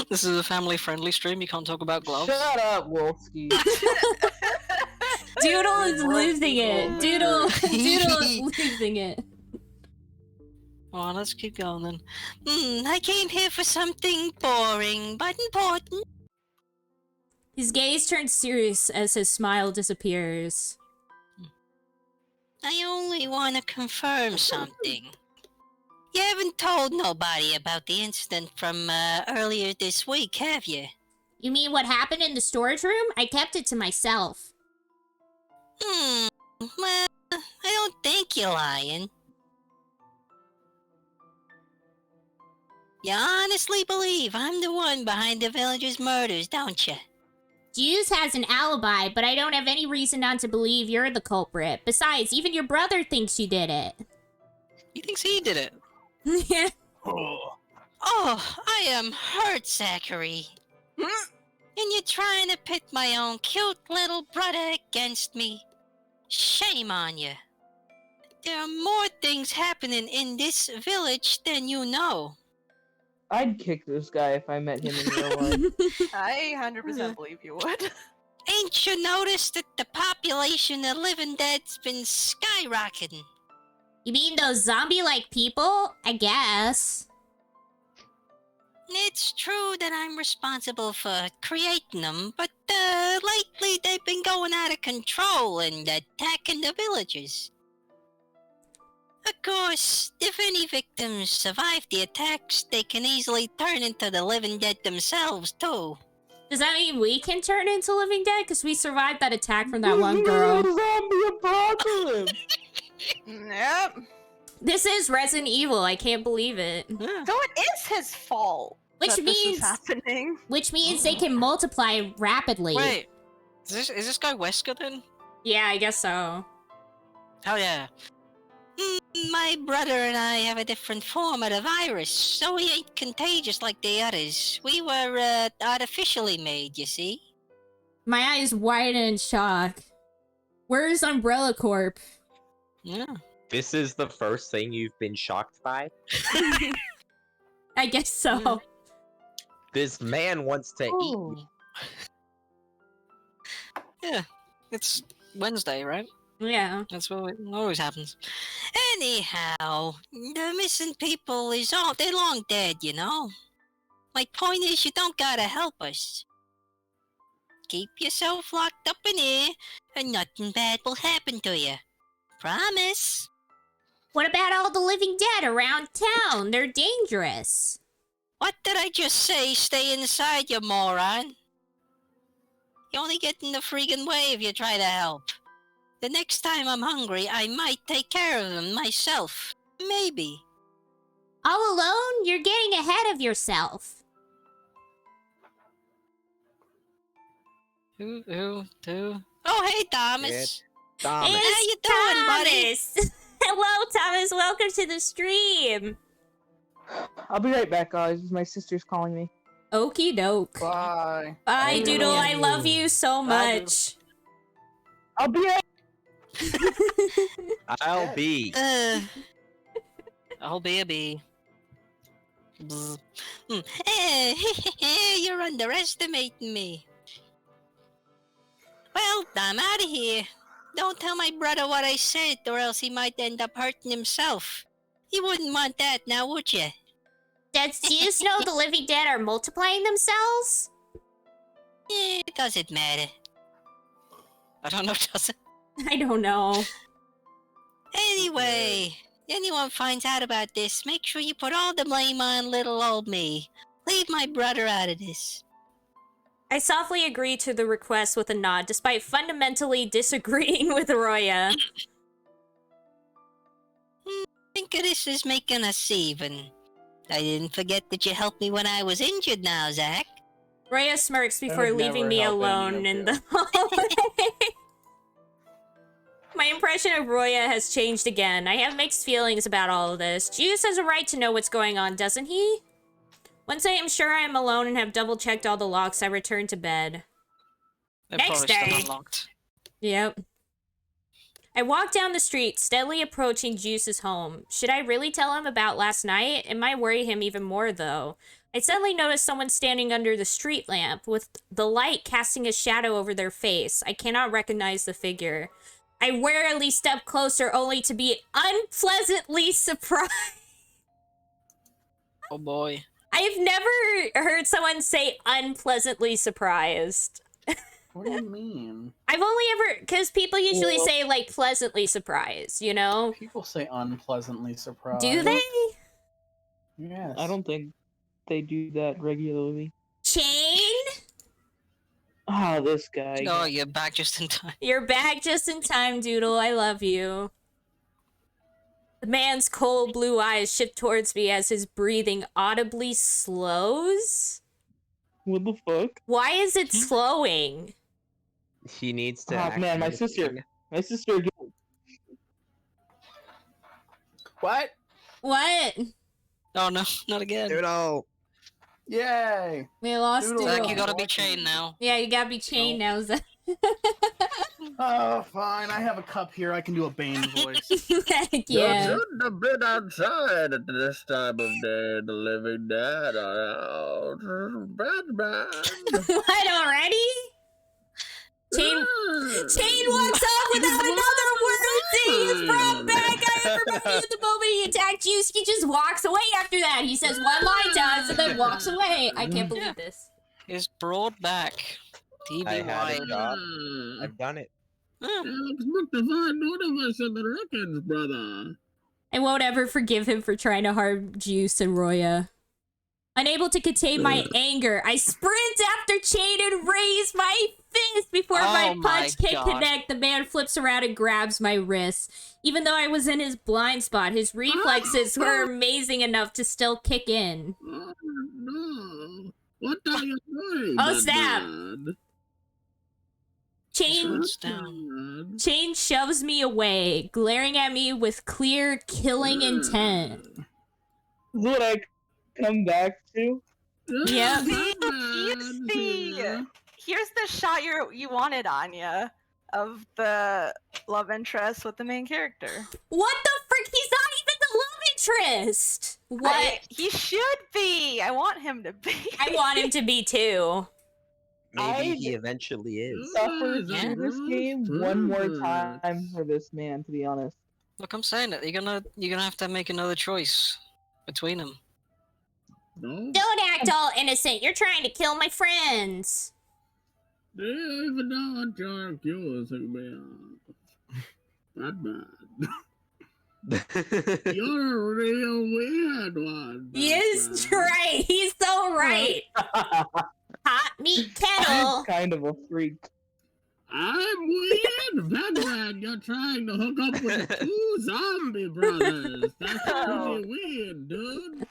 this is a family-friendly stream. You can't talk about gloves. Shut up, Wolfsky. Doodle is losing it. Doodle is losing it. Oh, let's keep going then. I came here for something boring but important. His gaze turns serious as his smile disappears. I only want to confirm something. You haven't told nobody about the incident from earlier this week, have you? You mean what happened in the storage room? I kept it to myself. Well, I don't think you're lying. You honestly believe I'm the one behind the villagers' murders, don't you? Juice has an alibi, but I don't have any reason not to believe you're the culprit. Besides, even your brother thinks you did it. He thinks he did it. Yeah. Oh. Oh, I am hurt, Zachary. And you're trying to pit my own cute little brother against me. Shame on you. There are more things happening in this village than you know. I'd kick this guy if I met him in real life. I 100% believe you would. Ain't you noticed that the population of living dead's been skyrocketing? You mean those zombie-like people? I guess. It's true that I'm responsible for creating them, but lately they've been going out of control and attacking the villagers. Of course, if any victims survive the attacks, they can easily turn into the living dead themselves, too. Does that mean we can turn into living dead? Because we survived that attack from that one girl. Zombie apocalypse! Yep. This is Resident Evil. I can't believe it. So it is his fault. Which that this is means happening. Which means they can multiply rapidly. Wait, is this guy Wesker then? Yeah, I guess so. Hell yeah. My brother and I have a different form of the virus, so we ain't contagious like the others. We were artificially made, you see? My eyes widen in shock. Where's Umbrella Corp? Yeah. This is the first thing you've been shocked by? I guess so. This man wants to eat me. Yeah. It's Wednesday, right? Yeah. That's what always happens. Anyhow, the missing people they're long dead, you know? My point is, you don't gotta help us. Keep yourself locked up in here, and nothing bad will happen to you. Promise. What about all the living dead around town? They're dangerous. What did I just say? Stay inside, you moron. You only get in the freaking way if you try to help. The next time I'm hungry, I might take care of them myself. Maybe. All alone? You're getting ahead of yourself. Who? Oh, hey, Thomas. Thomas. How you doing, buddy? Thomas. Hello, Thomas. Welcome to the stream. I'll be right back, guys. My sister's calling me. Okie doke. Bye. Bye, Hey, Doodle. I Doodle. love you so Bye, much. I'll be right. I'll be. I'll be a bee. Bzz. You're underestimating me. Well, I'm out of here. Don't tell my brother what I said, or else he might end up hurting himself. You wouldn't want that now, would you? Does Zeus know the living dead are multiplying themselves? It doesn't matter. I don't know, does it? I don't know. Anyway, anyone finds out about this, make sure you put all the blame on little old me. Leave my brother out of this. I softly agree to the request with a nod, despite fundamentally disagreeing with Roya. Think of this as making us even. I didn't forget that you helped me when I was injured now, Zach. Roya smirks before would leaving never me help any alone of in you. the hallway. My impression of Roya has changed again. I have mixed feelings about all of this. Juice has a right to know what's going on, doesn't he? Once I am sure I am alone and have double-checked all the locks, I return to bed. They're Next probably still day. unlocked. Yep. I walk down the street, steadily approaching Juice's home. Should I really tell him about last night? It might worry him even more, though. I suddenly notice someone standing under the street lamp, with the light casting a shadow over their face. I cannot recognize the figure. I warily step closer, only to be unpleasantly surprised. Oh boy. I've never heard someone say unpleasantly surprised. What do you mean? I've only ever, because people usually Well- say, like, pleasantly surprised, you know? People say unpleasantly surprised. Do they? Yes. I don't think they do that regularly. Chain? Ah, this guy. Oh, you're back just in time. You're back just in time, Doodle. I love you. The man's cold blue eyes shift towards me as his breathing audibly slows. What the fuck? Why is it slowing? He needs to. Oh man, my activate sister. thing. My sister. What? What? Oh no, not again. Doodle. Yay! We lost Doodle. Doodle. Zach, you gotta be chained now. Yeah, you gotta be chained now, Zach. Oh, fine. I have a cup here. I can do a Bane voice. Heck yeah. shouldn't have been outside at this time of day. The living dead are out. Batman. What, already? Chain walks off without another word. He is brought back. I remember you the moment he attacked Juice. He just walks away after that. He says one line to us and then walks away. I can't believe this. He's brought back. I had a TBY. job. I've done it. Oh, Expect to find one of us in the wreckage, brother. I won't ever forgive him for trying to harm Juice and Roya. Unable to contain my anger, I sprint after Chain and raise my fist before my Oh my punch can God. connect. The man flips around and grabs my wrist. Even though I was in his blind spot, his reflexes were amazing enough to still kick in. Oh, no. What are you doing? Oh, snap. Batman? Chain Shuts down. Chain shoves me away, glaring at me with clear killing intent. This is what I come back to. Yep. Here's the shot you wanted, Anya, of the love interest with the main character. What the frick? He's not even the love interest. What? He should be. I want him to be. I want him to be too. Maybe I- he eventually is. Suffer Yeah. through this game one more time for this man, to be honest. look, I'm saying it. You're gonna have to make another choice between them. No, Don't act all innocent. You're trying to kill my friends. even though you're accusing me of Batman. You're a real weird one. Yes, Batman. right. He's so right. Hot meat kettle. He's kind of a freak. I'm weird, Batman. You're trying to hook up with the two zombie brothers. That's pretty weird, dude.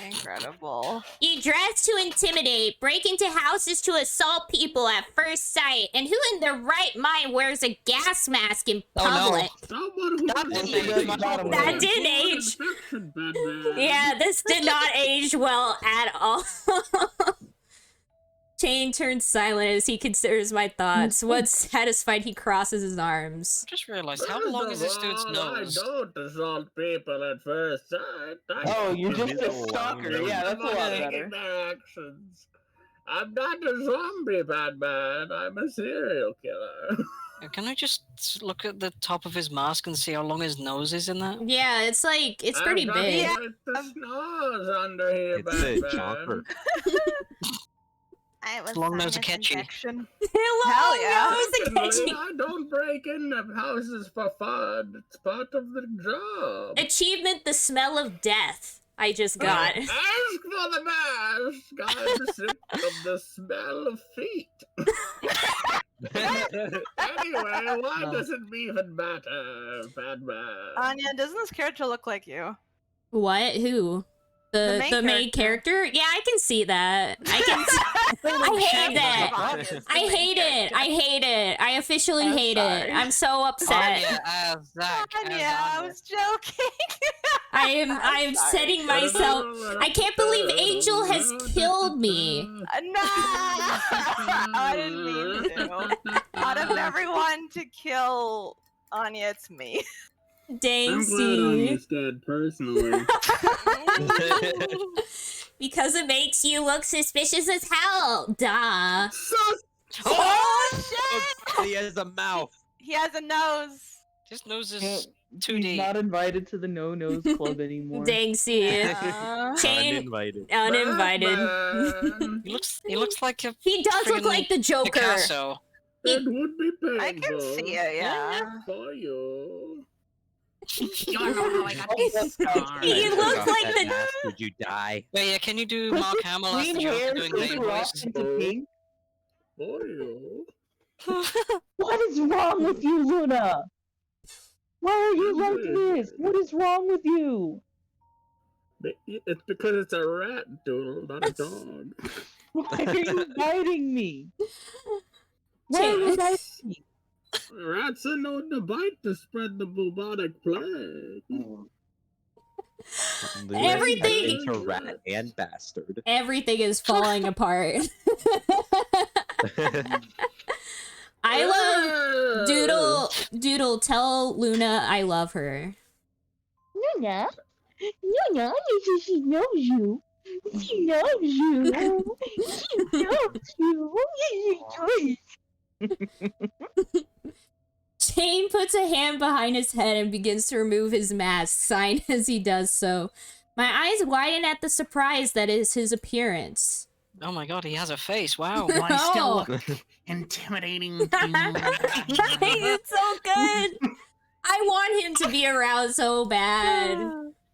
Incredible. You dress to intimidate, break into houses to assault people at first sight, and who in their right mind wears a gas mask in Oh, no. public? Someone who That has didn't age. That didn't age. infection, Batman. Yeah, this did not age well at all. Shane turns silent as he considers my thoughts. Once satisfied, he crosses his arms. Just realized, how long is this dude's nose? I don't assault people at first sight. Oh, you're It just is a a long stalker. nose. Yeah, that's a lot Taking better. their actions. I'm not a zombie, Batman. I'm a serial killer. Can I just look at the top of his mask and see how long his nose is in that? Yeah, it's like, it's pretty I've got big. quite the snores under here, It's a Batman. chopper. I was Long nose sinus catchy. infection. Hell yeah. Secondly, I don't break into houses for fun. It's part of the job. Achievement, the smell of death. I just got. Ask for the mask. I'm sick of the smell of feet. Anyway, why does it even matter, Batman? Anya, doesn't this character look like you? What? Who? The main character? Yeah, I can see that. I can. I hate that. I hate it. I hate it. I officially I'm hate sorry. it. I'm so upset. Anya as Zach. Anya, I was joking. I'm sorry. setting myself. I can't believe Angel has killed me. No, I didn't mean to. Out of everyone to kill Anya, it's me. Dang, I'm glad see. Anya's dead, personally. Because it makes you look suspicious as hell. Duh. Oh shit! He has a mouth. He has a nose. His nose is He's 2D. not invited to the No Nose Club anymore. Dang, see. Chain Uninvited. uninvited. Batman, He looks like a He does look Friggin' like the Joker. Picasso. it would be painful. I can see it, yeah. For you. He looks like the. Would you die? Yeah, can you do Put Mark the Hamill as the green hair Joker doing so Bane rough voice? into pink. For you. What is wrong with you, Luna? Why are you like this? What is wrong with you? It's because it's a rat, Doodle, not a dog. Why are you biting me? Why are you biting me? Rats are known to bite to spread the bubonic plague. Everything- Into rat and bastard. Everything is falling apart. I love Doodle. Tell Luna I love her. Luna? Luna, she knows you. She knows you. She knows you. Shane puts a hand behind his head and begins to remove his mask, sighing as he does so. My eyes widen at the surprise that is his appearance. Oh my god, he has a face. Wow. Do I still No. look intimidating? It's so good. I want him to be around so bad.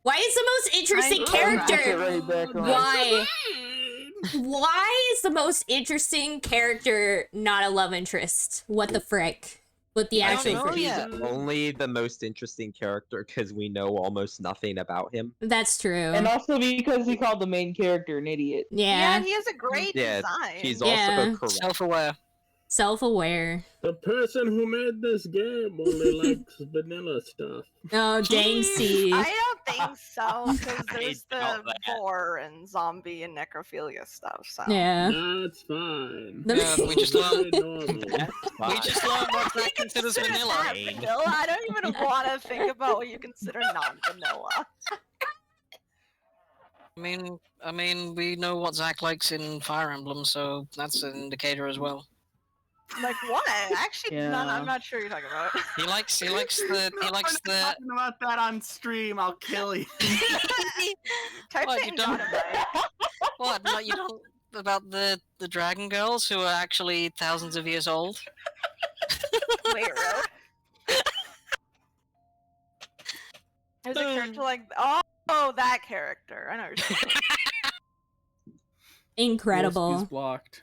Why is the most interesting I character? Right back on. Why? Why is the most interesting character not a love interest? What the frick? But the I don't actual know frick. He's yet. only the most interesting character because we know almost nothing about him. That's true. And also because he called the main character an idiot. Yeah. he has a great Yeah, design. He's Yeah. also correct. Self-aware. Self-aware. The person who made this game only likes vanilla stuff. Oh, dang, see. I don't think so, because I there's doubt the that. gore and zombie and necrophilia stuff. So Yeah. That's fine. Yeah, we just learned. Very normal. That's We fine. just learned what Zach considers Consider vanilla. that vanilla? I don't even want to think about what you consider non-vanilla. I mean, we know what Zach likes in Fire Emblem, so that's an indicator as well. Like what? Actually, Yeah. I'm not sure what you're talking about. He likes the Talking about that on stream, I'll kill you. Type What, it you in don't- Dynamite. what? Not you don't about the dragon girls who are actually thousands of years old. Wait, really? There's a character like oh, that character. I know. What you're talking about. Incredible. Wolfsky's blocked.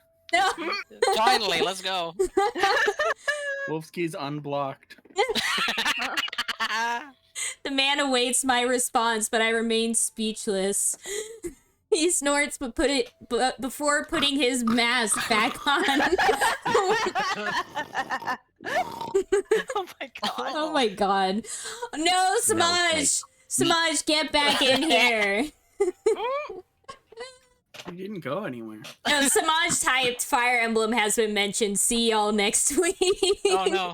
Finally, let's go. Wolfsky's unblocked. The man awaits my response, but I remain speechless. He snorts, but before putting his mask back on. Oh my god. Oh my god. No, Samaj! Samaj, get back in here. You didn't go anywhere. No, Samaj typed Fire Emblem has been mentioned. See y'all next week. Oh no.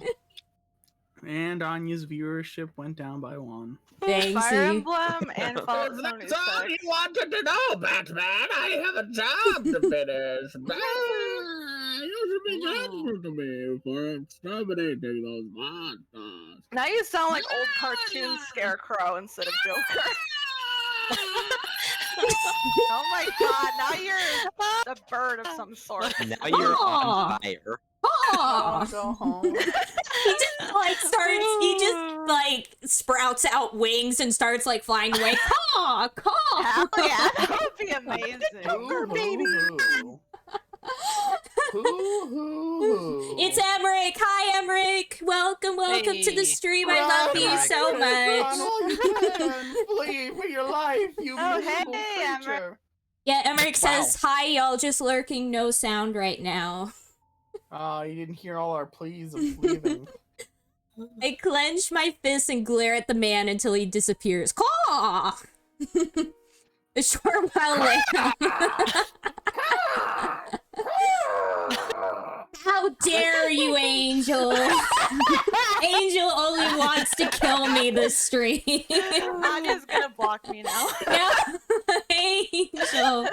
And Anya's viewership went down by 1. Thanks. Fire Emblem and Fallout If 76. that's all you wanted to know, Batman, I have a job to finish. You should be grateful to me for exterminating those monsters. Now you sound like old cartoon Scarecrow instead of Joker. Oh my god, now you're a bird of some sort. Now you're on fire. Aw. Go home. He just like starts. He just like sprouts out wings and starts like flying away. Caw, caw. Hell yeah, that would be amazing. It's Emmerich. Hi, Emmerich. Welcome to the stream. I love you so much. All you can. Flee for your life, you Oh, miserable hey, Emmerich. creature. Yeah, Emmerich says hi, y'all. Just lurking, no sound right now. Oh, you didn't hear all our pleas of leaving. I clench my fist and glare at the man until he disappears. Caw. A short while later. How dare you, Angel? Angel only wants to kill me this stream. Anya's gonna block me now. No, Angel.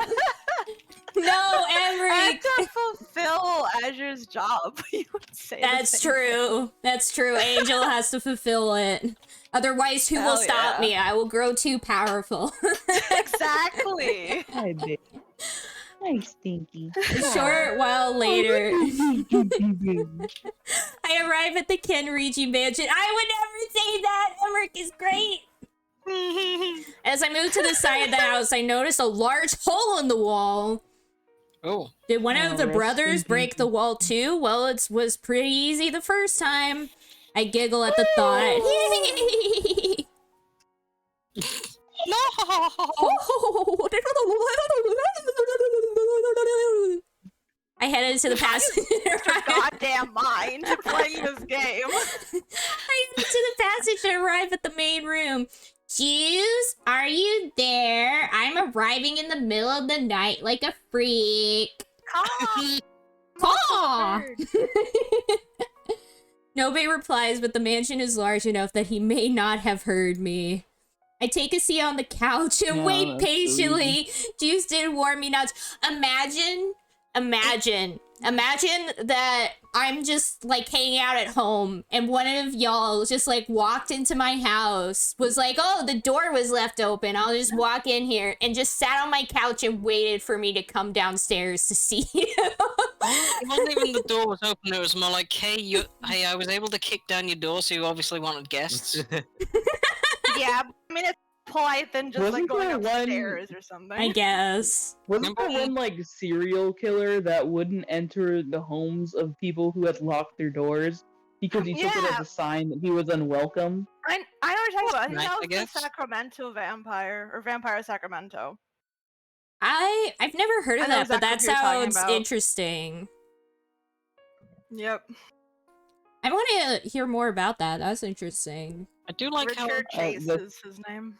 No, I Emmerich. have to fulfill Azure's job. You would say the That's same true. That's true. Angel has to fulfill it. Otherwise, who will Hell stop yeah. me? I will grow too powerful. Exactly. Hi, baby. Hi, Stinky. A short while later, I arrive at the Kenrigi mansion. I would never say that. Emmerich is great. As I move to the side of the house, I notice a large hole in the wall. Oh. Did one of the rest brothers in break the wall too? Well, it was pretty easy the first time. I giggle at the thought. I headed to the passage. Your goddamn mind playing this game. I headed to the passage and arrive at the main room. Jews, are you there? I'm arriving in the middle of the night like a freak. Caw! Nobody replies, but the mansion is large enough that he may not have heard me. I take a seat on the couch and Yeah, wait that's so patiently. Juice did warn me not to. Imagine that I'm just like hanging out at home and one of y'all just like walked into my house, was like, oh, the door was left open. I'll just walk in here, and just sat on my couch and waited for me to come downstairs to see you. It wasn't even the door was open. It was more like, hey, I was able to kick down your door, so you obviously wanted guests. Yeah, I mean, it's polite than just like Wasn't going there one- upstairs or something. I guess. Wasn't there Remember- one like serial killer that wouldn't enter the homes of people who had locked their doors because he took it Yeah. as a sign that he was unwelcome? I know what you're talking about. I think Nice, I that was guess. the Sacramento vampire, or Vampire Sacramento. I've never heard I of know that, but that exactly what you're talking sounds about. interesting. Yep. I want to hear more about that. That's interesting. I do like how Richard Chase that's- is his name.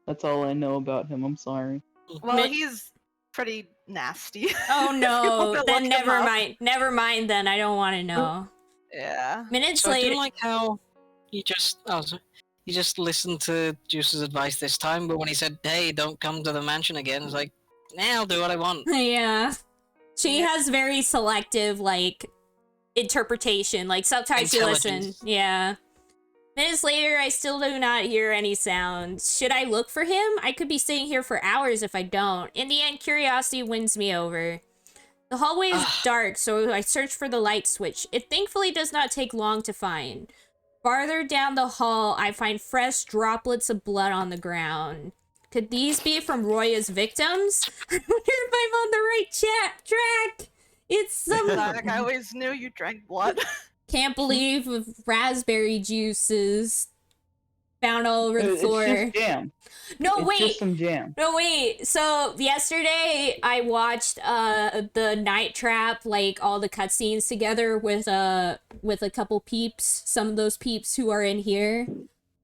That's all I know about him. I'm sorry. Well, Mi- he's pretty nasty. Oh You no, have to then look him never up. mind. Never mind then. I don't want to know. Yeah. Minutes So I later. do like how you just you just listened to Juice's advice this time, but when he said, "Hey, don't come to the mansion again," it's like, "Nah, I'll do what I want." Yeah. She has very selective, like, interpretation. Like, sometimes you listen. Intelligence. Yeah. Minutes later, I still do not hear any sounds. Should I look for him? I could be sitting here for hours if I don't. In the end, curiosity wins me over. The hallway is dark, so I search for the light switch. It thankfully does not take long to find. Farther down the hall, I find fresh droplets of blood on the ground. Could these be from Roya's victims? I wonder if I'm on the right track. It's some Zach, I always knew you drank blood. can't believe of raspberry juices found all over the It's floor. just jam. No, It's wait. just some jam. No, wait. So yesterday I watched the Night Trap, like all the cutscenes together with a couple peeps, some of those peeps who are in here.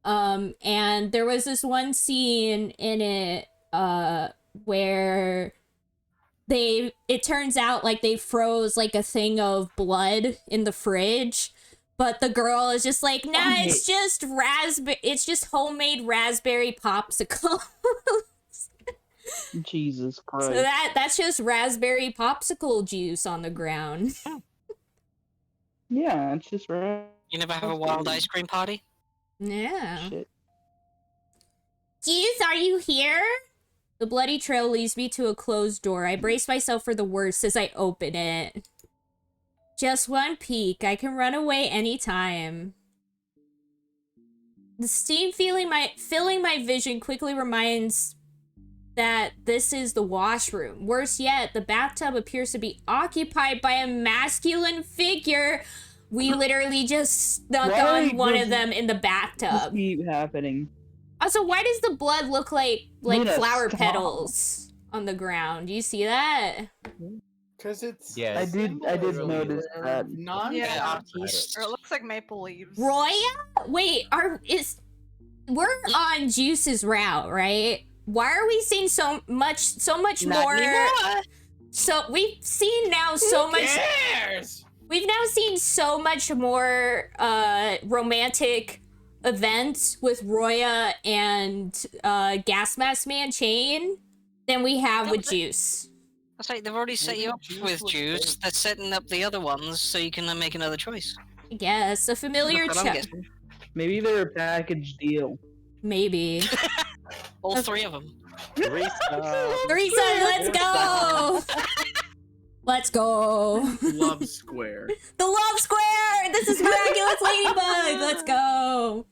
And there was this one scene in it where it turns out like they froze like a thing of blood in the fridge. But the girl is just like, nah, it's just homemade raspberry popsicle. Jesus Christ. So that's just raspberry popsicle juice on the ground. Yeah, it's just right. You never have a wild ice cream party? Yeah. Shit. Juice, are you here? The bloody trail leads me to a closed door. I brace myself for the worst as I open it. Just one peek. I can run away anytime. The steam filling my vision quickly reminds that this is the washroom. Worse yet, the bathtub appears to be occupied by a masculine figure. We literally just snuck on one of them in the This bathtub. keep happening. Also, why does the blood look like Luna, flower stop. petals on the ground? Do you see that? Because it's Yeah. I did notice that. Not Yeah. Southeast. Or it looks like maple leaves. Roya? Wait, we're on Juice's route, right? Why are we seeing so much Not more? anymore. So we've seen now so much. cares? We've now seen so much more romantic events with Roya and Gas Mask Man Chain than we have with Juice. That's like they've already set you up with Juice. They're setting up the other ones so you can make another choice. Yes, a familiar That's what I'm chuck. guessing. Maybe they're a package deal. Maybe. All three of them. Threesome. Threesome, let's go! Let's go. Love Square. The Love Square! This is Miraculous Ladybug! Let's go!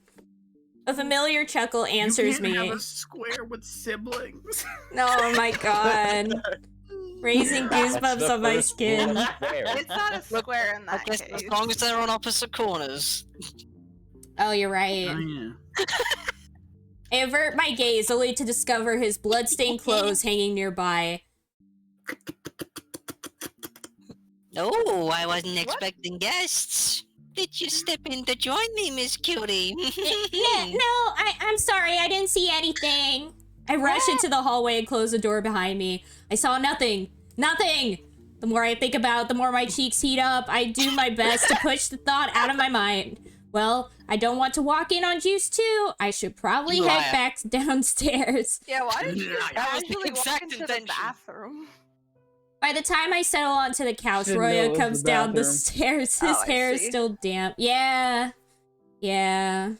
A familiar chuckle answers you can't me. have a square with siblings. Oh my god. Raising goosebumps on my skin. It's not a square in I that guess case. as long as they're on opposite corners. Oh, you're right. Oh, yeah. I avert my gaze only to discover his bloodstained clothes hanging nearby. Oh, I wasn't expecting guests. Did you step in to join me, Miss Cutie? I'm sorry, I didn't see anything. I rush into the hallway and close the door behind me. I saw nothing. Nothing! The more I think about it, the more my cheeks heat up. I do my best to push the thought out of my mind. Well, I don't want to walk in on Juice too. I should probably head Liar. back downstairs. Yeah, why did you just That was the casually walk exact into the intention. bathroom? By the time I settle onto the couch, Didn't know it Roya was comes the down the bathroom. stairs. His Oh, I hair is see. still damp. Yeah. Yeah.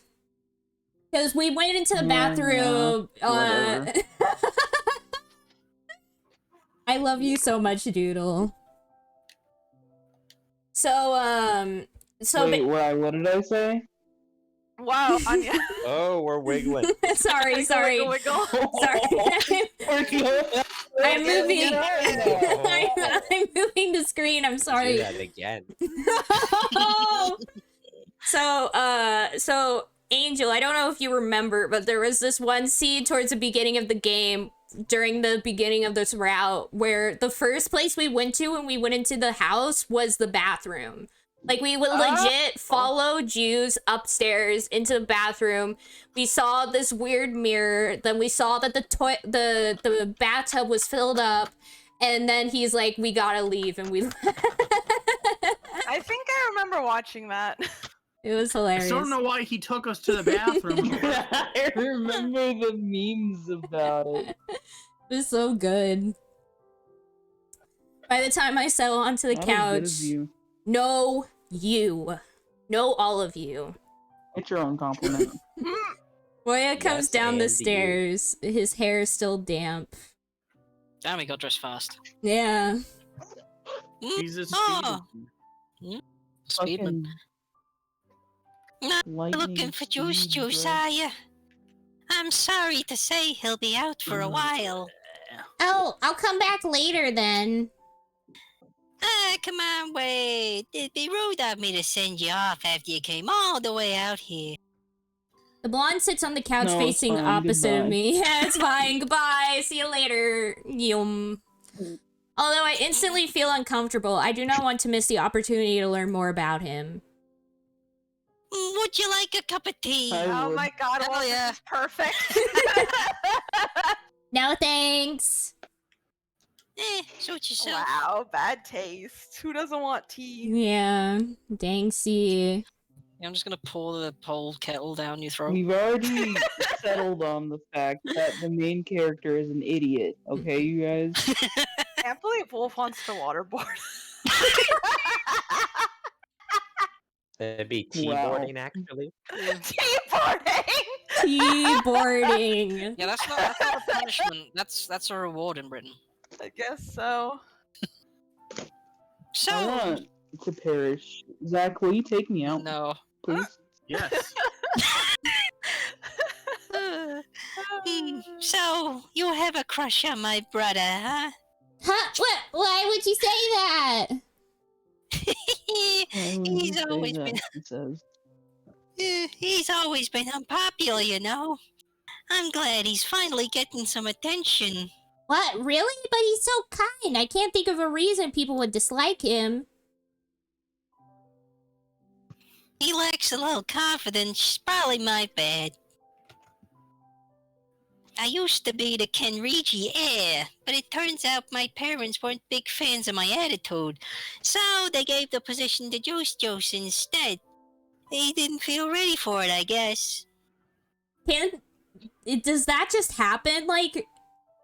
Because we went into the Yeah, bathroom. whatever. I love you so much, Doodle. So, Wait, what did I say? Wow, Anya. Oh, we're wiggling. sorry. Wiggle, wiggle. Sorry. I'm moving. Oh. I'm moving the screen. I'm Do sorry. that again. So Angel, I don't know if you remember, but there was this one scene towards the beginning of the game, during the beginning of this route, where the first place we went to when we went into the house was the bathroom. Like, we would legit follow Juice upstairs into the bathroom. We saw this weird mirror. Then we saw that the bathtub was filled up. And then he's like, we gotta leave. And we I think I remember watching that. It was I hilarious. still don't know why he took us to the bathroom. I remember the memes about it. It was so good. By the time I settle onto the Not as good couch, as you. no, all of you. It's your own compliment. Roya comes Yes, down the and you. stairs. His hair is still damp. Damn, he got dressed fast. Yeah. Jesus. Oh. Speedman. Fucking Not Lightning looking for Juice speed, Juice, bro. are ya? I'm sorry to say he'll be out for a while. Oh, I'll come back later then. Ah, come on, wait. It'd be rude of me to send you off after you came all the way out here. The blonde sits on the couch No, it's facing fine. opposite of Goodbye. me. Yeah, it's fine. Goodbye. See you later. Yum. Although I instantly feel uncomfortable, I do not want to miss the opportunity to learn more about him. Would you like a cup of tea? I Oh would. my god, Hell well, yeah. this is perfect. No thanks. Suit yourself. Wow, bad taste. Who doesn't want tea? Yeah. Dang see. Yeah, I'm just gonna pour the whole kettle down your throat. We've already settled on the fact that the main character is an idiot. Okay, you guys? I can't believe Wolf wants to waterboard. It'd be Wow. T-boarding, actually. Teaboarding! Tea-boarding. Yeah, that's not a punishment. That's a reward in Britain. I guess so. I So, want to perish. Zach, will you take me out, No. please? Yes. so you have a crush on my brother, huh? Huh? What? Why would you say that? Why would He's you say always that? been It says. he's always been unpopular, you know. I'm glad he's finally getting some attention. What? Really? But he's so kind. I can't think of a reason people would dislike him. He lacks a little confidence. Probably my bad. I used to be the Kenrigi heir, but it turns out my parents weren't big fans of my attitude, so they gave the position to Juice Juice instead. He didn't feel ready for it, I guess. Does that just happen, like,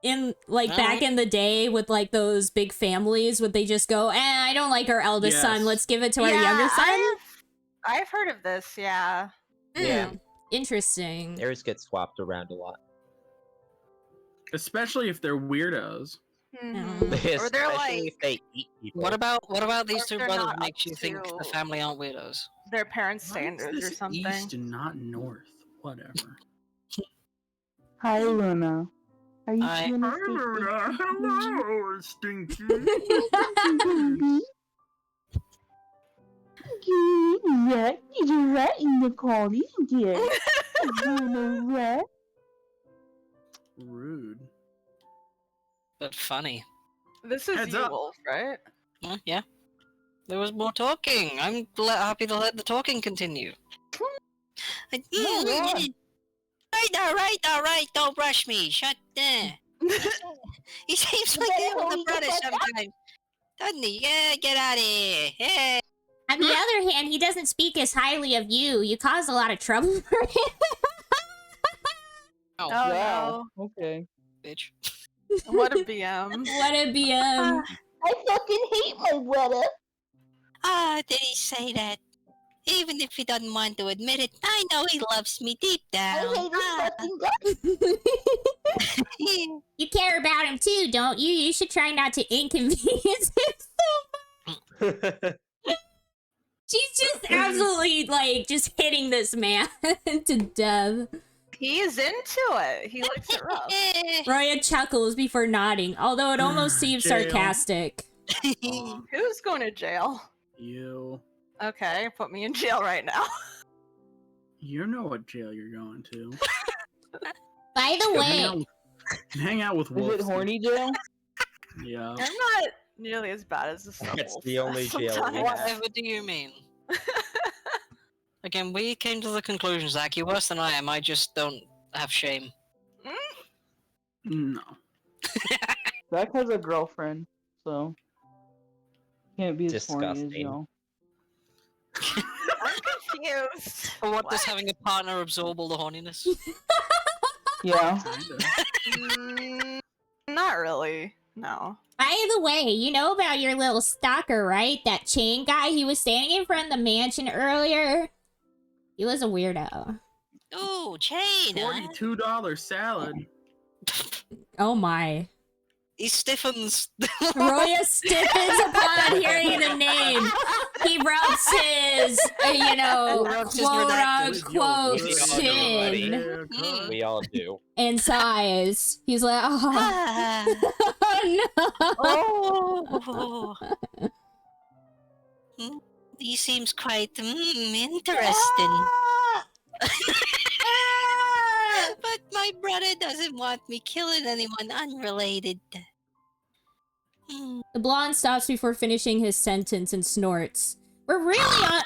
in, like, back in the day with, like, those big families? Would they just go, I don't like our eldest son, Yes. let's give it to our younger son? I've heard of this, yeah. Yeah. Interesting. Heirs get swapped around a lot. Especially if they're weirdos. Mhm. Or they're Especially like, if they eat people. What about these Or two they're brothers not makes up you think the to- family aren't weirdos? their parents' Why is standards or this something. East and not north. Whatever. Hi, Luna. Are you Hi. chewing a Hello, Stinky. Yeah, you're right in the call, isn't it? Right? Rude. But funny. This is Heads you, up. Wolf, right? Yeah. There was more talking. I'm happy to let the talking continue. All right, don't rush me. Shut there. He seems like the older brother sometimes. Doesn't he? Yeah, get out of here. Yeah. On the other hand, he doesn't speak as highly of you. You caused a lot of trouble for him. Oh, Wow. Okay. bitch. no. What a BM. What a BM. I fucking hate my brother. Ah, did he say that? Even if he doesn't want to admit it, I know he loves me deep I down. hate his Ah. fucking guts. You care about him too, don't you? You should try not to inconvenience him. She's just absolutely, like, just hitting this man to death. He is into it. He likes it rough. Roya chuckles before nodding, although it almost seems Jail. sarcastic. Who's going to jail? You. Okay, put me in jail right now. You know what jail you're going to. By the Hang way, hang out with Is wolves. it horny jail? Yeah. I'm not nearly as bad as the That's wolf the only jail we sometimes. have. Whatever do you mean? Again, we came to the conclusion, Zach, you're worse than I am. I just don't have shame. No. Zach has a girlfriend, so can't be as horny as Disgusting. y'all. I'm confused. For what does having a partner absorb all the horniness? Yeah. Kinda. Not really. No. by the way, you know about your little stalker, right? That chain guy, he was standing in front of the mansion earlier. He was a weirdo. Ooh, chain, huh? $42 salad. Oh my. He stiffens. Roya stiffens upon hearing the name. He rubs his, Rubs his quote redacted. unquote We all do, buddy. chin We all do. and sighs. He's like, oh, Ah. oh no. Oh. He seems quite interesting. But my brother doesn't want me killing anyone unrelated. Hmm. The blonde stops before finishing his sentence and snorts. We're really on.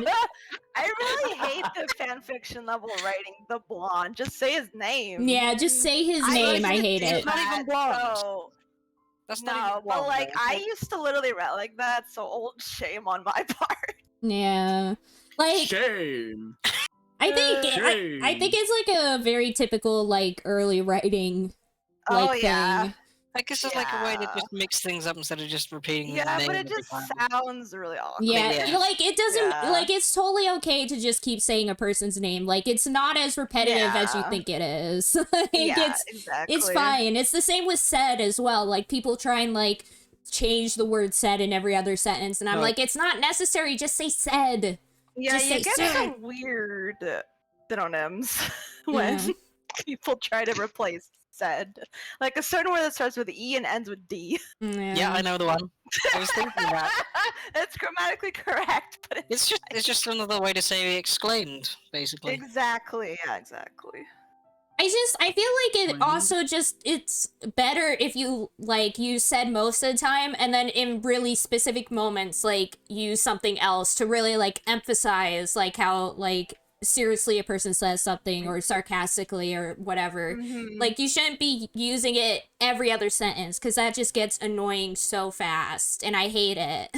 God. I really hate the fanfiction level writing. The blonde. Just say his name. Yeah, just say his name. I hate It's it. not even blonde. So, That's not no, even but blonde, like man. I used to literally write like that, so old shame on my part. Yeah, like Shame. I think Shame. I think it's like a very typical like early writing like Oh, yeah. thing. I guess it's like a way to Yeah. just mix things up instead of just repeating the Yeah, name but it every just time. sounds really awkward. Yeah, Yeah. like it doesn't Yeah. like it's totally okay to just keep saying a person's name. Like it's not as repetitive as you Yeah. think it is. Like Yeah, it's exactly. fine. It's the same with said as well. Like people try and like change the word said in every other sentence, and I'm No. like, it's not necessary. Just say said. Yeah, Just you say get sir. some weird synonyms when people try to replace said. Like a certain word that starts with E and ends with D. Yeah, I know the one. I was thinking that. It's grammatically correct, but it's It's just another way to say exclaimed, basically. exactly, yeah, exactly. I feel like it Mhm. also just it's better if you like use said most of the time and then in really specific moments like use something else to really like emphasize like how like seriously a person says something or sarcastically or whatever. Mhm. Like you shouldn't be using it every other sentence because that just gets annoying so fast and I hate it.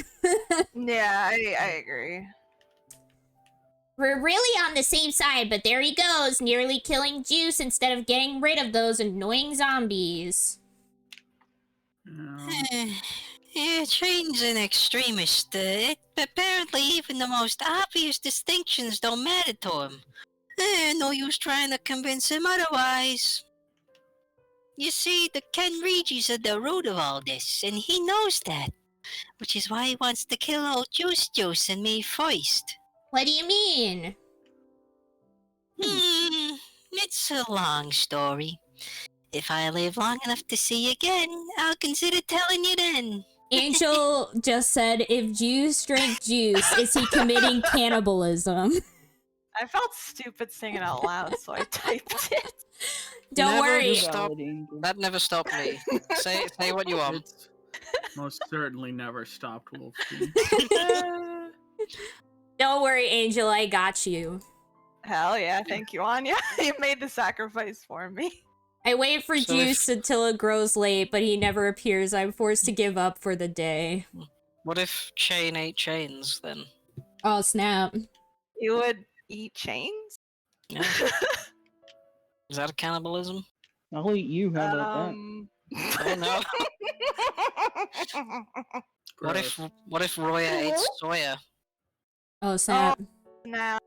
Yeah, I agree. We're really on the same side, but there he goes, nearly killing Juice instead of getting rid of those annoying zombies. Yeah, Train's an extremist. Apparently, even the most obvious distinctions don't matter to him. No use trying to convince him otherwise. You see, the Kenrigis are the root of all this, and he knows that. Which is why he wants to kill old Juice and me first. What do you mean? It's a long story. If I live long enough to see you again, I'll consider telling you then. Angel just said, if Juice drank juice, is he committing cannibalism? I felt stupid saying it out loud, so I typed it. Don't Never worry. stop- That never stopped me. Say what you want. It's most certainly never stopped Wolfie. Don't worry, Angel, I got you. Hell yeah, thank you, Anya. You made the sacrifice for me. I wait for So Juice until it grows late, but he never appears. I'm forced to give up for the day. What if Chain ate chains then? Oh, snap. You would eat chains? Yeah. Is that a cannibalism? I'll eat you. How about I don't know. What if Roya ate Soya? Oh, snap. Now,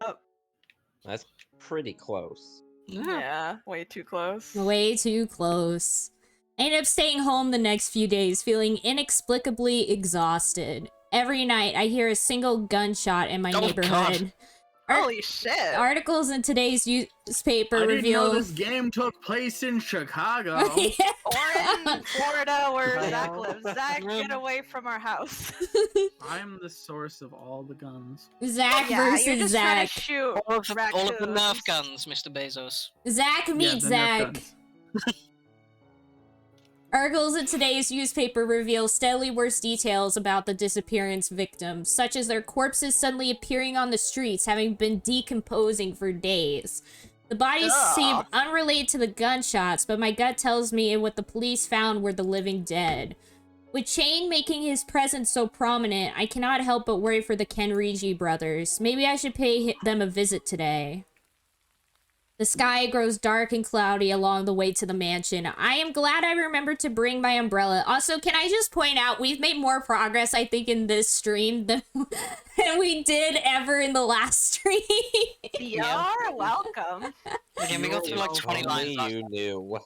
That's pretty close. yeah, way too close. Way too close. I ended up staying home the next few days, feeling inexplicably exhausted. Every night, I hear a single gunshot in my Oh, neighborhood. Holy shit. Articles in today's newspaper I didn't reveal... know this game took place in Chicago. Or in Florida where Wow. Zach lives. Zach, get away from our house. I'm the source of all the guns. Zach Yeah, you're versus just Zach. trying to shoot All of the raccoons. Nerf guns, Mr. Bezos. Zach meet the Nerf Zach. guns. Articles in today's newspaper reveal steadily worse details about the disappearance victims, such as their corpses suddenly appearing on the streets, having been decomposing for days. The bodies seem unrelated to the gunshots, but my gut tells me what the police found were the living dead. With Chain making his presence so prominent, I cannot help but worry for the Kenrigi brothers. Maybe I should pay them a visit today. The sky grows dark and cloudy along the way to the mansion. I am glad I remembered to bring my umbrella. Also, can I just point out, we've made more progress, I think, in this stream than we did ever in the last stream. You're welcome. Again, we got through like 20 lines. Only you knew.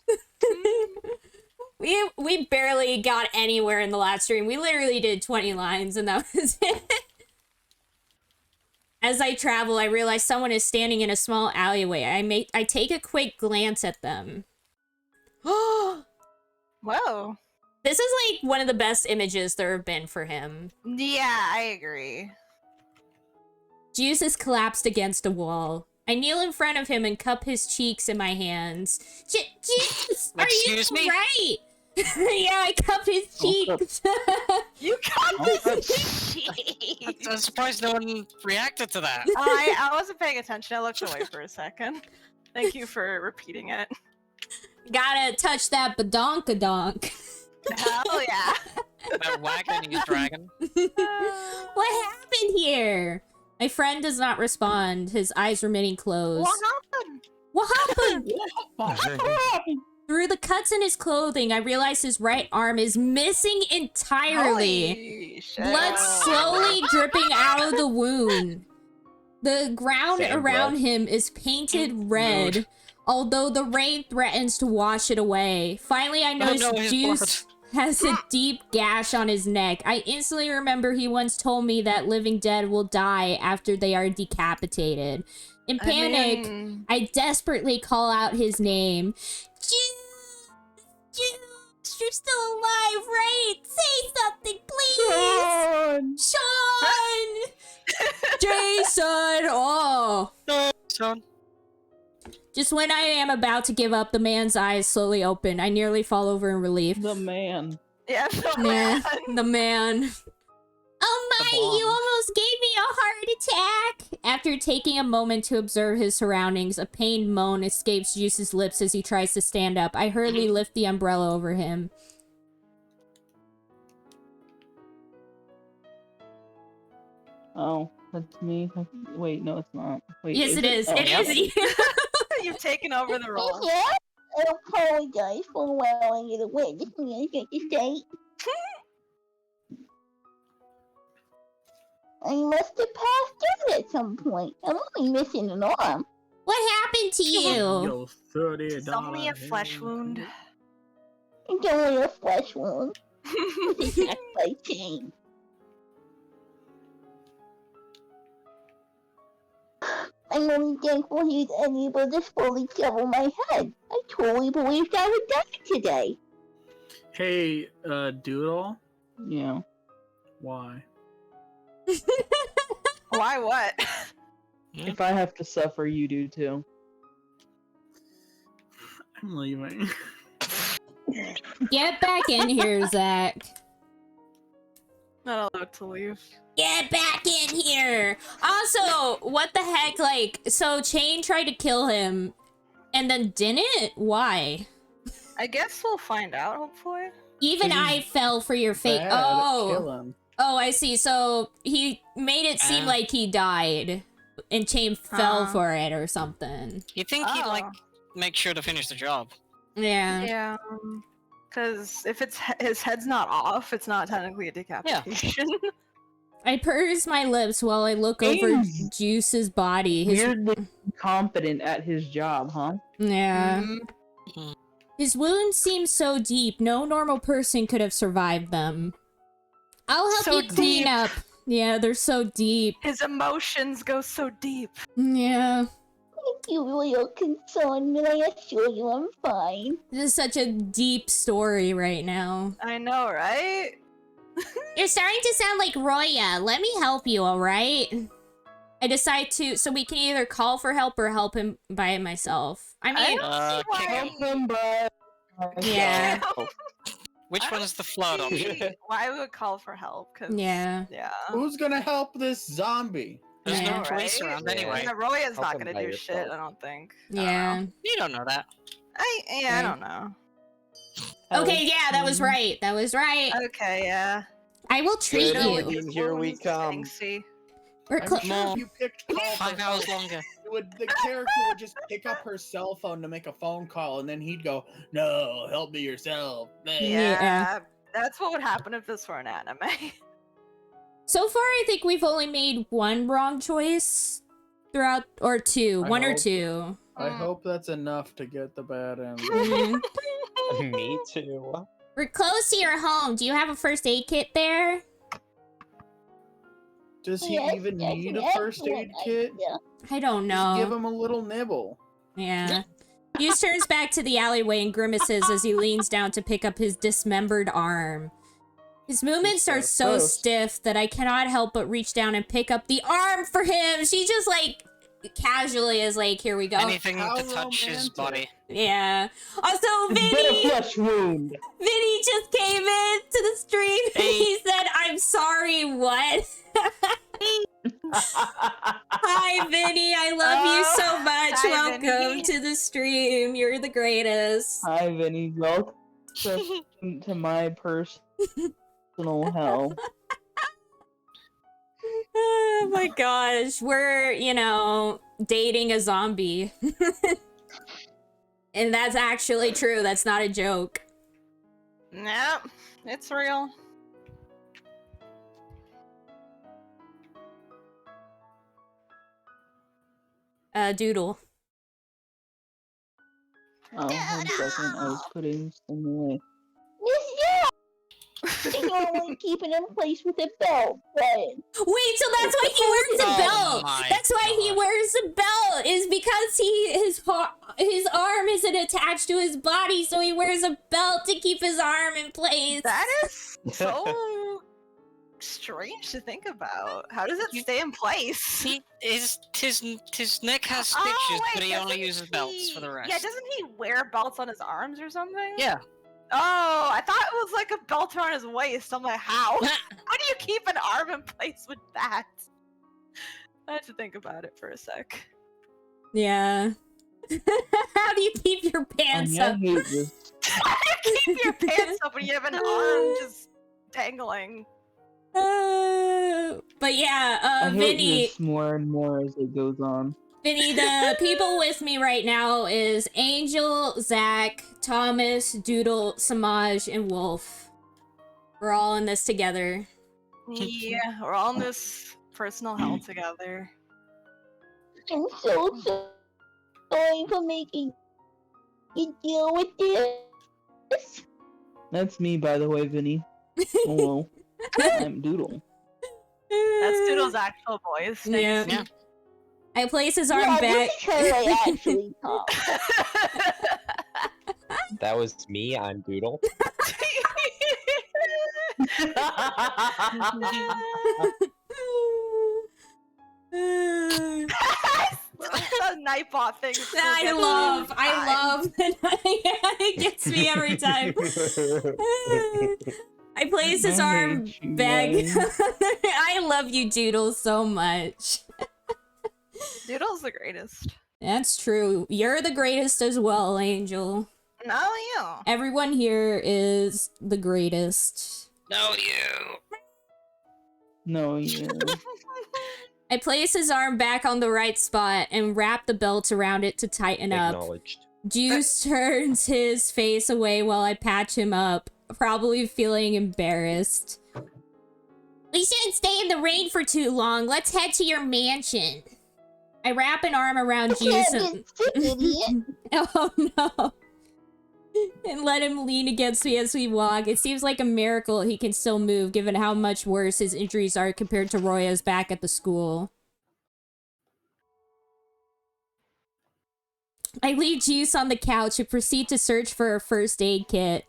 We barely got anywhere in the last stream. We literally did 20 lines and that was it. As I travel, I realize someone is standing in a small alleyway. I take a quick glance at them. Whoa. This is like one of the best images there have been for him. Yeah, I agree. Juice is collapsed against a wall. I kneel in front of him and cup his cheeks in my hands. Juice, are Excuse you me? right? Yeah, I cup his cheeks. You got this cheeks. I'm surprised no one reacted to that. I wasn't paying attention. I looked away for a second. Thank you for repeating it. Gotta touch that badonkadonk. Hell yeah. That wagon he's dragging. What happened here? My friend does not respond, his eyes remaining closed. What happened? What happened? Through the cuts in his clothing, I realize his right arm is missing entirely. Holy shit. Blood slowly dripping out of the wound. The ground Same around blood. him is painted red, although the rain threatens to wash it away. Finally, I notice no, his Juice has a deep gash on his neck. I instantly remember he once told me that living dead will die after they are decapitated. In panic, I desperately call out his name. Juice, you're still alive, right? Say something, please! Sean! Jason! Oh! No, son. Just when I am about to give up, the man's eyes slowly open. I nearly fall over in relief. The man. Yeah, Yeah, the man. Oh my, bomb. you almost gave me a heart attack! After taking a moment to observe his surroundings, a pained moan escapes Juice's lips as he tries to stand up. I hurriedly lift the umbrella over him. Oh, that's me. Wait, no, it's not. Wait, Yes, it is. Oh, It yeah. is you. You've taken over the role. Yeah, I apologize for allowing you to witness me in such a state. I must have passed out at some point. I'm only missing an arm. What happened to you? Yo, $30. It's only a flesh wound. It's only a flesh wound. It's not my chain. I'm only thankful he's unable to fully cover my head. I totally believed I would die today. Hey, Doodle, Yeah. why? Why what? If I have to suffer, you do too. I'm leaving. Get back in here, Zach. Not allowed to leave. Get back in here! Also, what the heck, like, so Chain tried to kill him, and then didn't? Why? I guess we'll find out, hopefully. Even He's I fell for your fate. Bad at Oh! killing. Oh, I see. So, he made it seem like he died, and Chain fell for it or something. You think he'd, like, make sure to finish the job? Yeah. Yeah. Because if it's his head's not off, it's not technically a decapitation. I purse my lips while I look over He's Juice's body. Weirdly confident at his job, huh? Yeah. Mhm. His wounds seem so deep, no normal person could have survived them. I'll help So you clean deep. up. Yeah, they're so deep. His emotions go so deep. Yeah. Thank you for your concern, but I assure you I'm fine. This is such a deep story right now. I know, right? You're starting to sound like Roya. Let me help you, alright? I decide to, so we can either call for help or help him by myself. I mean, Kick him. Help him, but yeah. Which I one is the flood option? Why would call for help? Cause Yeah. yeah. Who's gonna help this zombie? There's Yeah. no police Right? around anyway. Yeah, Roya's Help not him gonna by do yourself. shit. I don't think. Yeah. You don't know that. I don't know. Okay, yeah, that was right. That was right. Okay, yeah. I will treat Good you. evening. Here we Wounds getting come. see. We're I'm cl- sure if you picked call for 5 hours help, longer. the character would just pick up her cell phone to make a phone call, and then he'd go, "No, help me yourself." Yeah. Yeah. That's what would happen if this were an anime. So far, I think we've only made one wrong choice throughout, or two. I One or hope. two. I hope that's enough to get the bad end. Mhm. Me too. We're close to your home. Do you have a first aid kit there? Does he Yes, even that's need an a first excellent aid kit? idea. I don't Just give know. him a little nibble. Yeah. Hughes turns back to the alleyway and grimaces as he leans down to pick up his dismembered arm. His movements are so gross. stiff that I cannot help but reach down and pick up the arm for him. She just like casually is like, here we go. Anything How to touch his romantic. body. Yeah. Also, It's been a Vinny flesh wound. Vinny just came in to the stream and Hey. he said, I'm sorry, what? Hi, Vinny. I love you so much. Hi, Welcome Vinny. to the stream. You're the greatest. Hi, Vinny. Welcome to my personal hell. Oh my gosh. We're, dating a zombie. And that's actually true. That's not a joke. Nope, it's real. Doodle. Oh, 1 second. I was putting something away. They normally keep it in place with a belt, but Wait, so that's why he wears a Oh belt. my That's why he God. wears a belt. Is because his arm isn't attached to his body, so he wears a belt to keep his arm in place. That is so strange to think about. How does it stay in place? His neck has Oh, stitches, wait, but he only doesn't uses belts for the he- rest. Yeah, doesn't he wear belts on his arms or something? Yeah. Oh, I thought it was like a belt around his waist. I'm like, how? How do you keep an arm in place with that? I had to think about it for a sec. Yeah. How do you keep your pants I up? hate this. How do you keep your pants up when you have an arm just dangling? But yeah, I hate Vinny, this more and more as it goes on. Vinny, the people with me right now is Angel, Zach, Thomas, Doodle, Samaj, and Wolf. We're all in this together. Yeah, we're all in this personal hell together. I'm so sorry for making you deal with this. That's me, by the way, Vinny. Hello. I'm Doodle. That's Doodle's actual voice. Yeah. Yeah. I place his arm Yeah, back. this is how I actually talk. That was me. I'm Doodle. The Nightbot thing. still I gets me love every time. it gets me every time. I place his I arm hate you back. guys. I love you, Doodle, so much. Doodle's the greatest. That's true. You're the greatest as well, Angel. No, you. Everyone here is the greatest. No, you. No, yeah. I place his arm back on the right spot and wrap the belt around it to tighten up. Acknowledged. Juice turns his face away while I patch him up, probably feeling embarrassed. We shouldn't stay in the rain for too long. Let's head to your mansion. I wrap an arm around You Juice can't and... get sick, idiot. Oh no. And let him lean against me as we walk. It seems like a miracle he can still move, given how much worse his injuries are compared to Roya's back at the school. I leave Juice on the couch and proceed to search for a first aid kit.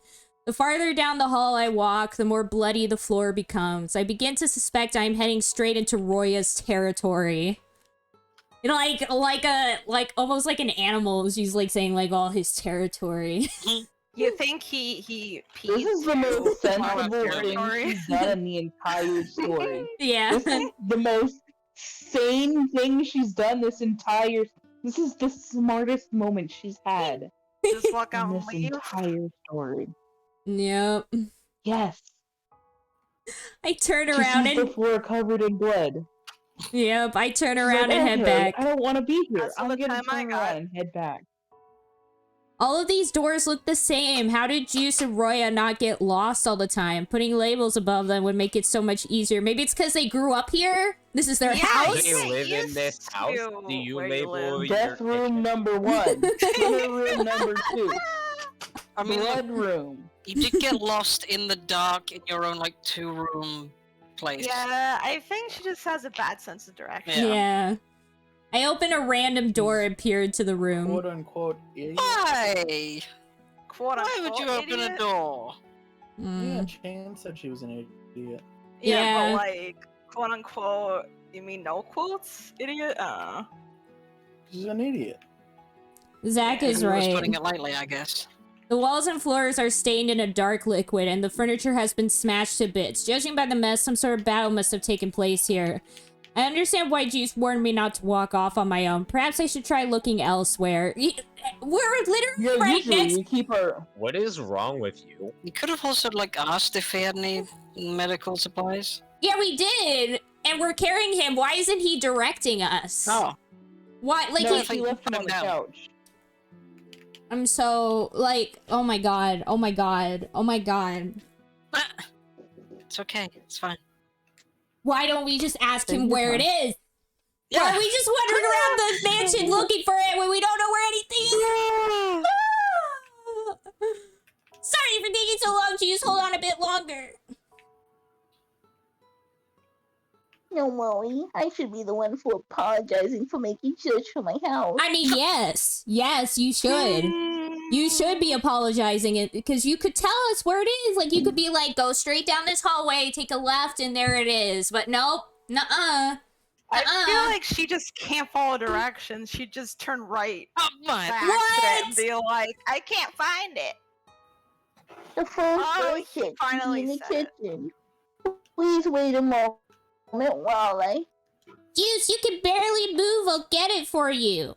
The farther down the hall I walk, the more bloody the floor becomes. I begin to suspect I am heading straight into Roya's territory. You know, like almost like an animal. She's like saying like all his territory. You think he peed This is the to most Mama's sensible thing territory? she's done in the entire story. Yeah. This is the most sane thing she's done this entire... This is the smartest moment she's had Just walk in out and this leave. entire story. Yep. Yes. I turn She around sees the and floor covered in blood. yep, I turn She's around like, and head "Okay, back. I don't want to be here. That's all I'm the gonna time I turn got." around and head back. All of these doors look the same. How did Juice and Roya not get lost all the time? Putting labels above them would make it so much easier. Maybe it's because they grew up here? This is their Yeah, house? Do you It live in used this house? to Do you where you label live. your Death room kitchen? number 1. Dinner room number 2. I mean, like, Blood room. you did get lost in the dark in your own, like, 2-room place. Yeah, I think she just has a bad sense of direction. Yeah. I opened a random door and peered to the room. Quote unquote idiot. Why? Quote Why would unquote you open idiot. a door? Yeah, Mm. Chan said she was an idiot. Yeah, Yeah. but like, quote unquote, you mean no quotes, idiot? She's an idiot. Zach Yeah, is he was right. putting it lightly, I guess. The walls and floors are stained in a dark liquid, and the furniture has been smashed to bits. Judging by the mess, some sort of battle must have taken place here. I understand why Juice warned me not to walk off on my own. Perhaps I should try looking elsewhere. We're literally Yeah, right usually next. we keep our. What is wrong with you? You could have also, like, asked if he had any medical supplies. Yeah, we did, and we're carrying him. Why isn't he directing us? Oh. Why? Like, No, he, she left him on the down. couch. I'm so like, oh my god, oh my god, oh my god. Ah. It's okay. It's fine. Why don't we just ask Take him your where it time. is? Why are we just wandering around the mansion looking for it when we don't know where anything is? Sorry for taking so long, Juice. Hold on a bit longer. Don't worry, I should be the one for apologizing for making search for my house. I mean, yes. Yes, you should. You should be apologizing it because you could tell us where it is. Like, you could be like, go straight down this hallway, take a left, and there it is. But nope. Nuh-uh. I feel like she just can't follow directions. She'd just turn right Oh my! by accident and be like, I can't find it. The first Oh, aid he kit finally in the said it. kitchen. Please wait a moment while I... Juice, you can barely move. I'll get it for you.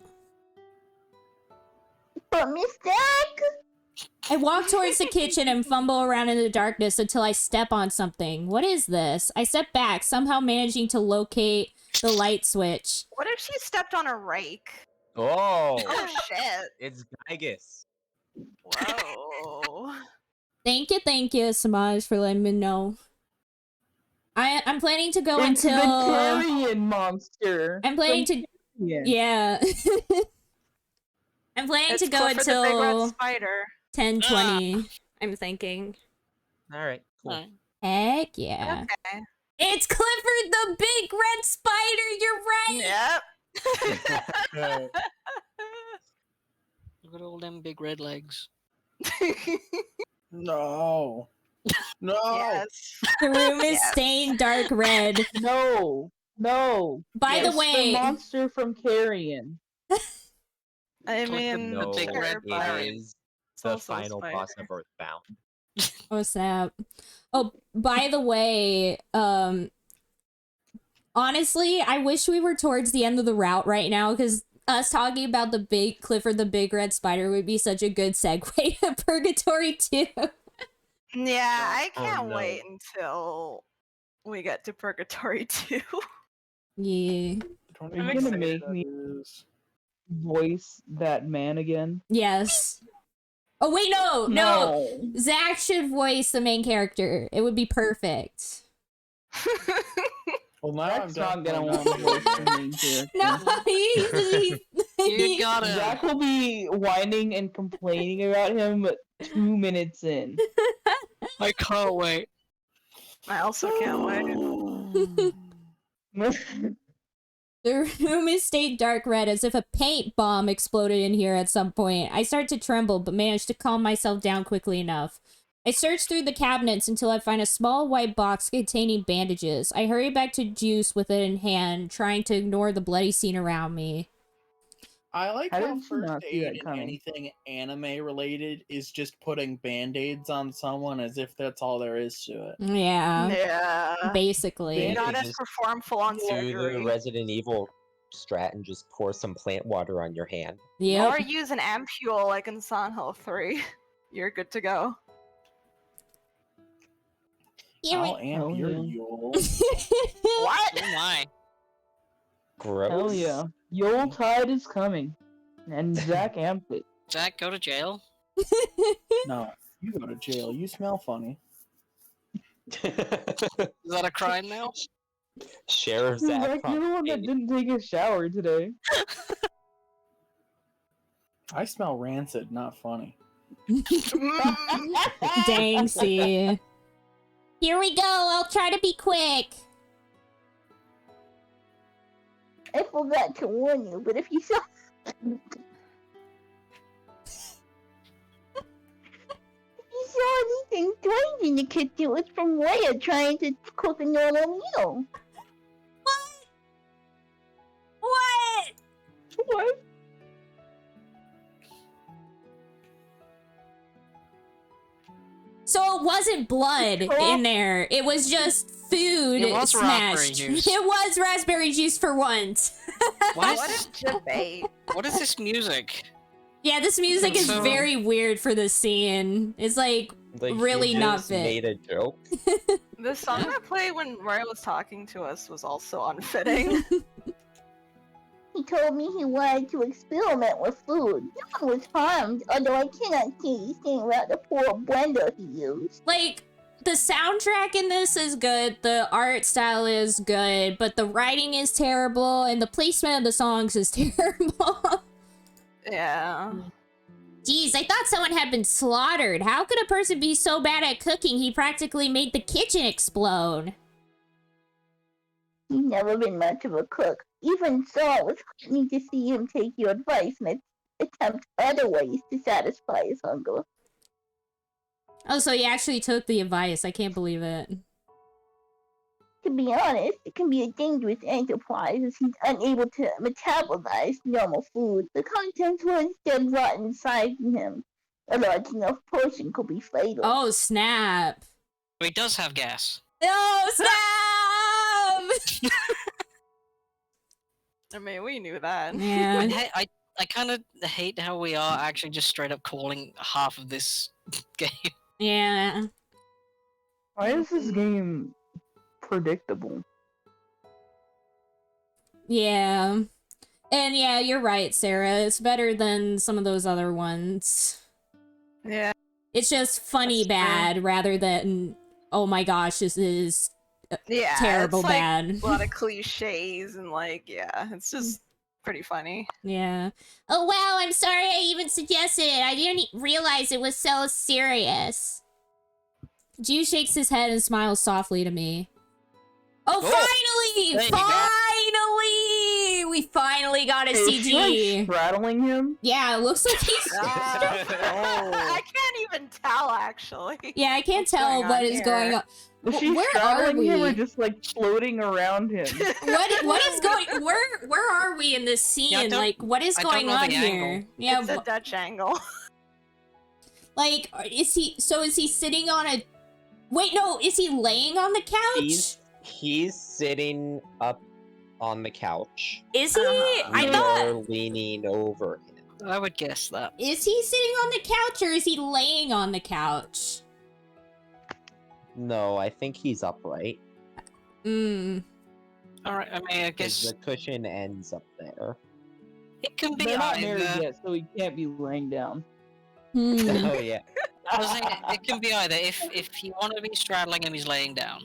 But Miss Jack? I walk towards the kitchen and fumble around in the darkness until I step on something. What is this? I step back, somehow managing to locate the light switch. What if she stepped on a rake? Oh, Oh shit. it's Gygus. Whoa. Thank you, Samaj, for letting me know. I'm planning to go It's the until... carrion monster. I'm planning to... Yeah. Yeah. I'm planning It's to go Clifford the Big Red until Spider. 10:20. I'm thinking. All right, cool. Alright. Heck yeah. Okay. It's Clifford the Big Red Spider, you're right! Yep. Look at all them big red legs. No. No. Yes. The room is Yes. stained dark red. No. By the It's way, the monster from Carrion. I Clifford mean, the No, big sure, red it but pirate. is it's the also a final boss spider. of Earthbound. oh snap. Oh, by the way, honestly, I wish we were towards the end of the route right now because us talking about the big Clifford the Big Red Spider would be such a good segue to Purgatory 2. Yeah, I Oh, can't no. wait until we get to Purgatory 2. Yeah. Don't Are you even gonna say make that me is. voice that man again? Yes. Oh wait, no. Zach should voice the main character. It would be perfect. Well, now Zach's not gonna definitely want to not voice voicing the main character. No, You gotta. Zach will be whining and complaining about him 2 minutes in. I can't wait. I also can't wait. The room is stained dark red as if a paint bomb exploded in here at some point. I start to tremble, but manage to calm myself down quickly enough. I search through the cabinets until I find a small white box containing bandages. I hurry back to Juice with it in hand, trying to ignore the bloody scene around me. I like How how did you first not see aid that in coming? anything anime related is just putting band-aids on someone as if that's all there is to it. Yeah, Yeah. basically. Yeah. Not as just perform full-on Do the surgery. Resident Evil strat and just pour some plant water on your hand. Yep. Or use an ampule like in Silent Hill 3. You're good to go. I'll amp Hell your yeah. Yule. What? Oh my. Gross. Hell yeah. Yule Tide is coming. And Zach amped it. Zach, go to jail. No, you go to jail. You smell funny. Is that a crime now? Sheriff Zach. Zach, you're the one that didn't take a shower today. I smell rancid, not funny. Dang, see. Here we go. I'll try to be quick. I forgot to warn you, but if you saw anything strange in the kitchen, it was from Leia trying to cook a normal meal. What? What? So it wasn't blood in there. It was just food It was raspberry smashed. juice. It was raspberry juice for once. What What is, a debate. what is this music? Yeah, this music is So- very weird for this scene. It's like Like, really you not just fit. made a joke. The song that played when Roy was talking to us was also unfitting. He told me he wanted to experiment with food. No one was harmed, although I cannot see anything about the poor blender he used. Like, the soundtrack in this is good, the art style is good, but the writing is terrible, and the placement of the songs is terrible. Yeah. Jeez, I thought someone had been slaughtered. How could a person be so bad at cooking he practically made the kitchen explode? He's never been much of a cook. Even so, it was heartening to see him take your advice and attempt other ways to satisfy his hunger. Oh, so he actually took the advice. I can't believe it. To be honest, it can be a dangerous enterprise as he's unable to metabolize normal food. The contents will instead rot inside him. A large enough portion could be fatal. Oh, snap. He does have gas. Oh, snap! I mean, we knew that. Yeah. I kind of hate how we are actually just straight up calling half of this game. Yeah. Why is this game predictable? Yeah. And yeah, you're right, Sarah. It's better than some of those other ones. Yeah. It's just funny That's true. bad rather than, oh my gosh, this is Yeah. terrible it's like bad. A lot of cliches and like, yeah, it's just pretty funny. Yeah. Oh wow, I'm sorry I even suggested it. I didn't realize it was so serious. Ju shakes his head and smiles softly to me. Oh, finally! There you go. Finally! We finally got a Is she like CG. straddling him? Yeah, it looks like he's... I can't even tell actually. Yeah, I can't What's tell going what on is here? going on. Is she Where are straddling him or we? just like floating around him? What is going... Where are we in this scene? Yeah, I don't- like, what is I don't going know the on here? angle. Yeah, It's a Dutch angle. like, is he sitting on a... Wait, no, is he laying on the couch? He's sitting up on the couch. Is he? I You thought... are leaning over him. I would guess that. Is he sitting on the couch or is he laying on the couch? No, I think he's upright. Mm. Alright, I mean, I Because guess the cushion ends up there. it can be They're not married either. yet, so he can't be laying down. Hmm. Oh yeah. I was saying, it can be either. If you want to be straddling him, he's laying down.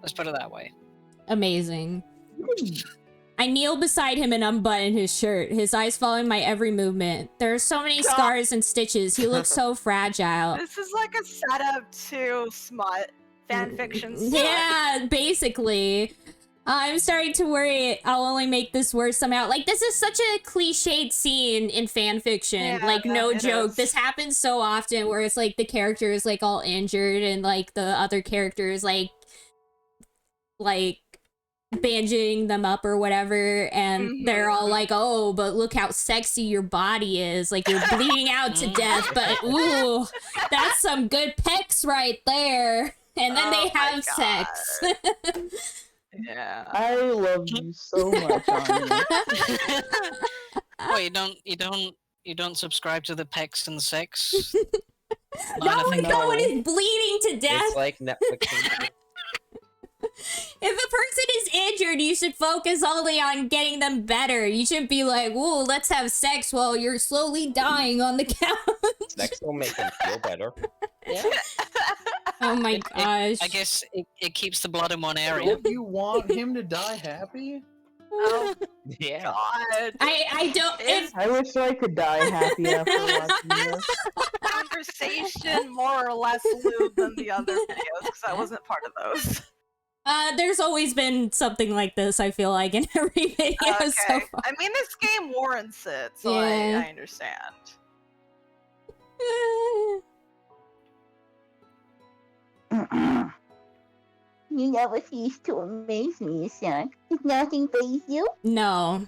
Let's put it that way. Amazing. I kneel beside him and unbutton his shirt, his eyes following my every movement. There are so many scars and stitches. He looks so fragile. This is like a setup to smut fanfiction. smut. Yeah, basically. I'm starting to worry I'll only make this worse somehow. Like, this is such a cliched scene in fanfiction. Yeah, like, no it joke. is. This happens so often where it's like the character is like all injured and like the other character is like bandaging them up or whatever, and they're all like, oh, but look how sexy your body is. Like, you're bleeding out to death, but ooh, that's some good pecs right there. And then they Oh my have sex. Yeah. I love you so much, Anya. Wait, you don't subscribe to the pecs and sex? No, Line of thinking? no one is bleeding to death. It's like Netflix. If a person is injured, you should focus only on getting them better. You shouldn't be like, "Ooh, let's have sex while you're slowly dying on the couch." Next will make him feel better. Oh my gosh. I guess it keeps the blood in one area. Don't you want him to die happy? Oh Yeah. God. I don't. If I wish I could die happy after watching this. Conversation more or less lewd than the other videos because I wasn't part of those. there's always been something like this. I feel like in every video so Okay. far. I mean, this game warrants it, so Yeah. I understand. You never cease to amaze me, son. Does nothing faze you? No.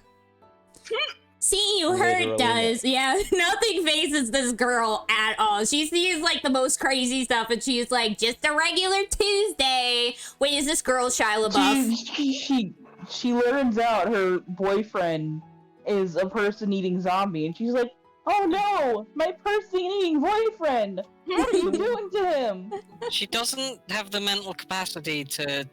See, you heard Literally does. Yeah, nothing phases this girl at all. She sees like the most crazy stuff and she's like, just a regular Tuesday. Wait, is this girl Shia LaBeouf? She learns out her boyfriend is a person-eating zombie, and she's like, "Oh no, my person-eating boyfriend! What are you doing to him?" She doesn't have the mental capacity to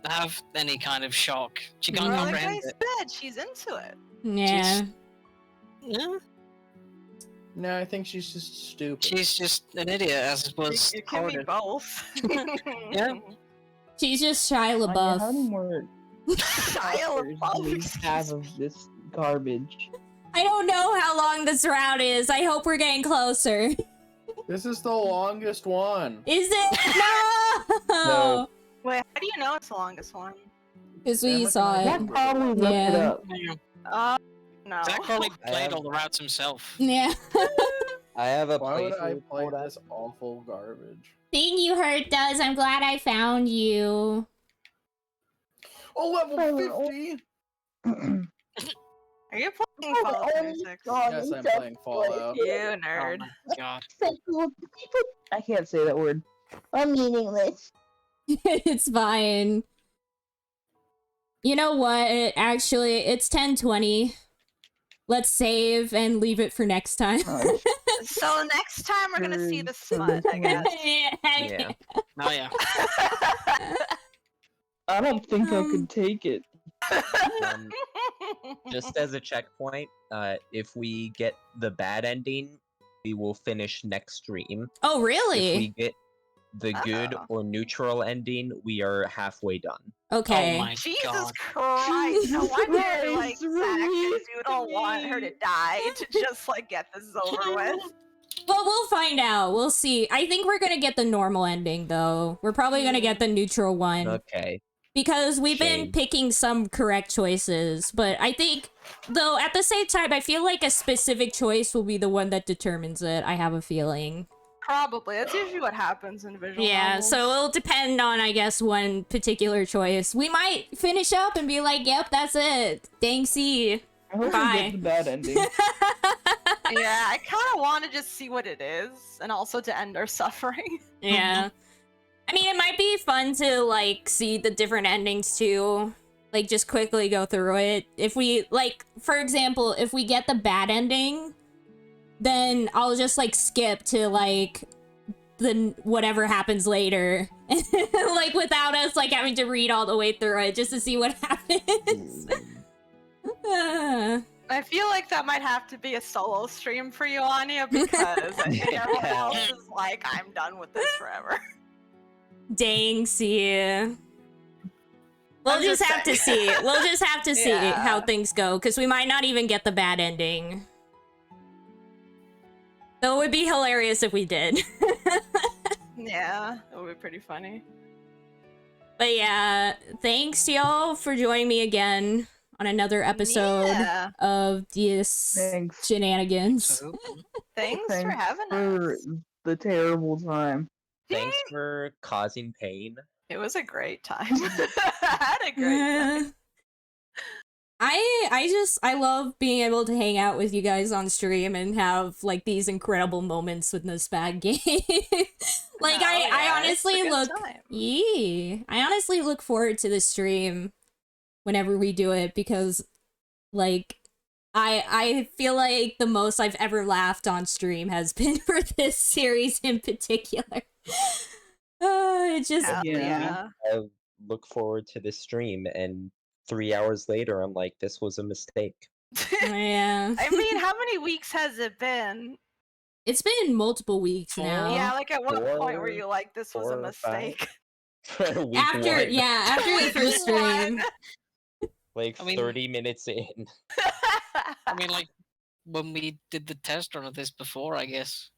have any kind of shock. She can't Well, like I comprehend it. said, she's into it. Yeah. Yeah, No, I think she's just stupid. she's just an idiot, as was It can be quoted. both. Yeah. She's just Shia Anya, how many LaBeouf. more Shia chapters do we LaBeouf. have of this garbage? I don't know how long this route is. I hope we're getting closer. This is the longest one. Is it? No! No. Wait, how do you know it's the longest one? Because Yeah, we look saw at it. that. That probably looked it Yeah. up. No. Zach probably I played have- all the routes himself. Yeah. I have a Why would I playthrough play for that. this awful garbage? Thing you heard does. I'm glad I found you. Oh, level Oh, 50! Are you playing Oh, Fallout only 76? song Yes, in I'm such playing Fallout. You Oh nerd. my god. people I can't say that word. are meaningless. It's fine. You know what? Actually, it's 10:20. Let's save and leave it for next time. Oh, So next time we're gonna see the smut, I guess. Yeah. Oh yeah. I don't think I could take it. Um, just as a checkpoint, if we get the bad ending, we will finish next stream. Oh, If we really? get the good Oh. or neutral ending, we are halfway done. Okay. Oh my Jesus god. Christ! No wonder like Christ, Zach and release you don't want her to die to just like get this over with. Well, we'll find out. We'll see. I think we're gonna get the normal ending, though. We're probably gonna get the neutral one. Okay. Because we've been Shame. picking some correct choices. But I think, though, at the same time, I feel like a specific choice will be the one that determines it. I have a feeling. Probably. That's usually what happens in visual Yeah, novels. so it'll depend on, I guess, one particular choice. We might finish up and be like, yep, that's it. Thanks, see. I hope Bye. we get the bad ending. Yeah, I kind of want to just see what it is, and also to end our suffering. Yeah. I mean, it might be fun to, like, see the different endings, too. Like, just quickly go through it. If we, like, for example, if we get the bad ending, then I'll just, like, skip to, like, the whatever happens later. Like, without us, like, having to read all the way through it, just to see what happens. I feel like that might have to be a solo stream for you, Anya, because I think everyone else is like, I'm done with this forever. Dang, see. We'll I'm just just have to saying. see. We'll just have to see Yeah. how things go, because we might not even get the bad ending. Though it would be hilarious if we did. Yeah, that would be pretty funny. But yeah, thanks y'all for joining me again on another episode Yeah. of this Thanks. shenanigans. Thanks for Thanks having for us. the terrible time. Thanks for causing pain. It was a great time. I had a great time. I love being able to hang out with you guys on stream and have like these incredible moments with this bad game. Like Oh, I yeah, it's a honestly good look time. I honestly look forward to the stream whenever we do it because like I feel like the most I've ever laughed on stream has been for this series in particular. It just Hell Yeah. yeah. I look forward to this stream, and 3 hours later, I'm like, this was a mistake. yeah. I mean, how many weeks has it been? It's been multiple weeks Four? now. Yeah, like at what point were Four- you like, this was a 4 or 5? mistake? For week After one. yeah, after the first stream. Like I mean- 30 minutes in. I mean, like when we did the test run of this before, I guess.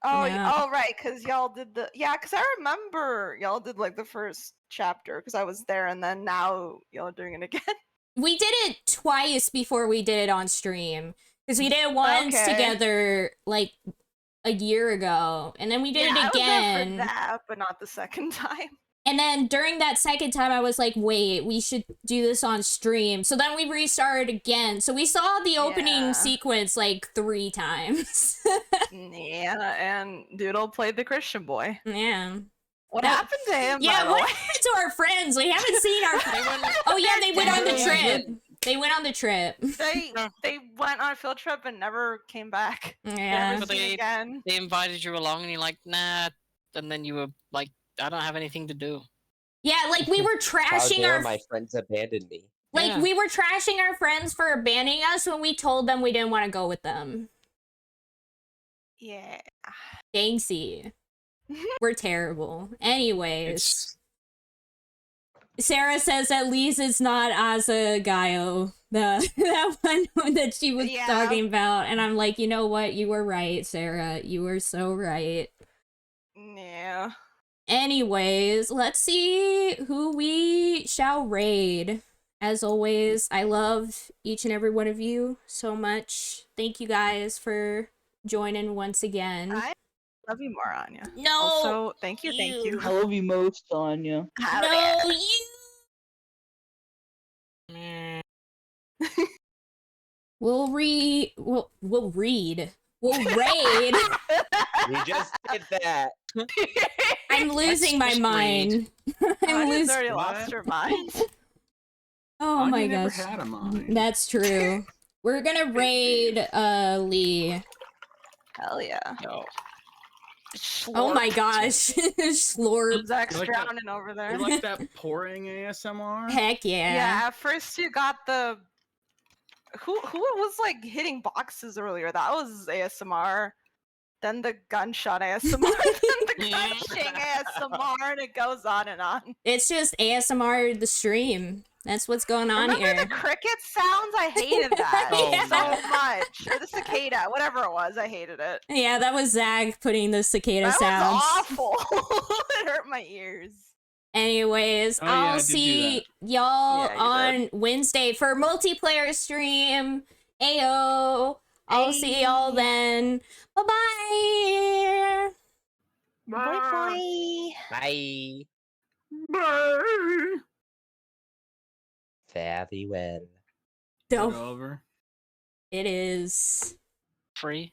Oh, Yeah. oh, right, because y'all did because I remember y'all did like the first chapter because I was there, and then now y'all are doing it again. We did it twice before we did it on stream. Because we did it once Okay. together, like, a year ago. And then we did yeah, it I was there again. for that, but not the second time. And then during that second time, I was like, wait, we should do this on stream. So then we restarted again. So we saw the opening Yeah. sequence like 3 times. Yeah, and Doodle played the Christian boy. Yeah. What That- happened to him? Yeah, by the what way? happened to our friends? We haven't seen our. They went, Oh yeah, they went on the Yeah. trip. They went on the trip. They went on a field trip and never came back. Yeah. Never But seen they- again. they invited you along, and you're like, nah. And then you were like, I don't have anything to do. Yeah, like we were How trashing dare our my friends abandon me? like Yeah. we were trashing our friends for abandoning us when we told them we didn't want to go with them. Yeah. Gangsy. We're terrible. Anyways. It's Sarah says at least it's not Asagayo, that one that she was Yeah. talking about, and I'm like, you know what? You were right, Sarah. You were so right. Yeah. Anyways, let's see who we shall raid. As always, I love each and every one of you so much. Thank you guys for joining once again. I love you more, Anya. No, Also, thank you, thank you. I love you most, Anya. Hell no, yeah. you. mm, We'll read. We'll raid. We just did that. I'm losing my just mind. I'm Anya's losing. already What? lost her mind. Oh Anya my never gosh. had a mind. That's true. We're gonna raid Lee. Hell yeah. no. Oh my Slurp. gosh. Slurp. Zach's You like that? drowning over there. You like that pouring ASMR? Heck yeah. Yeah, at first you got the who was like hitting boxes earlier. That was ASMR. Then the gunshot ASMR, then the crunching ASMR, and it goes on and on. It's just ASMR the stream. That's what's going on Remember here. the cricket sounds? I hated that Oh, so much. Or the cicada, whatever it was, I hated it. Yeah, that was Zach putting the cicada That sounds. was awful. It hurt my ears. Anyways, Oh, yeah, I I'll did do see y'all Yeah, you on Wednesday for multiplayer stream. Ayo. I'll see y'all Ayy. then. Bye-bye. Bye bye. Bye. Bye. Very well. Dope. Over. It is. Free.